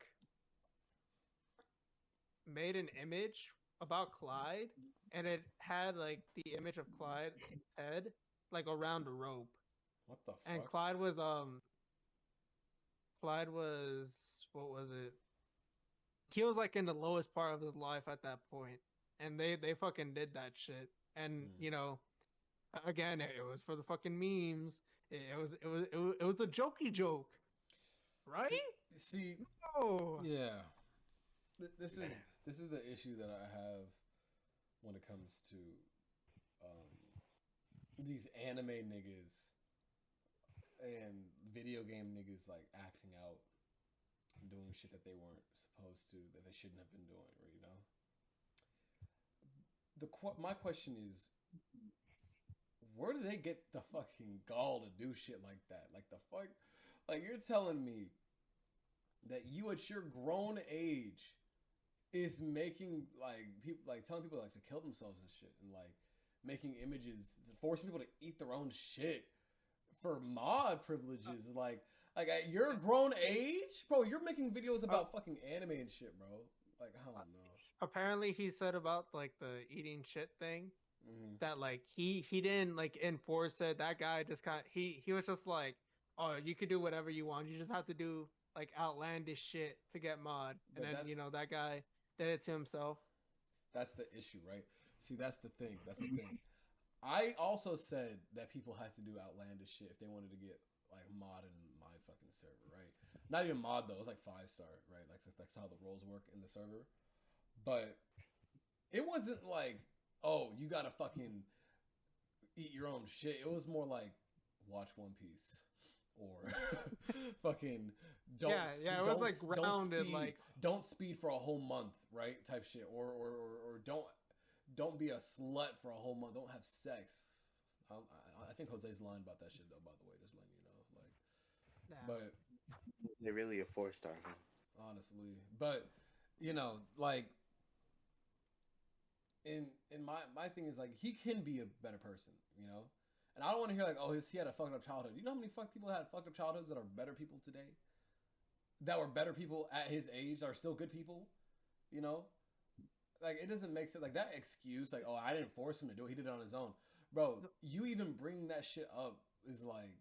made an image about Clyde, and it had like the image of Clyde's head like around a rope. What the fuck? And Clyde was what was it? he was like in the lowest part of his life at that point, and they fucking did that shit. And you know, again, it was for the fucking memes. It was a jokey joke, right? See, Oh, yeah. This is the issue that I have when it comes to these anime niggas and video game niggas like acting out and doing shit that they weren't supposed to, that they shouldn't have been doing, you know. My question is, where do they get the fucking gall to do shit like that? Like the fuck, like you're telling me that you at your grown age is making like people, like telling people like to kill themselves and shit, and like making images, forcing people to eat their own shit for mod privileges. Like at your grown age, bro, you're making videos about fucking anime and shit, bro. Like I don't know. Apparently, he said about like the eating shit thing that like he didn't like enforce it. That guy just he was just like, oh, you could do whatever you want. You just have to do like outlandish shit to get mod. And then you know that guy did it to himself. That's the issue, right? See, that's the thing. I also said that people had to do outlandish shit if they wanted to get like mod in my fucking server, right? Not even mod though. It was like 5-star, right? Like that's how the roles work in the server. But it wasn't like, oh, you gotta fucking eat your own shit. It was more like watch One Piece or fucking don't. Yeah, it was like grounded, like don't speed for a whole month, right? Type shit, or don't be a slut for a whole month. Don't have sex. I think Jose's lying about that shit though. By the way, just letting you know, like, but they're really a 4-star. Honestly, but you know, like. In my thing is like he can be a better person, you know, and I don't want to hear like, oh, he had a fucked up childhood. You know how many people had fucked up childhoods that are better people today, that were better people at his age, that are still good people, you know, like it doesn't make sense. Like that excuse, like, oh, I didn't force him to do it, he did it on his own, bro. You even bring that shit up is like,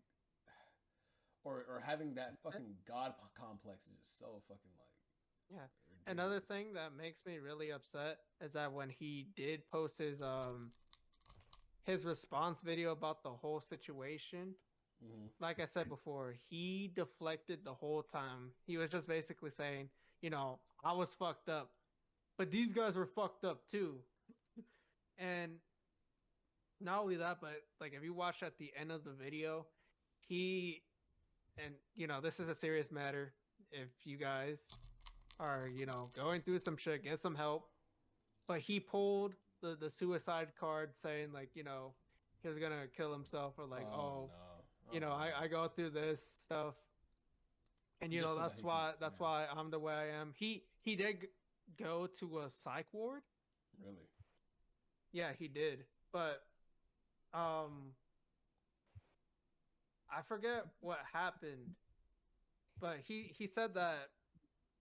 or having that fucking god complex is just so fucking like, yeah. Another thing that makes me really upset is that when he did post his response video about the whole situation, like I said before, he deflected the whole time. He was just basically saying, you know, I was fucked up, but these guys were fucked up too. And not only that, but like if you watch at the end of the video, and you know, this is a serious matter. If you guys are, you know, going through some shit, get some help. But he pulled the suicide card saying like, you know, he was gonna kill himself, or like, you know, I go through this stuff, and you know that's why I'm the way I am. He did go to a psych ward. Really? Yeah, he did. But I forget what happened. But he said that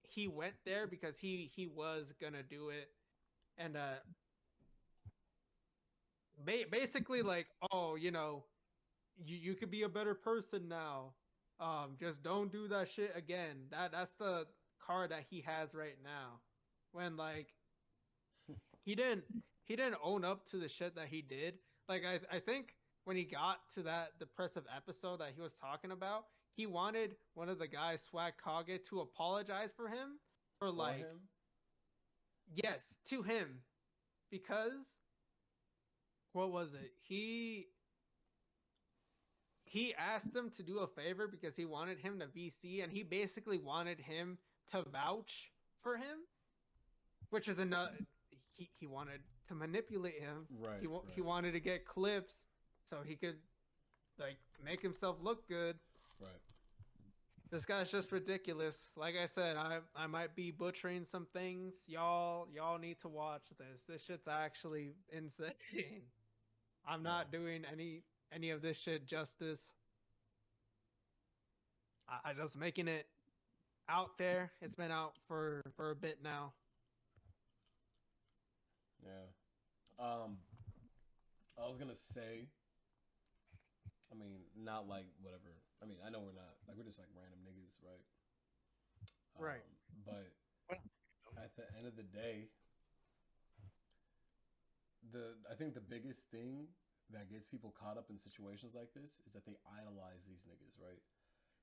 he went there because he was gonna do it, and basically like, oh, you know, you could be a better person now. Just don't do that shit again. That's the card that he has right now. When like he didn't own up to the shit that he did. Like I think when he got to that depressive episode that he was talking about, he wanted one of the guys, Swag Kage, to apologize for him for like him? Yes, to him. Because what was it? He asked him to do a favor because he wanted him to VC, and he basically wanted him to vouch for him, which is another. He wanted to manipulate him. Right. He wanted to get clips so he could like make himself look good. Right. This guy's just ridiculous. Like I said, I might be butchering some things. Y'all need to watch this. This shit's actually insane. I'm not doing any of this shit justice. I just making it out there. It's been out for a bit now. Yeah. I was gonna say, I mean, not like whatever. I mean, I know we're not like, we're just like random niggas, right? Right. But at the end of the day, I think the biggest thing that gets people caught up in situations like this is that they idolize these niggas, right?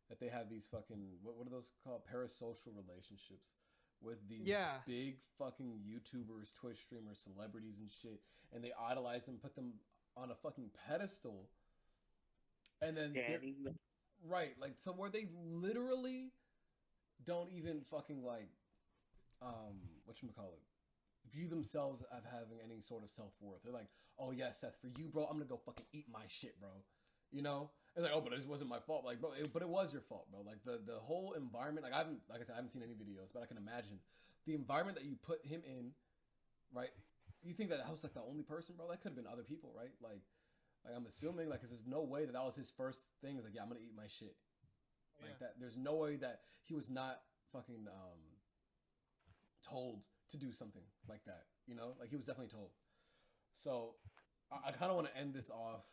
That they have these fucking what are those called? Parasocial relationships with these big fucking YouTubers, Twitch streamers, celebrities and shit, and they idolize them, put them on a fucking pedestal, and then right, like so where they literally don't even fucking like whatchamacallit, view themselves as having any sort of self-worth. They're like, oh yeah, Seth, for you, bro, I'm gonna go fucking eat my shit, bro. You know? It's like, oh, but it wasn't my fault. Like, bro, but it was your fault, bro. Like the whole environment, like like I said, I haven't seen any videos, but I can imagine the environment that you put him in, right? You think that was like the only person, bro? That could have been other people, right? Like I'm assuming, like, cause there's no way that was his first thing. Is like, yeah, I'm gonna eat my shit. Like that. There's no way that he was not fucking told to do something like that. You know, like he was definitely told. So I kind of want to end this off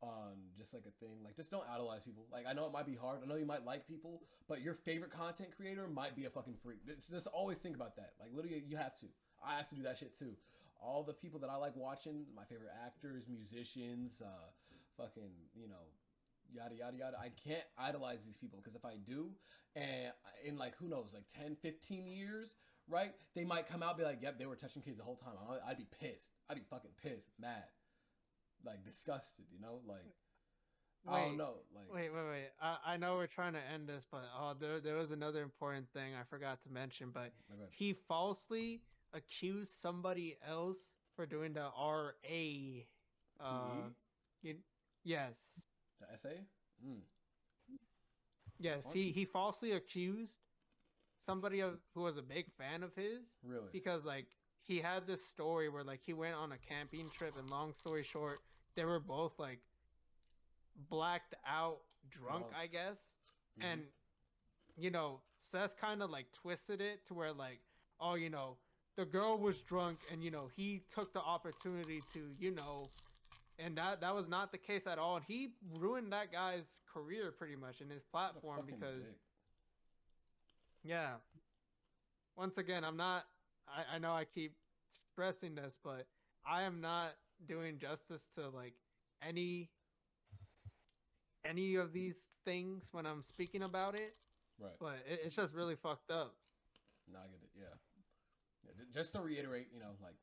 on just like a thing, like just don't idolize people. Like I know it might be hard. I know you might like people, but your favorite content creator might be a fucking freak. Just always think about that. Like literally, you have to. I have to do that shit too. All the people that I like watching, my favorite actors, musicians, fucking, you know, yada yada yada. I can't idolize these people because if I do, and in like who knows, like 10, 15 years, right? They might come out and be like, yep, they were touching kids the whole time. I'd be pissed. I'd be fucking pissed, mad, like disgusted, you know? Like, I don't know. Like, wait. I know we're trying to end this, but there was another important thing I forgot to mention. But he falsely accused somebody else for doing the RA. Yes. The essay? Yes, he falsely accused somebody who was a big fan of his. Really? Because like he had this story where like he went on a camping trip, and long story short, they were both like blacked out drunk. I guess. Mm-hmm. And you know, Seth kind of like twisted it to where like, oh, you know, the girl was drunk and you know, he took the opportunity to, you know, and that was not the case at all. And he ruined that guy's career pretty much in his platform because yeah. Once again, I'm not I know I keep stressing this, but I am not doing justice to like any of these things when I'm speaking about it. Right. But it's just really fucked up. No, I get it. Yeah. Just to reiterate, you know, like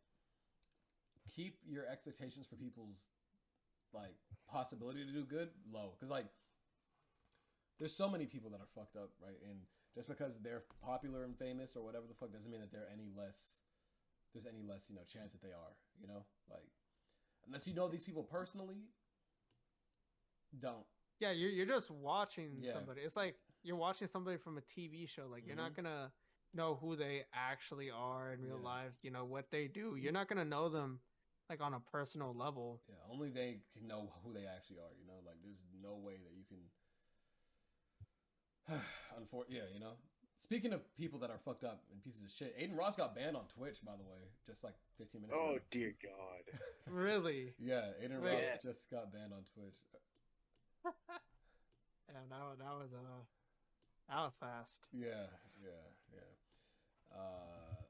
keep your expectations for people's like possibility to do good low, because like there's so many people that are fucked up, right? And just because they're popular and famous or whatever the fuck doesn't mean that there's any less, you know, chance that they are, you know, like unless you know these people personally, don't. Yeah, you're just watching somebody. It's like you're watching somebody from a TV show. Like you're not gonna know who they actually are in real life. You know what they do. You're not gonna know them like on a personal level. Yeah, only they can know who they actually are. You know, like there's no way that you can. You know. Speaking of people that are fucked up and pieces of shit, Aiden Ross got banned on Twitch, by the way, just like 15 minutes ago. Oh dear God. Really? Yeah, Aiden Ross just got banned on Twitch. Yeah, that was fast. Yeah.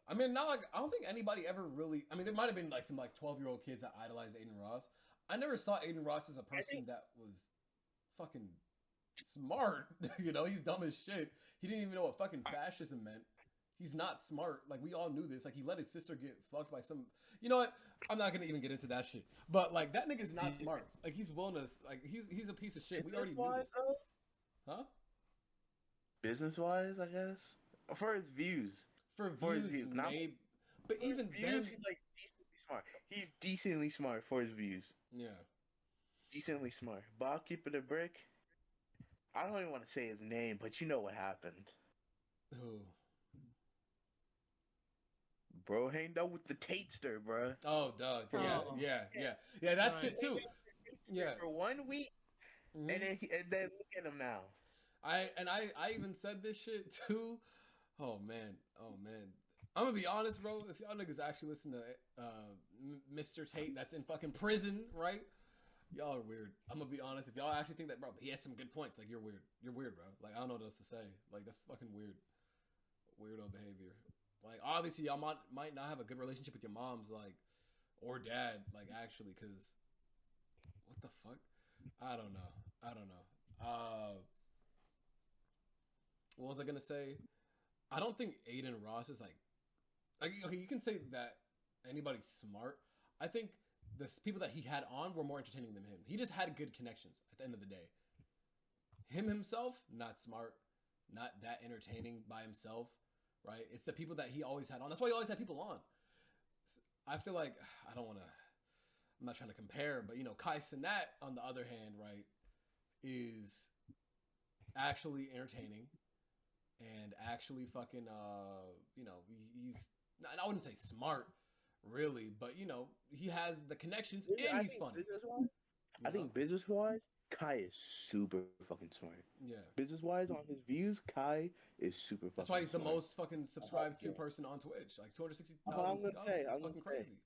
I mean, not like I don't think anybody ever really. I mean, there might have been like some like 12-year-old kids that idolized Aiden Ross. I never saw Aiden Ross as a person that was fucking smart. You know, he's dumb as shit. He didn't even know what fucking fascism meant. He's not smart. Like we all knew this. Like he let his sister get fucked by some. You know what? I'm not gonna even get into that shit. But like that nigga's not smart. Like he's willing to. Like he's a piece of shit. We already knew this. Huh? Business wise, I guess. For his views. For his views, maybe. But even views, then, he's like decently smart. He's decently smart for his views. Yeah. Decently smart. But I'll keep it a brick. I don't even want to say his name, but you know what happened. Who? Bro hanged out with the Tatester, bro. Oh, dog. Yeah. That shit too. Yeah. For 1 week, and then look at him now. I even said this shit too. Oh man. I'm gonna be honest, bro. If y'all niggas actually listen to Mr. Tate, that's in fucking prison, right? Y'all are weird. I'm gonna be honest. If y'all actually think that, bro, he has some good points. Like you're weird. You're weird, bro. Like I don't know what else to say. Like that's fucking weird. Weirdo behavior. Like, obviously, y'all might not have a good relationship with your moms, like, or dad, like, actually, because what the fuck? I don't know. What was I gonna say? I don't think Aiden Ross is like okay, you can say that anybody's smart. I think the people that he had on were more entertaining than him. He just had good connections at the end of the day. Him himself, not smart, not that entertaining by himself, right? It's the people that he always had on. That's why he always had people on. I feel like I'm not trying to compare, but you know, Kai Cenat on the other hand, right, is actually entertaining and actually fucking you know, he's I wouldn't say smart really, but you know, he has the connections and he's funny. I think business wise, Kai is super fucking smart. Yeah. Business wise, on his views, Kai is super fucking smart. That's why he's the most fucking subscribed to person on Twitch. Like 260,000 subs. It's fucking crazy.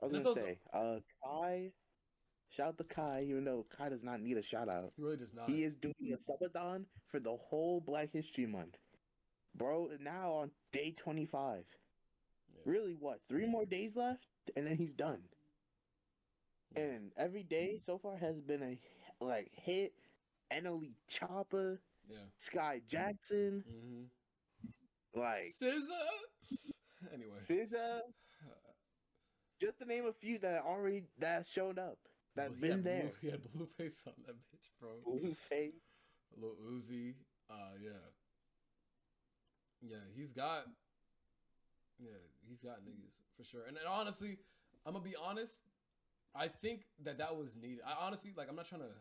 I was gonna say, Kai, shout out to Kai, even though Kai does not need a shout out. He really does not. He is doing a subathon for the whole Black History Month. Bro, now on day 25. Yeah. Really, what? 3 more days left? And then he's done. Yeah. And every day so far has been a, like, hit. Annalie Choppa. Yeah. Sky Jackson. Mm-hmm. Like. SZA. Anyway. SZA. Just to name a few that showed up. That's been there. He had Blueface on that bitch, bro. Blueface. Lil Uzi. Yeah. Yeah, he's got niggas for sure. And honestly, I'm gonna be honest. I think that was needed. I honestly, like, I'm not trying to.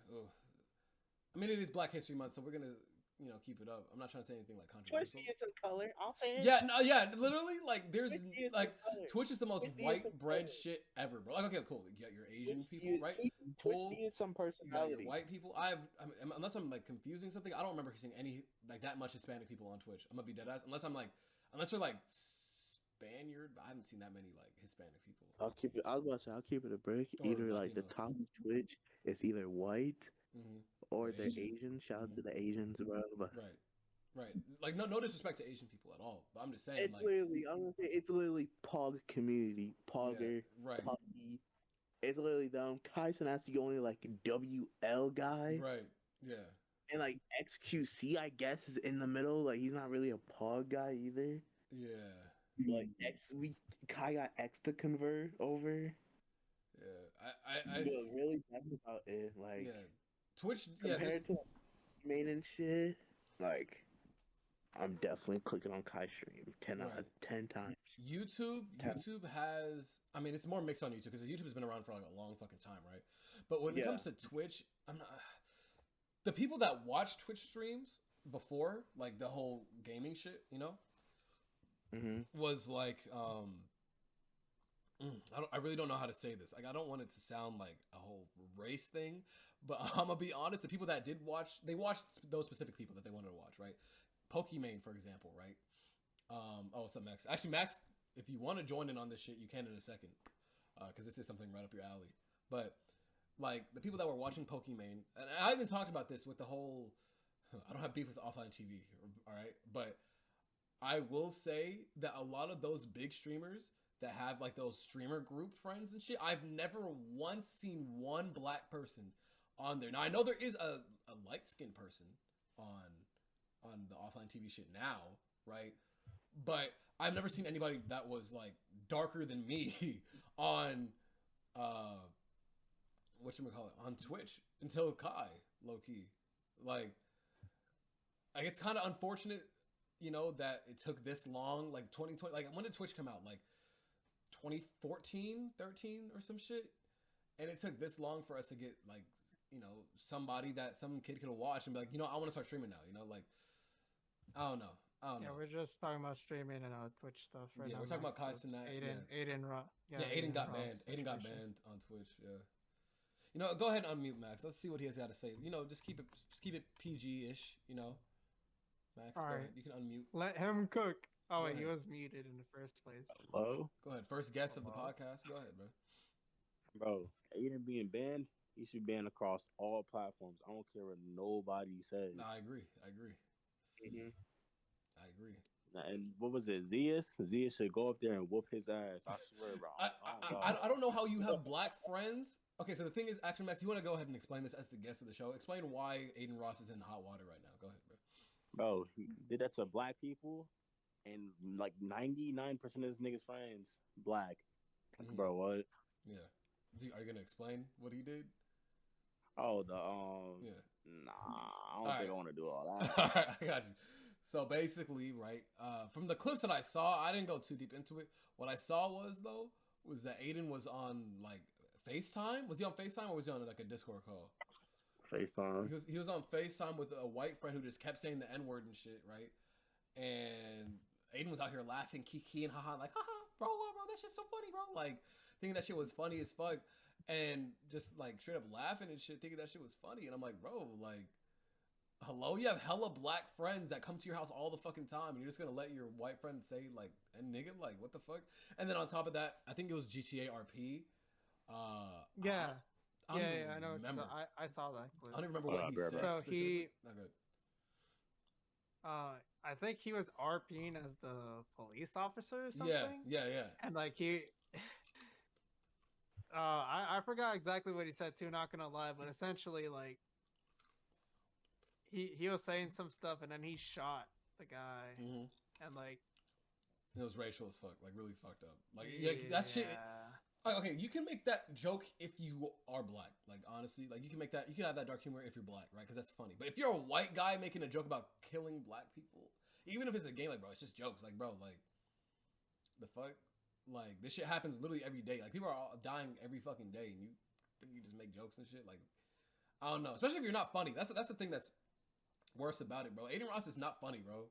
I mean, it is Black History Month, so we're gonna, you know, keep it up. I'm not trying to say anything like controversial. Twitch needs some color. I'll say it. Yeah, no, yeah, literally, like, there's like Twitch is the most white bread shit ever, bro. Like, okay, cool. You got your Asian people, right? Cool. Twitch needs some personality. You got your white people. Unless I'm like confusing something, I don't remember seeing any like that much Hispanic people on Twitch. I'm gonna be dead ass. Unless they're like Spaniard, but I haven't seen that many like Hispanic people. I was about to say, I'll keep it a break. Either like the top of Twitch is either white or they're Asian. Shout out to the Asians, bro. But right. Like no disrespect to Asian people at all. But I'm just saying, it's like, literally, I'm gonna say it's literally Pog community, Pogger, right. Poggy. It's literally them. Kai Cenat's the only like WL guy. Right. Yeah. And like XQC, I guess, is in the middle. Like he's not really a Pog guy either. Yeah. Like Kai got X to convert over. Yeah. I really that's about it. Like, yeah. Twitch compared to main and shit, like I'm definitely clicking on Kai stream 10 out of 10 times. YouTube has, I mean, it's more mixed on YouTube because YouTube has been around for like a long fucking time, right? But when it comes to Twitch, the people that watch Twitch streams before, like the whole gaming shit, you know, was like, I really don't know how to say this. Like, I don't want it to sound like a whole race thing, but I'm gonna be honest. The people that did watch, they watched those specific people that they wanted to watch, right? Pokimane, for example, right? Oh, what's up, Max? Actually, Max, if you want to join in on this shit, you can in a second, because this is something right up your alley. But like the people that were watching Pokimane, and I even talked about this with the whole. I don't have beef with offline TV, all right, but I will say that a lot of those big streamers that have like those streamer group friends and shit, I've never once seen one black person on there. Now I know there is a light skinned person on the offline TV shit now, right? But I've never seen anybody that was like darker than me on whatchamacallit, on Twitch until Kai, low key. Like it's kind of unfortunate, you know, that it took this long, like 2020, like when did Twitch come out? Like 2014, 13 or some shit? And it took this long for us to get like, you know, somebody that some kid could have watched and be like, you know, I want to start streaming now, you know, like, I don't know. Yeah, we're just talking about streaming and Twitch stuff right now. Yeah, we're talking about Kai Cenat. Aiden got banned. Aiden got banned on Twitch. Yeah. You know, go ahead and unmute Max. Let's see what he has got to say. You know, just keep it PG-ish. You know, Max. All right, you can unmute. Let him cook. Oh, wait, he was muted in the first place. Hello. Go ahead. First guest of the podcast. Go ahead, bro. Bro, Aiden being banned, he should be banned across all platforms. I don't care what nobody says. No, I agree. Mm-hmm. I agree. And what was it? Zeus? Zeus should go up there and whoop his ass. I swear, bro. I, Oh, I, God. I don't know how you have black friends. Okay, so the thing is, Action Max, you want to go ahead and explain this as the guest of the show. Explain why Aiden Ross is in hot water right now. Go ahead, bro. Bro, he did that to black people, and like 99% of his niggas' friends black. Like, Mhm. bro, what? Yeah. Are you gonna explain what he did? Oh, Yeah. nah, I don't Alright. think I want to do all All that. right, I got you. So basically, right, from the clips that I saw, I didn't go too deep into it. What I saw was that Aiden was on like FaceTime. Was he on FaceTime or was he on like a Discord call? FaceTime. He was on FaceTime with a white friend who just kept saying the N word and shit, right? And Aiden was out here laughing, kiki and haha, like haha, bro, that shit's so funny, bro. Like thinking that shit was funny as fuck, and just like straight up laughing and shit, thinking that shit was funny. And I'm like, bro, like, hello, you have hella black friends that come to your house all the fucking time, and you're just gonna let your white friend say like and nigga, like what the fuck? And then on top of that, I think it was GTA RP. Yeah. I don't even I know. remember. I saw that clip. I don't even remember what he Right, said. right. So he- specifically. Not good. I think he was RPing as the police officer or something. Yeah. And like he, I forgot exactly what he said too. Not gonna lie, but essentially like he was saying some stuff and then he shot the guy Mm-hmm. and like It was racial as fuck, like really fucked up. Like yeah, that shit. Like, okay, you can make that joke if you are black. Like honestly, like you can make that. You can have that dark humor if you're black, right? Because that's funny. But if you're a white guy making a joke about killing black people, even if it's a game, like bro, it's just jokes. Like bro, like the fuck, like this shit happens literally every day. Like people are all dying every fucking day, and you think you just make jokes and shit. Like I don't know, especially if you're not funny. That's the thing that's worse about it, bro. Aiden Ross is not funny, bro.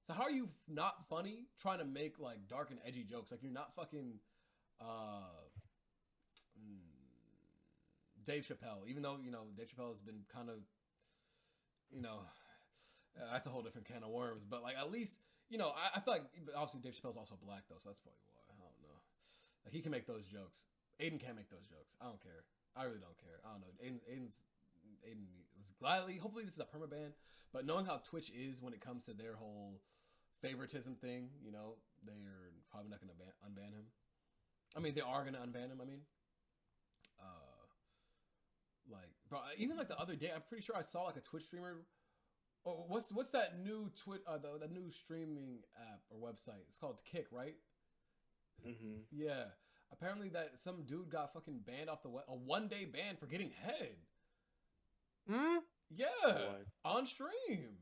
So how are you not funny trying to make like dark and edgy jokes? Like you're not fucking Dave Chappelle. Even though you know Dave Chappelle has been kind of, you know, that's a whole different can of worms. But like at least you know I feel like obviously Dave Chappelle's also black though, so that's probably why. I don't know. Like he can make those jokes. Aiden can't make those jokes. I don't care. I really don't care. I don't know. Aiden was gladly. Hopefully this is a permaban. But knowing how Twitch is when it comes to their whole favoritism thing, you know, they're probably not going to unban him. I mean, they are going to unban him. I mean, like, bro, even like the other day, I'm pretty sure I saw like a Twitch streamer. Oh, what's that new the new streaming app or website? It's called Kick, right? Mm-hmm. Yeah. Apparently that some dude got fucking banned off a 1-day ban for getting head. Hmm? Yeah, What? on stream.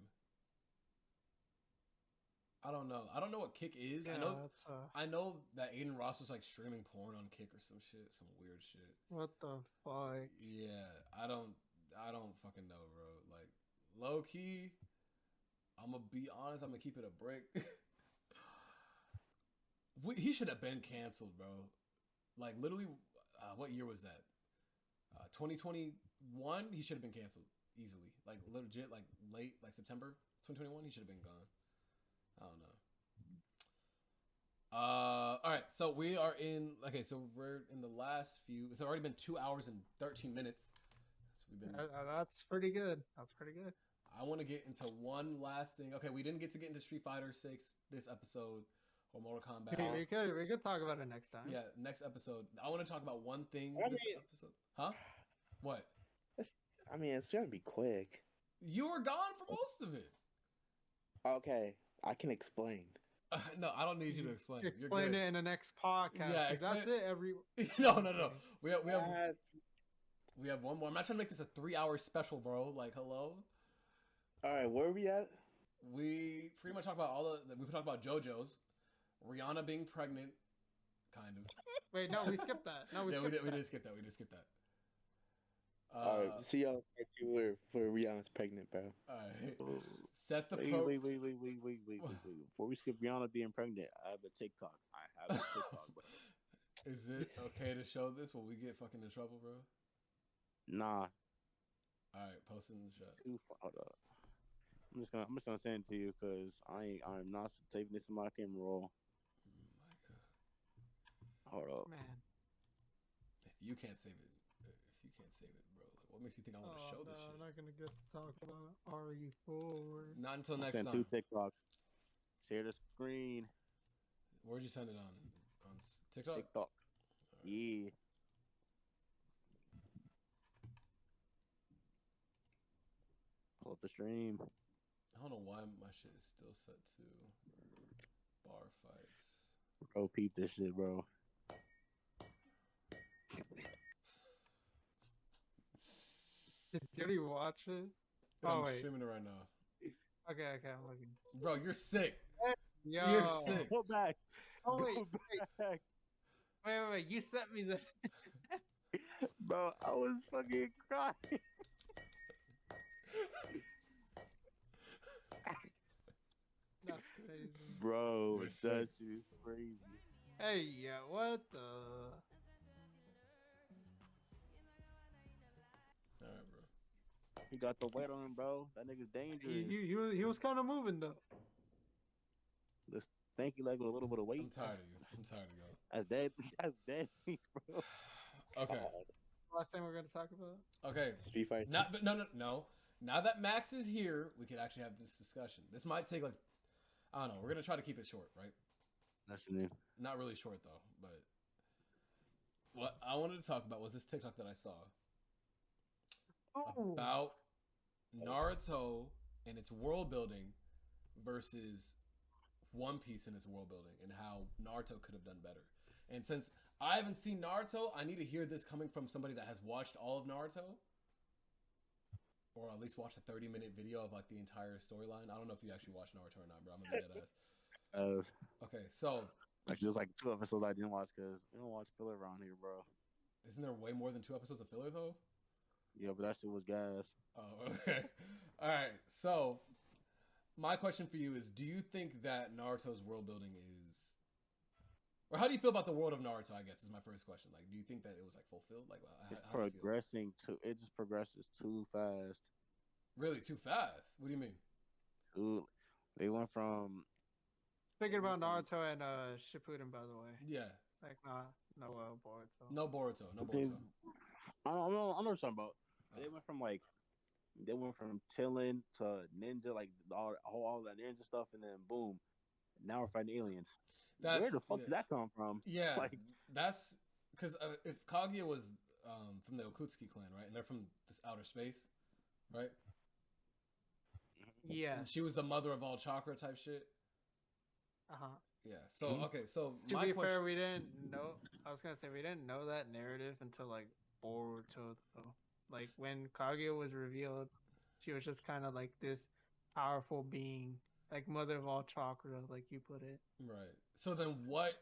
I don't know. I don't know what Kick is. Yeah, that's, I know that Aiden Ross was like streaming porn on Kick or some shit, some weird shit. what the fuck? Yeah, I don't fucking know, bro. Like low key, I'm gonna be honest. I'm gonna keep it a brick. He should have been canceled, bro. Like literally, what year was that? 2021. He should have been canceled easily. Like legit, like late, like September 2021. He should have been gone. I don't know. All right, so we are in. Okay, so we're in the last few. It's already been 2 hours and 13 minutes. So we've been. That's pretty good. That's pretty good. I want to get into one last thing. Okay, we didn't get into Street Fighter 6 this episode or Mortal Kombat. We could talk about it next time. Yeah, next episode. I want to talk about one thing I this mean- episode. Huh? What? I mean, it's gonna be quick. You were gone for most of it. Okay, I can explain. No, I don't need you to explain. You're Explain good. it in the next podcast. Yeah, 'cause that's explain- it. Every No. We have That's- we have one more. I'm not trying to make this a 3-hour special, bro. Like, hello. All right, where are we at? We pretty much talk about we talk about JoJo's, Rihanna being pregnant, kind of. wait, no, we skipped that. No, we Yeah, skipped we that. did skip that. We did skip that. All right, see y'all part two where Rihanna's pregnant, bro. All right. Oh, Set the Wait, pro. wait. Before we skip Rihanna being pregnant, I have a TikTok. Bro. Is it okay to show this? Will we get fucking in trouble, bro? Nah. All right, post it in the chat. Hold up. I'm just gonna send it to you because I'm not saving this in my camera roll. Oh my god. Hold up. Man. If you can't save it, bro, like, what makes you think I want to show this I'm shit? not gonna get to talk about RE4. Not until I next sent time. 2 TikToks. Share the screen. Where'd you send it on? On TikTok? TikTok. Yeah. Pull up the stream. I don't know why my shit is still set to bar fights. Bro, peep this shit, bro. Did you already watch it? I'm Oh, wait. streaming it right now. Okay, I'm looking. Bro, you're sick. Yo. You're sick. Go back. Oh, wait, Go back. wait. You sent me the. Bro, I was fucking crying. That's crazy. Bro, You're that sick. shit is crazy. Hey, yeah, what the? Alright, bro. He got the weight on him, bro. That nigga's dangerous. He was kind of moving though. Thank you, like with a little bit of weight. I'm tired of you. I'm tired of you. That's dead. That's dead, bro. Okay. Last thing we're gonna talk about. Okay. Street Fighter. Not, but no. Now that Max is here, we can actually have this discussion. This might take like, I don't know. We're gonna try to keep it short, right? Listening. Not really short though, but what I wanted to talk about was this TikTok that I saw Oh, about Naruto and its world building versus One Piece and its world building, and how Naruto could have done better. And since I haven't seen Naruto, I need to hear this coming from somebody that has watched all of Naruto, or at least watched a 30-minute video of like the entire storyline. I don't know if you actually watched Naruto or not, bro. I'm gonna be dead ass. Okay, so Actually, there's like 2 episodes I didn't watch because we don't watch filler around here, bro. isn't there way more than 2 episodes of filler though? Yeah, but that shit was gas. Oh, okay. All right. So, my question for you is: do you think that Naruto's world building is, or how do you feel about the world of Naruto? I guess is my first question. Like, do you think that it was like fulfilled? Like, how It's do you feel? progressing too. It just progresses too fast. Really too fast? What do you mean? Dude, they went from Speaking about Naruto and Shippuden, by the way. Yeah. Like, no, Boruto. No Boruto. No They- Boruto. I don't know what you're talking about. They went from Tillin to ninja, like all that ninja stuff, and then boom, now we're fighting aliens. Where the fuck yeah. did that come from? Yeah, Like- that's because if Kaguya was from the Okutsuki clan, right, and they're from this outer space, right? Yeah. And she was the mother of all chakra type shit. Yeah. So Mhm. okay. So To my be question. fair, we didn't know. I was gonna say we didn't know that narrative until like Boruto, though. Like when Kaguya was revealed, she was just kind of like this powerful being, like mother of all chakra, like you put it. Right. So then what?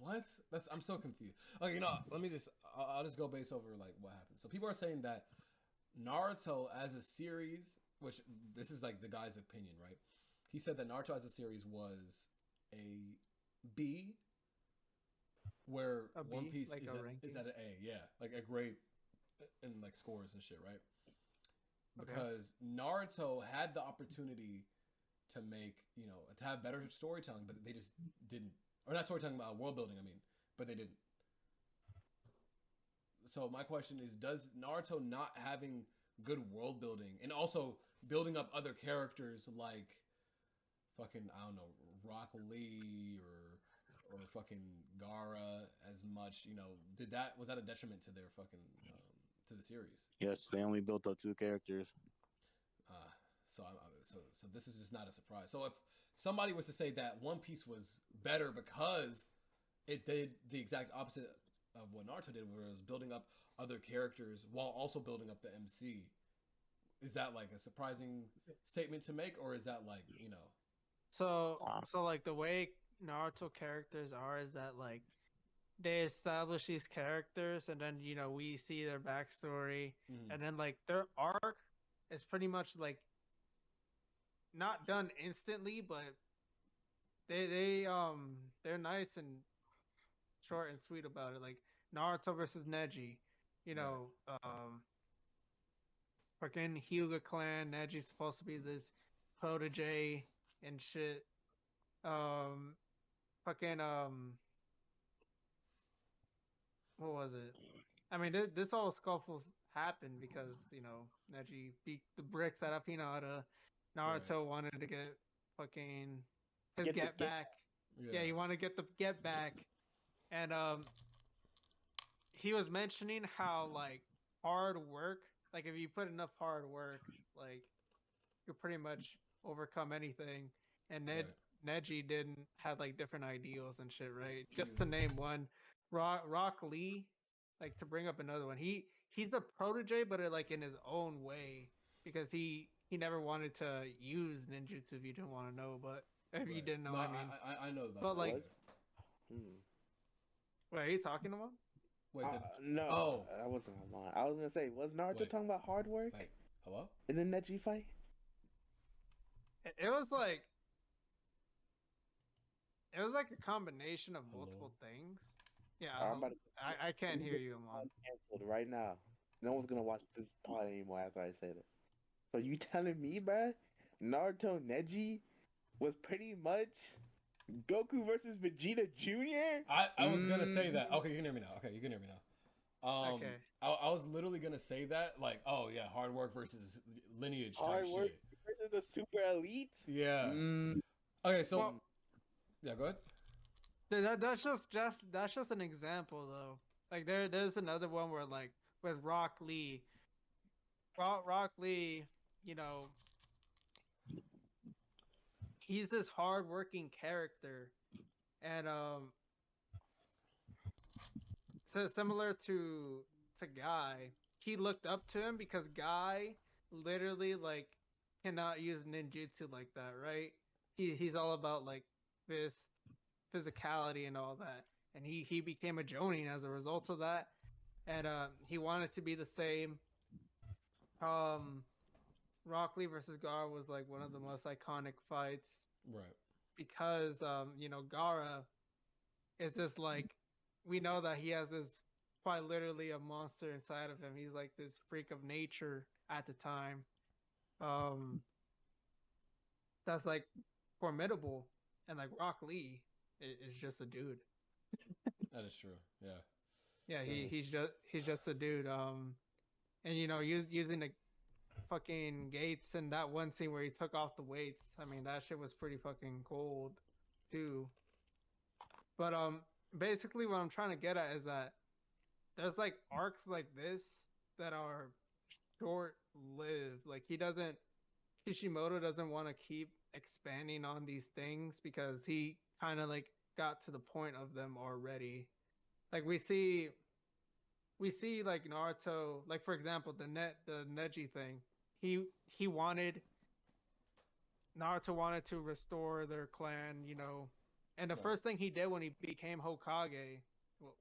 What? I'm so confused. Okay, you know, let me just. I'll just go base over like what happened. So people are saying that Naruto as a series, which this is like the guy's opinion, right? He said that Naruto as a series was a B, where A One B? Piece Like is a at ranking? an A. Yeah, like a grade in like scores and shit, right? Okay. Because Naruto had the opportunity to make, to have better storytelling, but they just didn't. Or not storytelling, about world building, I mean, but they didn't. So my question is, does Naruto not having good world building and also building up other characters like fucking, I don't know, Rock Lee or fucking Gara as much, was that a detriment to their fucking to the series? Yes, they only built up 2 characters. So this is just not a surprise. So if somebody was to say that One Piece was better because it did the exact opposite of what Naruto did, where it was building up other characters while also building up the MC, is that like a surprising statement to make, or is that like So like the way Naruto characters are is that like they establish these characters and then we see their backstory mhm. and then like their arc is pretty much like not done instantly, but they're nice and short and sweet about it. Like Naruto versus Neji, fucking Hyuga clan. Neji's supposed to be this protege and shit. Fucking what was it? I mean, this all scuffles happened because Neji beat the bricks out of Hinata. Naruto wanted to get fucking his Get the get back. Yeah, you want to get the get back, and he was mentioning how like hard work, like if you put enough hard work, like you pretty much overcome anything. And Neji didn't had like different ideals and shit, right? Just to name one, Rock Lee, like to bring up another one. He's a protege, but like in his own way, because he never wanted to use ninjutsu if you didn't want to know, but if you didn't know, No, I mean, I know about but that. like, Hmm. what are you talking about? Wait, No, oh, I wasn't online. I was gonna say, was Naruto Wait. talking about hard work wait, hello? in the Neji fight? It was like a combination of multiple things. Yeah, I'm about to I can't hear you, Amon. canceled right now. No one's gonna watch this pod anymore after I say this. So you telling me, bruh, Naruto Neji was pretty much Goku versus Vegeta Jr.? I was gonna say that. Okay, you can hear me now. Okay, you can hear me now. Okay. I was literally gonna say that, like, oh yeah, hard work versus lineage type Hard work shit. versus the super elites? Yeah. Mm, Okay, so Well, yeah, go ahead. that's just an example though. Like there's another one where like with Rock Lee, Rock Lee, you know, he's this hardworking character, and so similar to Guy, he looked up to him because Guy literally like cannot use ninjutsu like that, right? He's all about like fist physicality and all that, and he became a Jonin as a result of that, and he wanted to be the same. Rock Lee versus Gara was like one of the most iconic fights Right. because you know, Gara is this like, we know that he has this quite literally a monster inside of him. He's like this freak of nature at the time. That's like formidable, and like Rock Lee is just a dude. That is true. Yeah. Yeah, he's just a dude. And you know, using the fucking gates and that one scene where he took off the weights. I mean, that shit was pretty fucking cold, too. But basically, what I'm trying to get at is that there's like arcs like this that are short-lived. Like Kishimoto doesn't want to keep expanding on these things because he kind of like got to the point of them already. Like we see like Naruto, like for example, the Neji thing. He wanted Naruto wanted to restore their clan, you know, and the Right. first thing he did when he became Hokage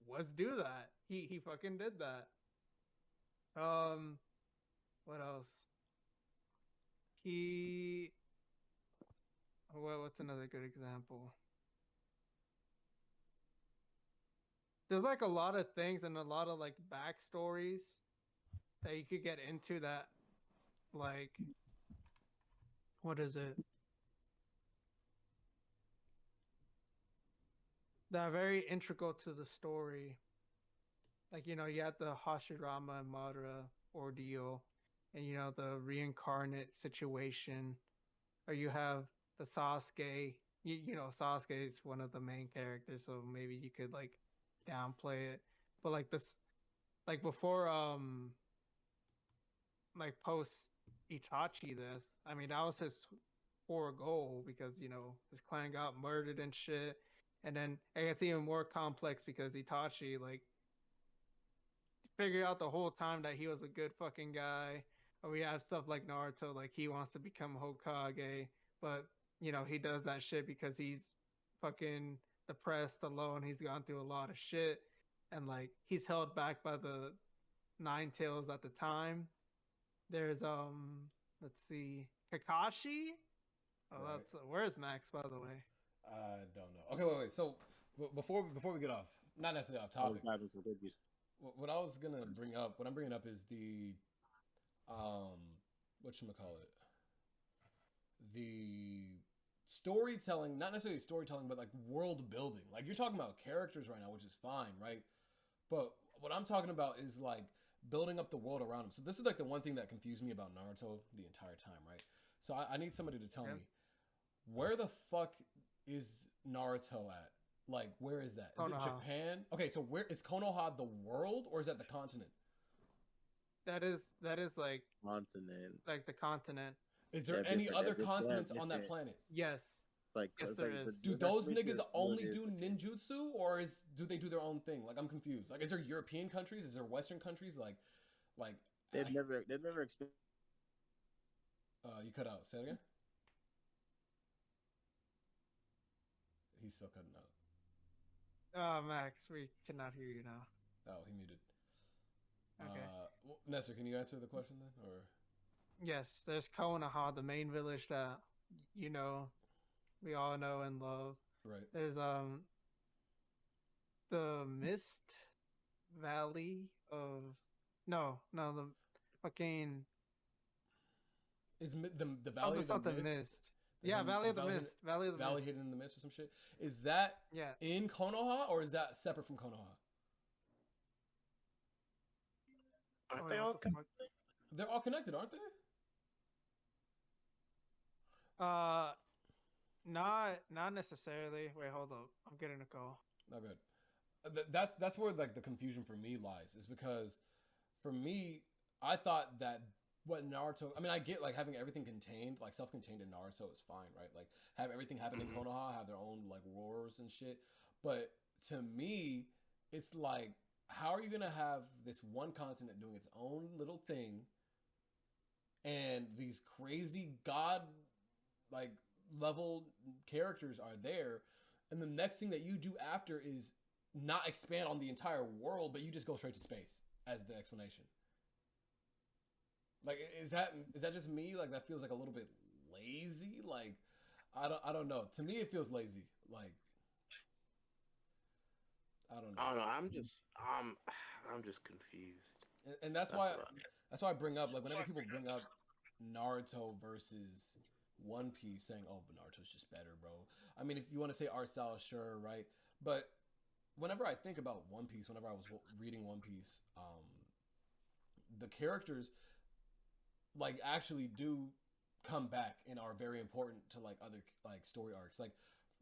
was do that. He fucking did that. What else? What's another good example? There's like a lot of things and a lot of like backstories that you could get into that, like, what is it? That are very integral to the story. Like, you know, you have the Hashirama and Madara ordeal, and you know, the reincarnate situation, or you have the Sasuke. You know, Sasuke is one of the main characters, so maybe you could like downplay it. But like this, like before, like post Itachi death, I mean, that was his core goal because, you know, his clan got murdered and shit. And then it gets even more complex because Itachi, like, figured out the whole time that he was a good fucking guy. Or we have stuff like Naruto, like, he wants to become Hokage, but, you know, he does that shit because he's fucking depressed, alone. He's gone through a lot of shit. And, like, he's held back by the Nine Tails at the time. There's, let's see, Kakashi? Oh, Right. that's where's Max, by the way? I don't know. Okay, wait. So before we get off, not necessarily off topic. What I was gonna bring up, what I'm bringing up is the, whatchamacallit, the storytelling, not necessarily storytelling, but like world building. Like you're talking about characters right now, which is fine, right? But what I'm talking about is like building up the world around him. So this is like the one thing that confused me about Naruto the entire time, right? So I need somebody to tell me, where the fuck is Naruto at? Like, where is that? Is it Konoha. Japan? Okay, so where is Konoha the world or is that the continent? That is like Continent. the continent. Is there Yeah, any different- other different- continents on that different- planet? Yes. Like, Yes, it's there like is. Do that's those basically niggas what only it is. do ninjutsu, or do they do their own thing? Like, I'm confused. Like, is there European countries? Is there Western countries? Like, They've I- never experienced. you cut out. Say it again. He's still cutting out. Oh, Max, we cannot hear you now. Oh, he muted. Okay. Nestor, can you answer the question then, or? Yes, there's Konoha, the main village that we all know and love. Right. There's the Mist Valley of the fucking Is the Valley something of the Mist? Mist. Yeah, Valley of the Mist. Valley of the Valley Mist. hidden in the mist or some shit. Is that Yeah. in Konoha or is that separate from Konoha? Aren't Wait, they what all? the fuck? They're all connected, aren't they? Not necessarily. Wait, hold up. I'm getting a call. Not good. That's where like the confusion for me lies. Is because for me, I thought that what Naruto. I mean, I get like having everything contained, like self-contained in Naruto is fine, right? Like have everything happen in Mhm. Konoha, have their own like wars and shit. But to me, it's like, how are you gonna have this one continent doing its own little thing, and these crazy god like level characters are there, and the next thing that you do after is not expand on the entire world, but you just go straight to space as the explanation. Like, is that just me? Like, that feels like a little bit lazy. Like, I don't know. To me, it feels lazy. Like, I don't know. I don't know. I'm just confused. And that's why what that's why I bring up, like, whenever people bring up Naruto versus One Piece, saying, "Oh, but Naruto's just better, bro." I mean, if you want to say art style, sure, right? But whenever I think about One Piece, whenever I was reading One Piece, the characters like actually do come back and are very important to like other like story arcs. Like,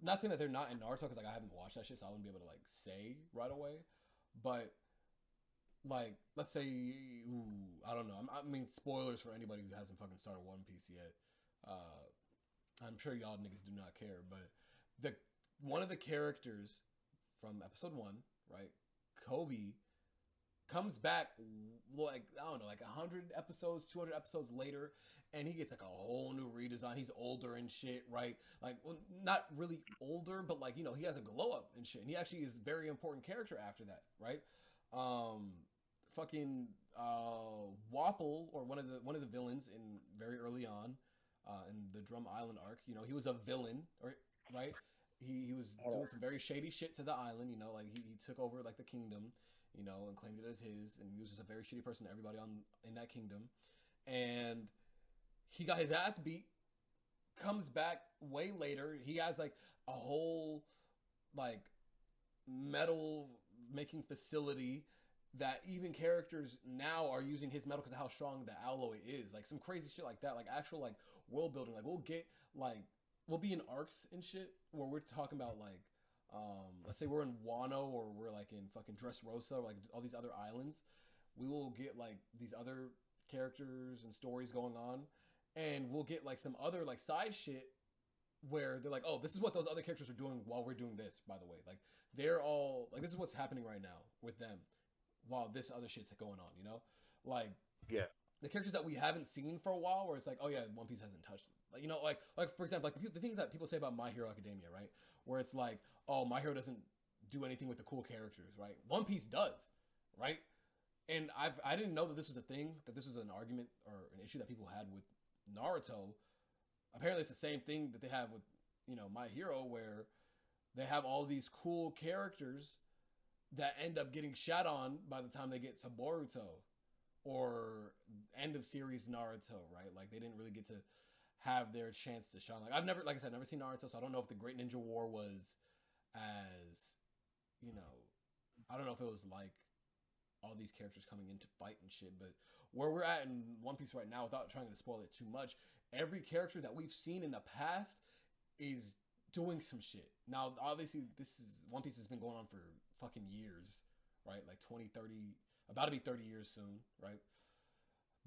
not saying that they're not in Naruto because like I haven't watched that shit, so I wouldn't be able to like say right away. But like, let's say, I don't know. I mean, spoilers for anybody who hasn't fucking started One Piece yet. I'm sure y'all niggas do not care, but one of the characters from episode 1, right, Kobe, comes back like, I don't know, like 100 episodes, 200 episodes later, and he gets like a whole new redesign. He's older and shit, right? Like, well, not really older, but like, you know, he has a glow up and shit. And he actually is a very important character after that, right? Fucking Wapple, or one of the villains in very early on in the Drum Island arc, you know, he was a villain, or right? He was doing some very shady shit to the island, you know, like he took over like the kingdom, you know, and claimed it as his, and he was just a very shitty person to everybody in that kingdom. And he got his ass beat, comes back way later. He has like a whole like metal making facility that even characters now are using his metal because of how strong the alloy is. Like some crazy shit like that, like actual like world building. Like we'll be in arcs and shit where we're talking about like, let's say we're in Wano, or we're like in fucking Dressrosa, or like all these other islands. We will get like these other characters and stories going on, and we'll get like some other like side shit where they're like, oh, this is what those other characters are doing while we're doing this, by the way. Like, they're all like, this is what's happening right now with them while this other shit's going on, you know? Like, Yeah. the characters that we haven't seen for a while, where it's like, oh yeah, One Piece hasn't touched them. Like, you know, like for example, like the things that people say about My Hero Academia, right? Where it's like, oh, My Hero doesn't do anything with the cool characters, right? One Piece does, right? And I didn't know that this was a thing, that this was an argument or an issue that people had with Naruto. Apparently it's the same thing that they have with, you know, My Hero, where they have all these cool characters that end up getting shat on by the time they get to Boruto or end of series Naruto, right? Like, they didn't really get to have their chance to shine. Like, I've never seen Naruto, so I don't know if the Great Ninja War was as, you know, I don't know if it was like all these characters coming in to fight and shit, but where we're at in One Piece right now, without trying to spoil it too much, every character that we've seen in the past is doing some shit. Now, obviously, this is One Piece has been going on for fucking years, right? Like 20, 30, about to be 30 years soon, right?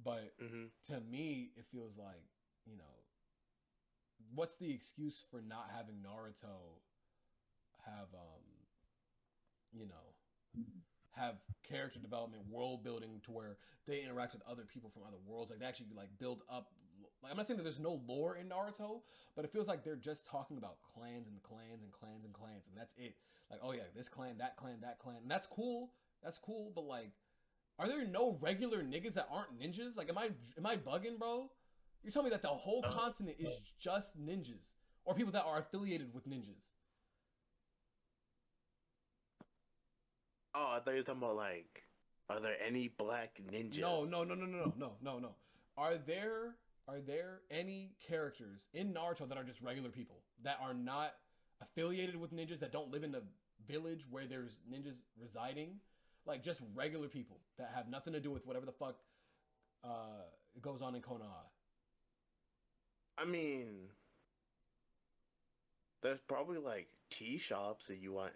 But to me, it feels like, you know, what's the excuse for not having Naruto have, you know, have character development, world building to where they interact with other people from other worlds. Like they actually like build up. Like I'm not saying that there's no lore in Naruto, but it feels like they're just talking about clans and clans and clans and clans, and that's it. Like, oh yeah, this clan, that clan, that clan, and that's cool. That's cool, but like, are there no regular niggas that aren't ninjas? Like, am I bugging, bro? You're telling me that the whole continent is just ninjas or people that are affiliated with ninjas? Oh, I thought you were talking about like, are there any black ninjas? No. Are there any characters in Naruto that are just regular people that are not affiliated with ninjas, that don't live in the village where there's ninjas residing? Like just regular people that have nothing to do with whatever the fuck goes on in Konoha. I mean, there's probably like tea shops if you want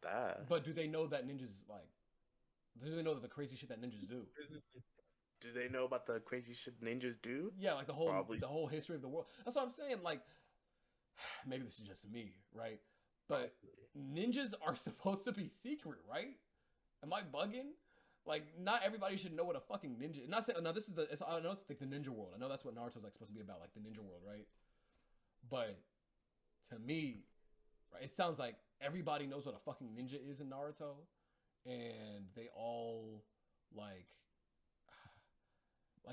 that. But do they know that ninjas like? Do they know that the crazy shit that ninjas do? Do they know about the crazy shit ninjas do? Yeah, like the whole history of the world. That's what I'm saying. Like, maybe this is just me, right? But ninjas are supposed to be secret, right? Am I bugging? Like, not everybody should know what a fucking ninja. Not saying. No, this is I know it's like the ninja world. I know that's what Naruto's like supposed to be about, like the ninja world, right? But to me, right, it sounds like everybody knows what a fucking ninja is in Naruto, and they all like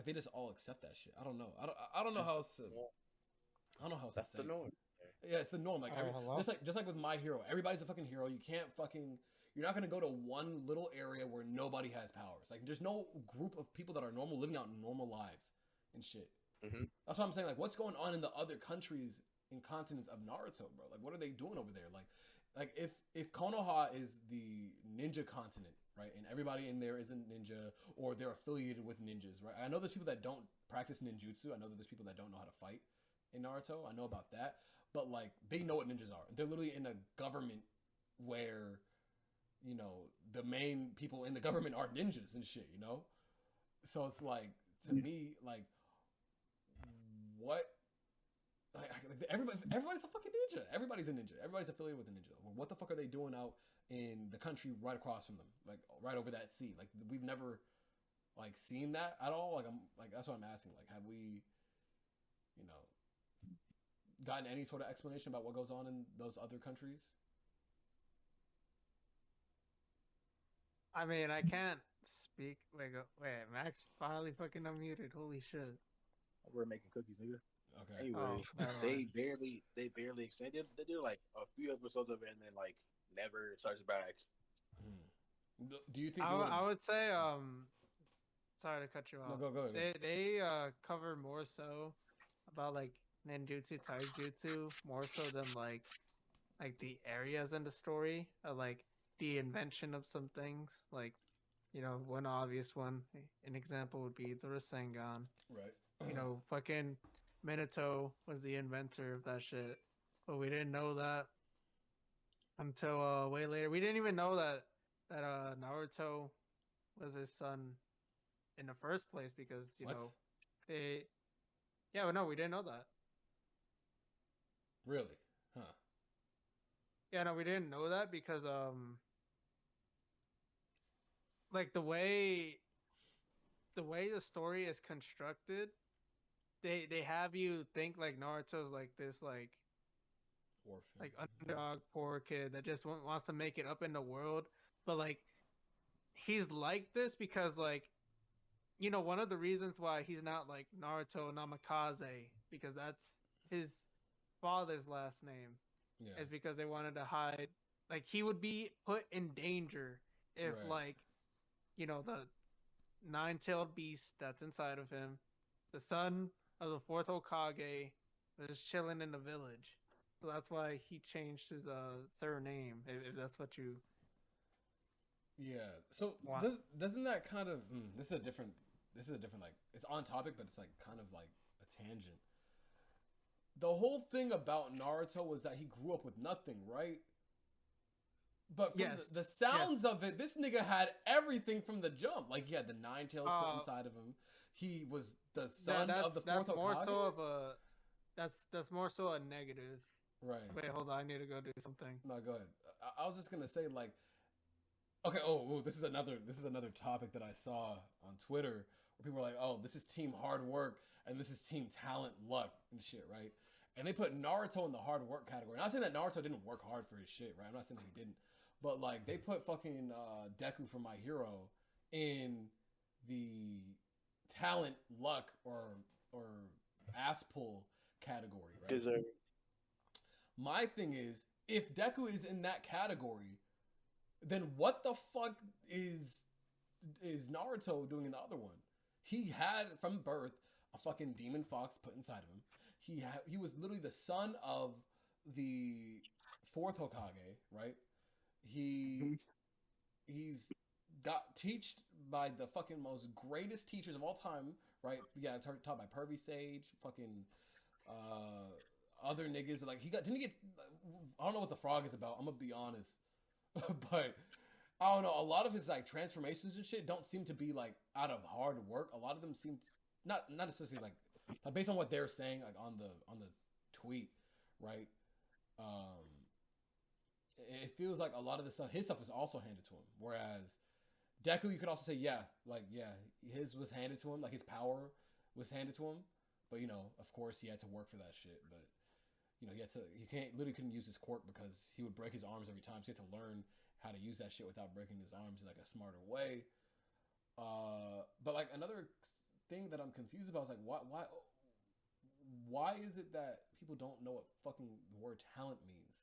they just all accept that shit. I don't know. I don't know how else to. I don't know how else That's to say. the norm. Yeah, it's the norm. Like, just like with My Hero, everybody's a fucking hero. You can't fucking. You're not gonna go to one little area where nobody has powers. Like, there's no group of people that are normal living out normal lives and shit. Mm-hmm. That's what I'm saying. Like, what's going on in the other countries and continents of Naruto, bro? Like, what are they doing over there? Like if Konoha is the ninja continent, right, and everybody in there is a ninja or they're affiliated with ninjas, right? I know there's people that don't practice ninjutsu. I know that there's people that don't know how to fight in Naruto. I know about that, but like they know what ninjas are. They're literally in a government where, you know, the main people in the government are ninjas and shit, you know? So it's like, to me, like, what? Like, everybody's a fucking ninja. Everybody's a ninja. Everybody's affiliated with a ninja. What the fuck are they doing out in the country right across from them? Like, right over that sea? Like, we've never, like, seen that at all? Like, that's what I'm asking. Like, have we, you know, gotten any sort of explanation about what goes on in those other countries? I mean, I can't speak. Wait, Max finally fucking unmuted. Holy shit. We're making cookies, nigga. Okay. Anyway, never they barely extended. They did like a few episodes of it and then like never starts back. Do you think I would say sorry to cut you off. No, go ahead. They cover more so about like ninjutsu, taijutsu, more so than like the areas in the story, like the invention of some things. Like, you know, one obvious one, an example would be the Rasengan. Right. You know, fucking Minato was the inventor of that shit, but we didn't know that until way later. We didn't even know that Naruto was his son in the first place because you know they. Yeah, but no, we didn't know that. Really? Huh. Yeah, no, we didn't know that because like the way the story is constructed, they have you think like Naruto's like this like Orphan. like underdog poor kid that just wants to make it up in the world, but like he's like this because like, you know, one of the reasons why he's not like Naruto Namikaze, because that's his father's last name, is because they wanted to hide, like he would be put in danger if like, you know, the nine-tailed beast that's inside of him, the son of the fourth Hokage, was chilling in the village. So that's why he changed his surname, if that's what you. Yeah. So doesn't that kind of this is a different like, it's on topic, but it's like kind of like a tangent. the whole thing about Naruto was that he grew up with nothing, right? But from Yes. the sounds of it, this nigga had everything from the jump. Like he had the 9 tails put inside of him. He was the son of the fourth that's more Hokage. so of a that's more so a negative. Right. Wait, hold on, I need to go do something. No, go ahead. I was just gonna say like, okay. Oh, this is another topic that I saw on Twitter where people were like, oh, this is team hard work and this is team talent, luck and shit, right? And they put Naruto in the hard work category. Not saying that Naruto didn't work hard for his shit, right? I'm not saying that he didn't, but like they put fucking Deku from My Hero in the talent, luck, or ass pull category, right? Deserve. My thing is, if Deku is in that category, then what the fuck is Naruto doing in the other one? He had from birth a fucking demon fox put inside of him. He was literally the son of the fourth Hokage, right? He's got teached by the fucking most greatest teachers of all time, right? Yeah, taught by Pervy Sage, fucking other niggas. Like didn't he get? I don't know what the frog is about. I'm gonna be honest, but I don't know. A lot of his like transformations and shit don't seem to be like out of hard work. A lot of them seem not necessarily like based on what they're saying like on the tweet, right? It feels like a lot of the stuff, his stuff was also handed to him. Whereas Deku, you could also say, his was handed to him, like his power was handed to him. But of course, he had to work for that shit. But he couldn't use his quirk because he would break his arms every time. So he had to learn how to use that shit without breaking his arms in like a smarter way. But like another thing that I'm confused about is like why is it that people don't know what fucking the word talent means?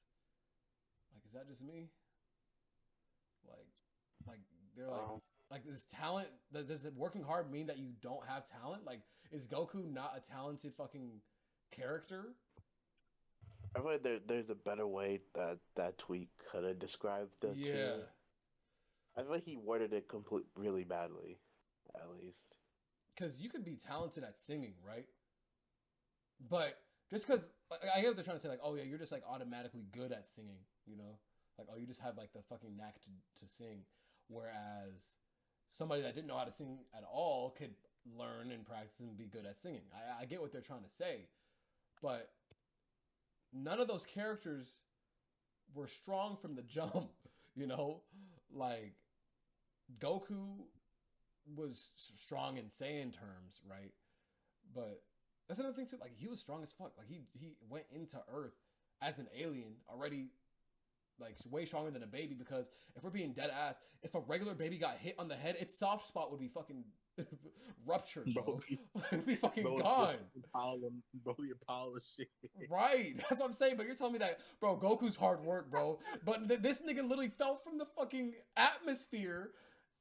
Like, is that just me? Like they're like this talent. Does working hard mean that you don't have talent? Like, is Goku not a talented fucking character? I feel like there's a better way that tweet could have described the two. I feel like he worded it really badly, at least. Because you could be talented at singing, right? But just because I hear what they're trying to say, like, oh yeah, you're just like automatically good at singing, like oh you just have like the fucking knack to sing, whereas somebody that didn't know how to sing at all could learn and practice and be good at singing. I get what they're trying to say, but none of those characters were strong from the jump, like Goku was strong in Saiyan terms, right? But that's another thing too. Like he was strong as fuck. Like he went into Earth as an alien already, like way stronger than a baby. Because if we're being dead ass, if a regular baby got hit on the head, its soft spot would be fucking ruptured, bro. It'd be fucking gone. Bro, the Apollo shit. Right, that's what I'm saying. But you're telling me that, bro, Goku's hard work, bro. But this nigga literally fell from the fucking atmosphere,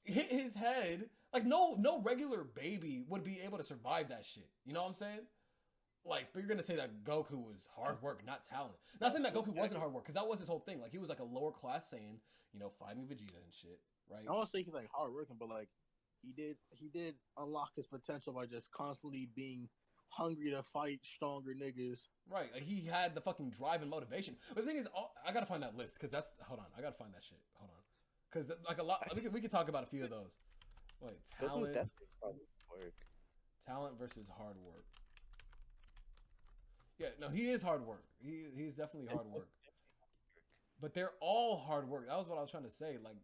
hit his head. Like no regular baby would be able to survive that shit. You know what I'm saying? Like, but you're gonna say that Goku was hard work, not talent. Not saying that Goku wasn't hard work, because that was his whole thing. Like he was like a lower class Saiyan, fighting Vegeta and shit, right? I don't say he's like hard working, but like he did unlock his potential by just constantly being hungry to fight stronger niggas. Right, like he had the fucking drive and motivation. But the thing is, I gotta find that list because hold on, I gotta find that shit. Hold on, because like a lot, we could talk about a few of those. Wait, talent versus hard work. Yeah, no, he is hard work. He's definitely hard work. But they're all hard work. That was what I was trying to say. Like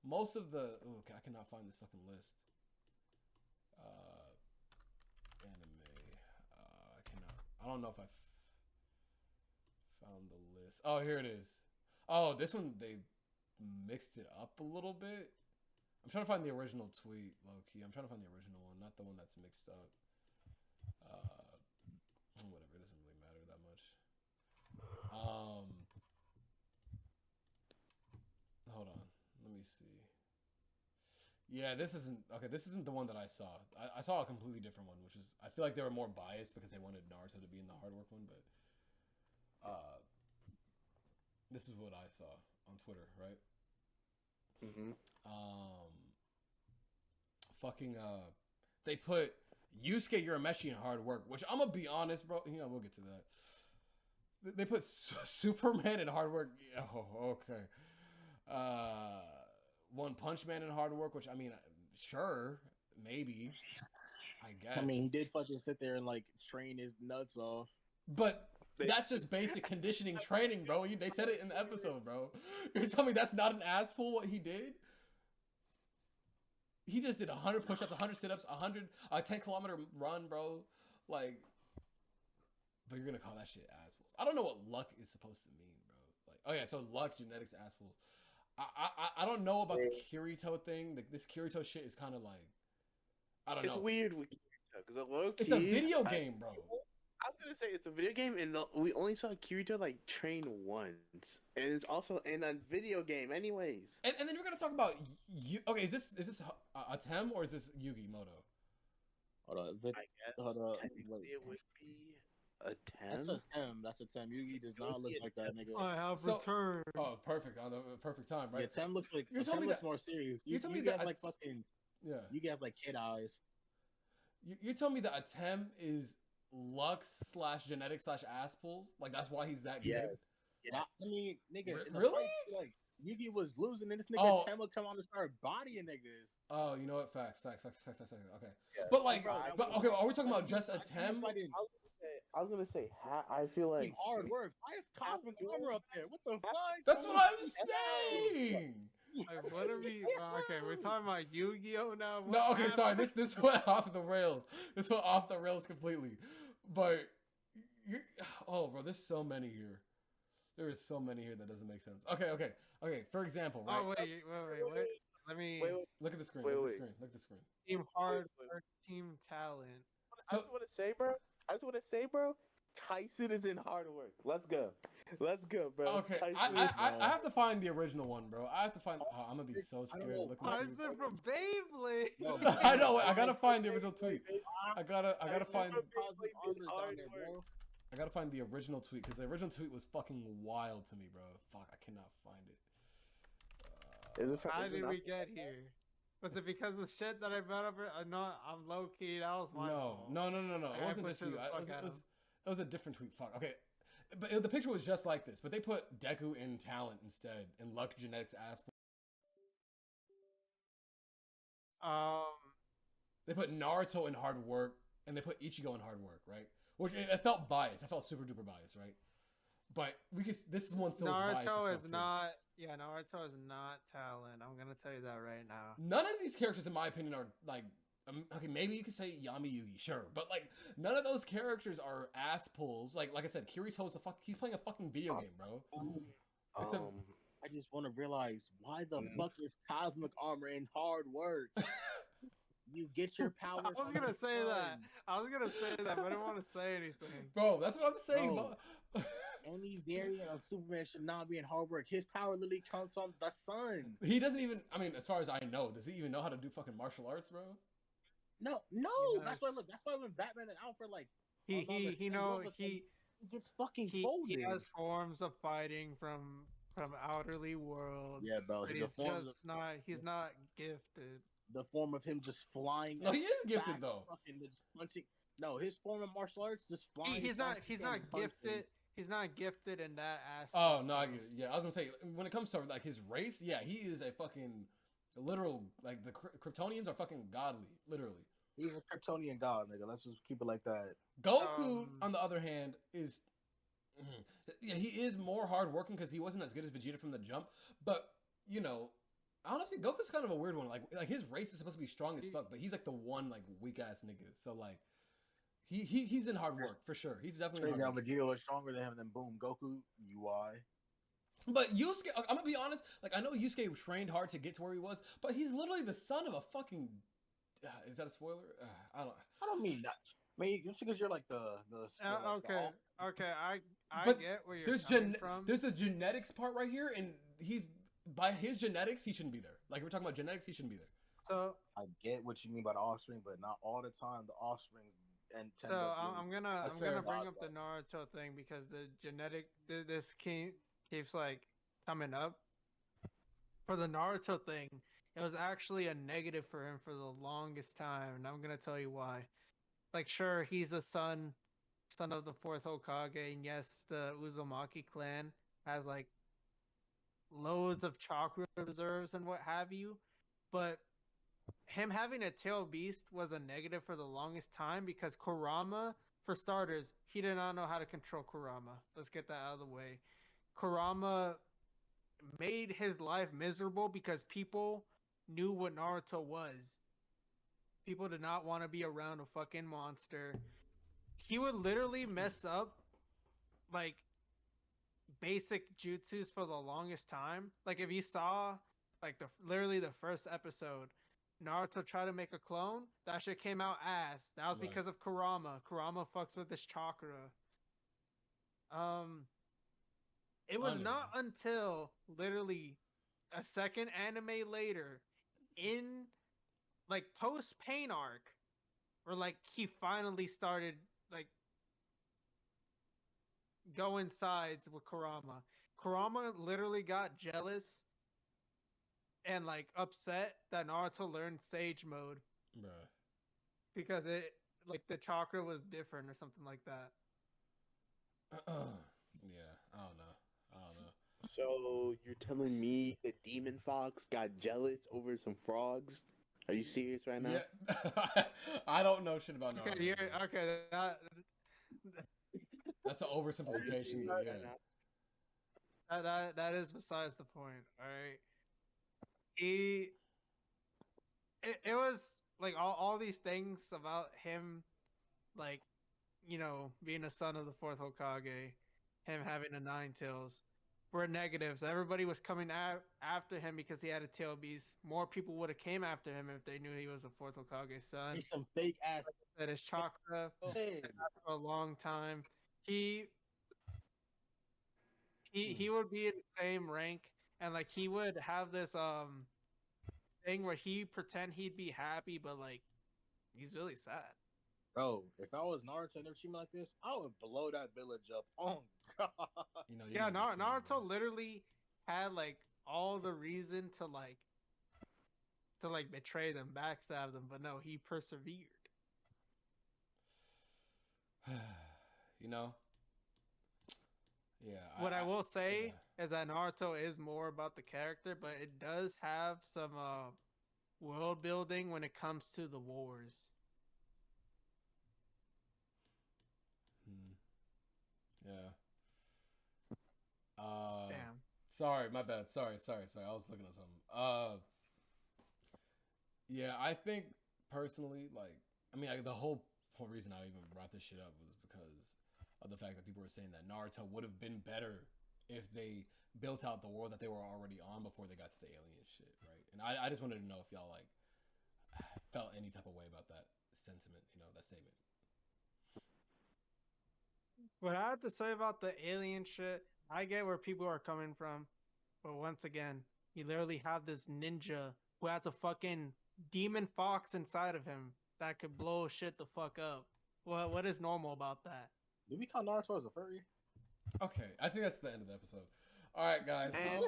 most of the I cannot find this fucking list. Anime. I cannot. I don't know if I found the list. Oh, here it is. Oh, this one they mixed it up a little bit. I'm trying to find the original tweet, low key. I'm trying to find the original one, not the one that's mixed up. Whatever, it doesn't really matter that much. Hold on, let me see. Yeah, this isn't the one that I saw. I saw a completely different one, which is I feel like they were more biased because they wanted Naruto to be in the hard work one, but this is what I saw on Twitter, right? Mm-hmm. They put Yusuke Urameshi in hard work, which I'm gonna be honest, bro. You know, we'll get to that. They put Superman in hard work. Oh, okay. One Punch Man in hard work, which I mean, sure, maybe, I guess. I mean, he did fucking sit there and like train his nuts off. But that's just basic conditioning training, bro. They said it in the episode, bro. You're telling me that's not an ass pull what he did? He just did 100 push-ups, 100 sit-ups, a 10-kilometer run, bro. Like, but you're gonna call that shit ass pulls. I don't know what luck is supposed to mean, bro. Like, oh yeah, so luck, genetics, ass pulls. I don't know about the Kirito thing. This Kirito shit is kind of like, I don't know. It's weird with Kirito because it's a video game, bro. I was gonna say it's a video game, and we only saw Kirito like train once, and it's also in a video game, anyways. And then you're gonna talk about okay, is this Atem or is this Yugi Moto? Hold on, I guess hold on. technically it would be a 10. That's a 10. Yugi does not look like that nigga. I have So- returned. Oh, perfect on the perfect time, right? Yeah, 10 looks like You're telling me looks that- more serious. you're telling me Yugi that has like fucking. Yeah. Yugi has like kid eyes. You're telling me that Atem is Lux / genetics / ass pulls? Like that's why he's that good? Yeah. I mean, nigga, in the Really? fights, like Yugi was losing, and this nigga Oh. Tem would come on and start bodying niggas. Oh, you know what? Facts. Okay. Yeah. But like, Bro, okay, are we talking about just I Atem? I was gonna say, I feel like Hard work. Why is Cosmic Armor up there? What the fuck? That's what I'm saying. Like, what are we? Okay, we're talking about Yu-Gi-Oh now. What No, okay, sorry. happened? This went off the rails. This went off the rails completely. But oh, bro, there's so many here. There is so many here that doesn't make sense. Okay. For example, right? Oh wait. Let me Look at the screen. Wait, Look wait. at the screen. team hard work, team talent. I just want to say, bro. Tyson is in hard work. Let's go, bro. Okay, Tyson I have to find the original one, bro. I have to find. Oh, I'm gonna be so scared. know. Looking at Tyson from Beyblade. No, I know. I gotta find the original tweet. I gotta find. Cosmic Armor's down there, bro. I gotta find the original tweet because the original tweet was fucking wild to me, bro. Fuck, I cannot find it. Is it How did we get here? Was it because of the shit that I brought up? I'm low key. That was my fault. No. It I wasn't pushed just you. the fuck at him. It was a different tweet. Fuck. Okay. But the picture was just like this. But they put Deku in talent instead. And Luck Genetics ass. They put Naruto in hard work. And they put Ichigo in hard work, right? Which it felt biased. I felt super duper biased, right? But this is one still biased. Naruto as is fuck, too. not. Yeah, Naruto is not talent. I'm gonna tell you that right now. None of these characters, in my opinion, are like. Okay, maybe you could say Yami Yugi, sure, but like none of those characters are ass pulls. Like I said, Kirito's he's playing a fucking video game, bro. It's a- I just want to realize why the fuck is Cosmic Armor in hard work? You get your power. I was gonna say that. But I didn't want to say anything. Bro, that's what I'm saying. Bro. But Any variant of Superman should not be in hard work. His power literally comes from the sun. he doesn't even. I mean, as far as I know, does he even know how to do fucking martial arts, bro? No. Yes. That's why when Batman and Alfred like He gets fucking he folded. has forms of fighting from outerly worlds. Yeah, bro. But The he's form, just not. He's not gifted. the form of him just flying. No, he is gifted back, though. Fucking just punching. No, his form of martial arts just flying. He's not. back He's and not punching. gifted. He's not gifted in that aspect. Oh no, I get it. Yeah, I was gonna say when it comes to like his race, yeah, he is a fucking literal like the Kryptonians are fucking godly, literally. He's a Kryptonian god, nigga. Let's just keep it like that. Goku, on the other hand, is yeah, he is more hardworking because he wasn't as good as Vegeta from the jump. But you know, honestly, Goku's kind of a weird one. Like his race is supposed to be strong as fuck, but he's like the one like weak ass nigga. So like, he's in hard work for sure. He's definitely in Straight hard down, work. Vegeta was stronger than him. Then boom, Goku, UI. But Yusuke, I'm gonna be honest. Like I know Yusuke trained hard to get to where he was, but he's literally the son of a fucking. Is that a spoiler? I don't. mean that. I mean, just because you're like the Okay. I But get where you're There's coming from. there's the genetics part right here, and he's by his genetics he shouldn't be there. Like we're talking about genetics, he shouldn't be there. So I get what you mean by the offspring, but not all the time. The offsprings and I'm gonna That's I'm fair. gonna bring up the Naruto thing because the genetic this keeps like coming up. For the Naruto thing, it was actually a negative for him for the longest time, and I'm gonna tell you why. like, sure, he's a son of the fourth Hokage, and yes, the Uzumaki clan has like loads of chakra reserves and what have you, but him having a tail beast was a negative for the longest time because Kurama, for starters, he did not know how to control Kurama. Let's get that out of the way. Kurama made his life miserable because people knew what Naruto was. People did not want to be around a fucking monster. He would literally mess up like basic jutsus for the longest time. Like if you saw like literally the first episode, Naruto tried to make a clone, that shit came out ass. That was Right. because of Kurama. Kurama fucks with his chakra. It was not until literally a second anime later, in like post Pain arc, where like he finally started like going sides with Kurama. Kurama literally got jealous and like upset that Naruto learned Sage Mode Bruh. because it like the chakra was different or something like that. Yeah, I don't know. So you're telling me the demon fox got jealous over some frogs? Are you serious right now? Yeah, I don't know shit about Naruto. Okay, you're, bro. okay. That's an oversimplification, but yeah. That is besides the point. All right. It was like all these things about him, like, you know, being a son of the fourth Hokage, him having a nine tails, were negatives. Everybody was coming after him because he had a tail beast. More people would have came after him if they knew he was a fourth Hokage's son. He's some fake ass. That his chakra Hey. for a long time. He would be in the same rank, and like he would have this thing where he pretend he'd be happy, but like he's really sad. Bro, if I was Naruto and never treated me like this, I would blow that village up. Oh god. You know, Yeah, know this feeling, Naruto bro. literally had like all the reason to betray them, backstab them, but no, he persevered. You know. Yeah. What I will say is that Naruto is more about the character, but it does have some world building when it comes to the wars. Yeah. Damn. Sorry, my bad. Sorry. I was looking at something. Yeah, I think personally, like, I mean, the whole reason I even brought this shit up was because of the fact that people were saying that Naruto would have been better if they built out the world that they were already on before they got to the alien shit, right? And I just wanted to know if y'all like felt any type of way about that sentiment, you know, that statement. What I have to say about the alien shit, I get where people are coming from, but once again, you literally have this ninja who has a fucking demon fox inside of him that could blow shit the fuck up. What is normal about that? Did we call Naruto as a furry? Okay, I think that's the end of the episode. All right, guys. And-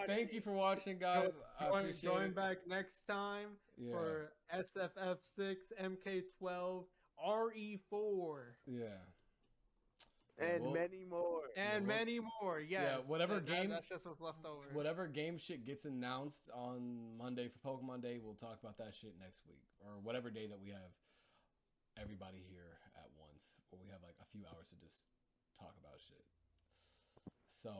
Thank you for watching, guys. I appreciate Join it. back next time Yeah. for SFF6, MK12, RE4, Yeah. And well- many more. and well- many more. Yes. whatever game- That's just what's left over. Whatever game shit gets announced on Monday for Pokemon Day, we'll talk about that shit next week or whatever day that we have everybody here at once, where we have like a few hours to just talk about shit. So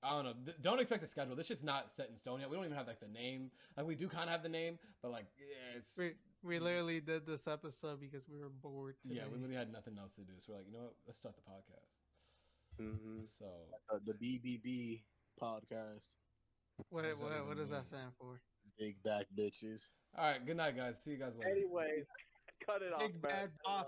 I don't know. Don't expect a schedule. This shit's not set in stone yet. We don't even have like the name. Like we do kind of have the name, but like yeah, it's We literally did this episode because we were bored today. yeah, we literally had nothing else to do. So we're like, you know what? Let's start the podcast. Mm-hmm. So The BBB podcast. What does that even does that mean? stand for? Big back bitches. all right, good night, guys. See you guys later. Anyways, cut it off. Big man. bad boss